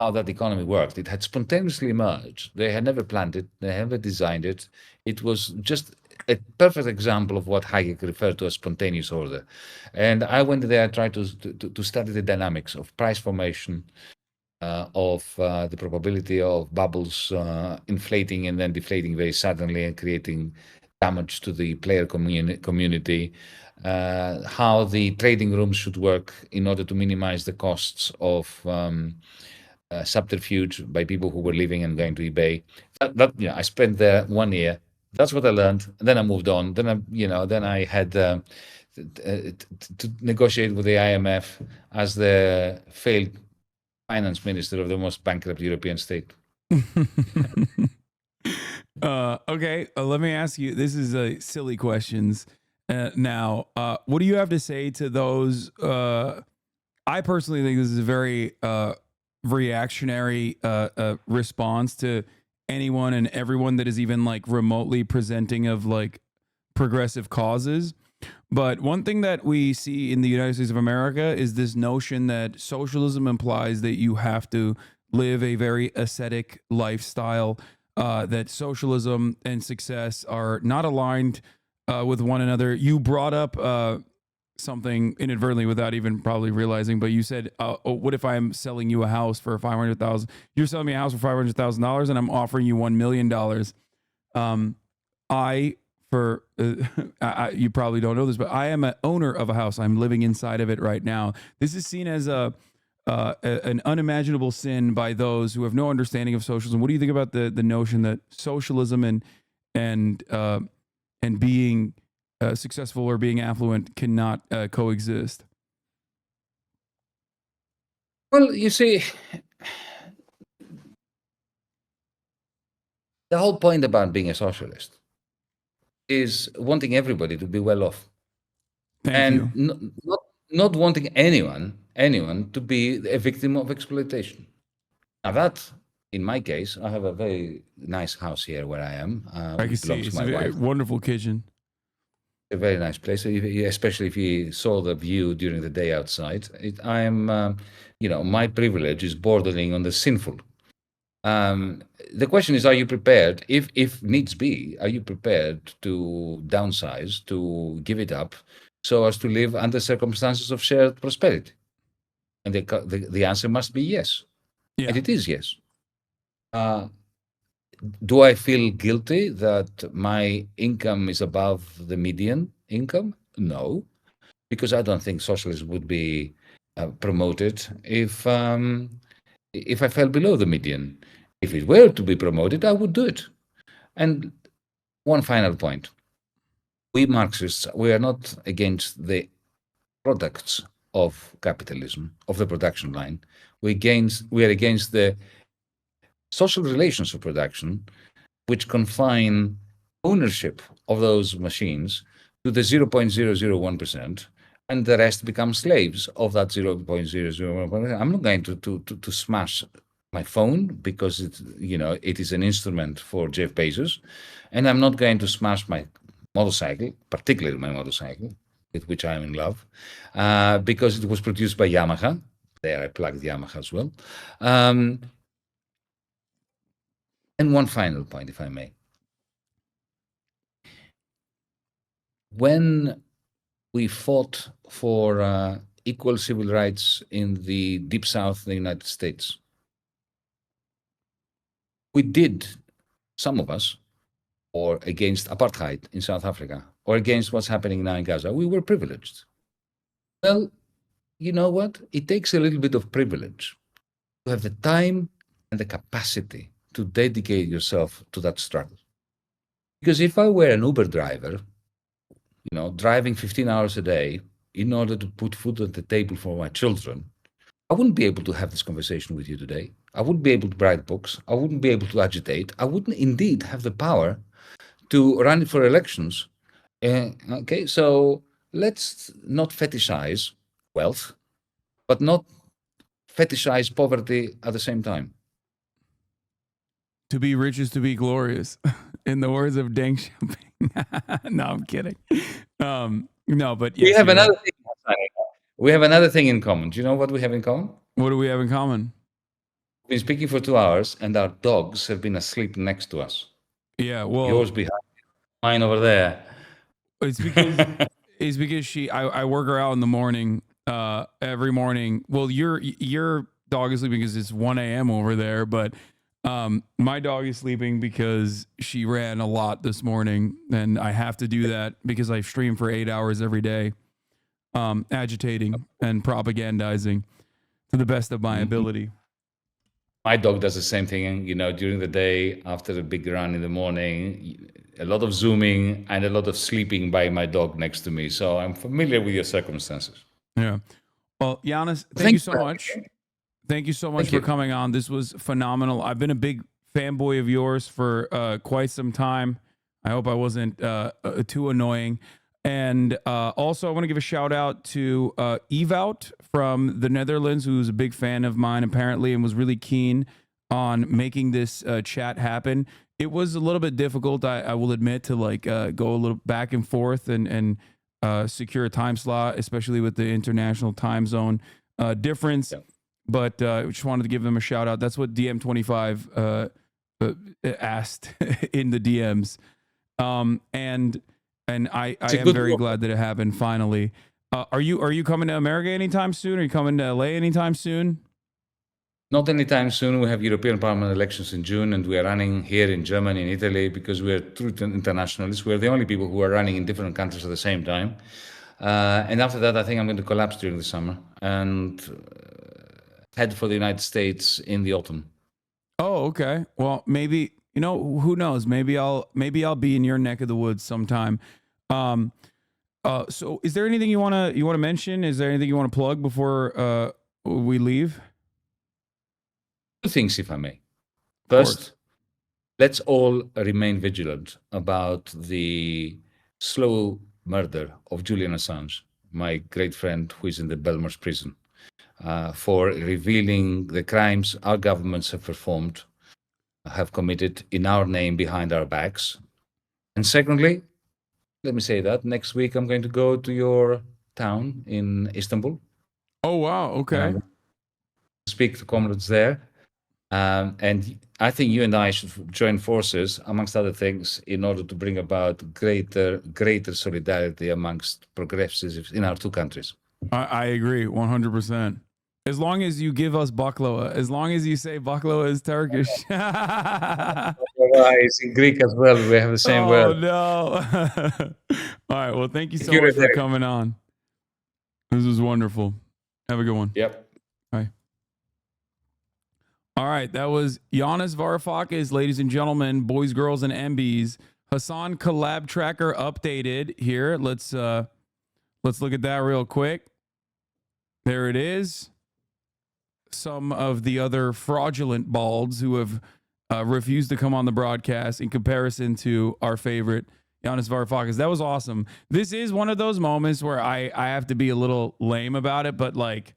S2: how that economy worked. It had spontaneously emerged. They had never planned it. They had never designed it. It was just a perfect example of what Hayek referred to as spontaneous order. And I went there and tried to study the dynamics of price formation, of the probability of bubbles inflating and then deflating very suddenly and creating damage to the player community, how the trading rooms should work in order to minimize the costs of subterfuge by people who were leaving and going to eBay. I spent there 1 year. That's what I learned. And then I moved on. Then I had to negotiate with the IMF as the failed finance minister of the most bankrupt European state.
S1: Okay, let me ask you. This is silly questions. Now, what do you have to say to those? I personally think this is a very reactionary response to anyone and everyone that is even like remotely presenting of like progressive causes. But one thing that we see in the United States of America is this notion that socialism implies that you have to live a very ascetic lifestyle, that socialism and success are not aligned with one another. You brought up something inadvertently without even probably realizing, but you said, what if I'm selling you a house for $500,000? You're selling me a house for $500,000 and I'm offering you $1 million. You probably don't know this, but I am an owner of a house. I'm living inside of it right now. This is seen as an unimaginable sin by those who have no understanding of socialism. What do you think about the notion that socialism and being successful or being affluent cannot coexist?
S2: Well, you see, the whole point about being a socialist is wanting everybody to be well off.
S1: Thank
S2: you. Not wanting anyone to be a victim of exploitation. Now that, in my case, I have a very nice house here where I am.
S1: I can see it's a wonderful kitchen.
S2: A very nice place, especially if you saw the view during the day outside. My privilege is bordering on the sinful. The question is, are you prepared, if needs be, are you prepared to downsize, to give it up, so as to live under circumstances of shared prosperity? And the answer must be yes.
S1: Yeah.
S2: And it is yes. Do I feel guilty that my income is above the median income? No, because I don't think socialism would be promoted if I fell below the median. If it were to be promoted, I would do it. And one final point. We Marxists, we are not against the products of capitalism, of the production line. We are against the social relations of production, which confine ownership of those machines to the 0.001%, and the rest become slaves of that 0.001%. I'm not going to smash my phone because it is an instrument for Jeff Bezos, and I'm not going to smash my motorcycle, particularly my motorcycle, with which I'm in love, because it was produced by Yamaha. There I plugged Yamaha as well. And one final point, if I may. When we fought for equal civil rights in the Deep South of the United States, we did, some of us, or against apartheid in South Africa, or against what's happening now in Gaza. We were privileged. Well, you know what? It takes a little bit of privilege to have the time and the capacity to dedicate yourself to that struggle. Because if I were an Uber driver, driving 15 hours a day in order to put food on the table for my children, I wouldn't be able to have this conversation with you today. I wouldn't be able to write books. I wouldn't be able to agitate. I wouldn't indeed have the power to run for elections. Okay, so let's not fetishize wealth, but not fetishize poverty at the same time.
S1: To be rich is to be glorious, in the words of Deng Xiaoping. No, I'm kidding. No, but yes,
S2: we have another thing. We have another thing in common. Do you know what we have in common?
S1: What do we have in common?
S2: We've been speaking for 2 hours, and our dogs have been asleep next to us.
S1: Yeah, well,
S2: yours behind, mine over there.
S1: It's because I work her out in the morning, every morning. Well, your dog is sleeping because it's 1 a.m. over there, but my dog is sleeping because she ran a lot this morning, and I have to do that because I stream for 8 hours every day, agitating and propagandizing to the best of my ability.
S2: My dog does the same thing, during the day, after a big run in the morning, a lot of zooming and a lot of sleeping by my dog next to me. So I'm familiar with your circumstances.
S1: Yeah. Well, Yanis, thank you so much. Thank you so much for coming on. This was phenomenal. I've been a big fanboy of yours for quite some time. I hope I wasn't too annoying. And also, I want to give a shout out to Ewout from the Netherlands, who's a big fan of mine, apparently, and was really keen on making this chat happen. It was a little bit difficult, I will admit, to go a little back and forth and secure a time slot, especially with the international time zone difference. Yeah. But I just wanted to give them a shout out. That's what DM25 asked in the DMs. And I am very glad that it happened finally. Are you coming to America anytime soon? Are you coming to LA anytime soon?
S2: Not anytime soon. We have European Parliament elections in June, and we are running here in Germany and Italy because we are true internationalists. We're the only people who are running in different countries at the same time. And after that, I think I'm going to collapse during the summer and head for the United States in the autumn.
S1: Oh, okay. Well, maybe, who knows? Maybe I'll be in your neck of the woods sometime. So is there anything you want to mention? Is there anything you want to plug before we leave?
S2: Two things, if I may. First, let's all remain vigilant about the slow murder of Julian Assange, my great friend who is in the Belmarsh prison, for revealing the crimes our governments have committed in our name behind our backs. And secondly, let me say that next week I'm going to go to your town in Istanbul,
S1: Oh, wow.
S2: and I'm
S1: Okay.
S2: going to speak to comrades there. And I think you and I should join forces, amongst other things, in order to bring about greater solidarity amongst progressives in our two countries.
S1: I agree 100%. As long as you give us baklava, as long as you say baklava is Turkish.
S2: It's in Greek as well. We have the same
S1: Oh,
S2: word.
S1: no. All right. Well, thank you
S2: Thank
S1: so
S2: you,
S1: much for
S2: Derek.
S1: coming on. This was wonderful. Have a good one.
S2: Yep.
S1: Bye. All right. That was Ioannis Varoufakis, ladies and gentlemen, boys, girls, and MBs. Hasan collab tracker updated here. Let's look at that real quick. There it is. Some of the other fraudulent balds who have refused to come on the broadcast in comparison to our favorite Ioannis Varoufakis. That was awesome. This is one of those moments where I have to be a little lame about it, but like,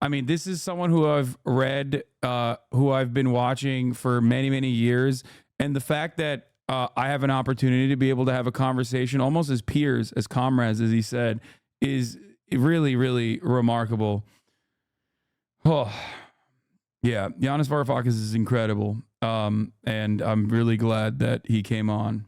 S1: I mean, this is someone who I've read, who I've been watching for many, many years. And the fact that I have an opportunity to be able to have a conversation almost as peers, as comrades, as he said, is really, really remarkable. Oh, yeah. Ioannis Varoufakis is incredible. And I'm really glad that he came on.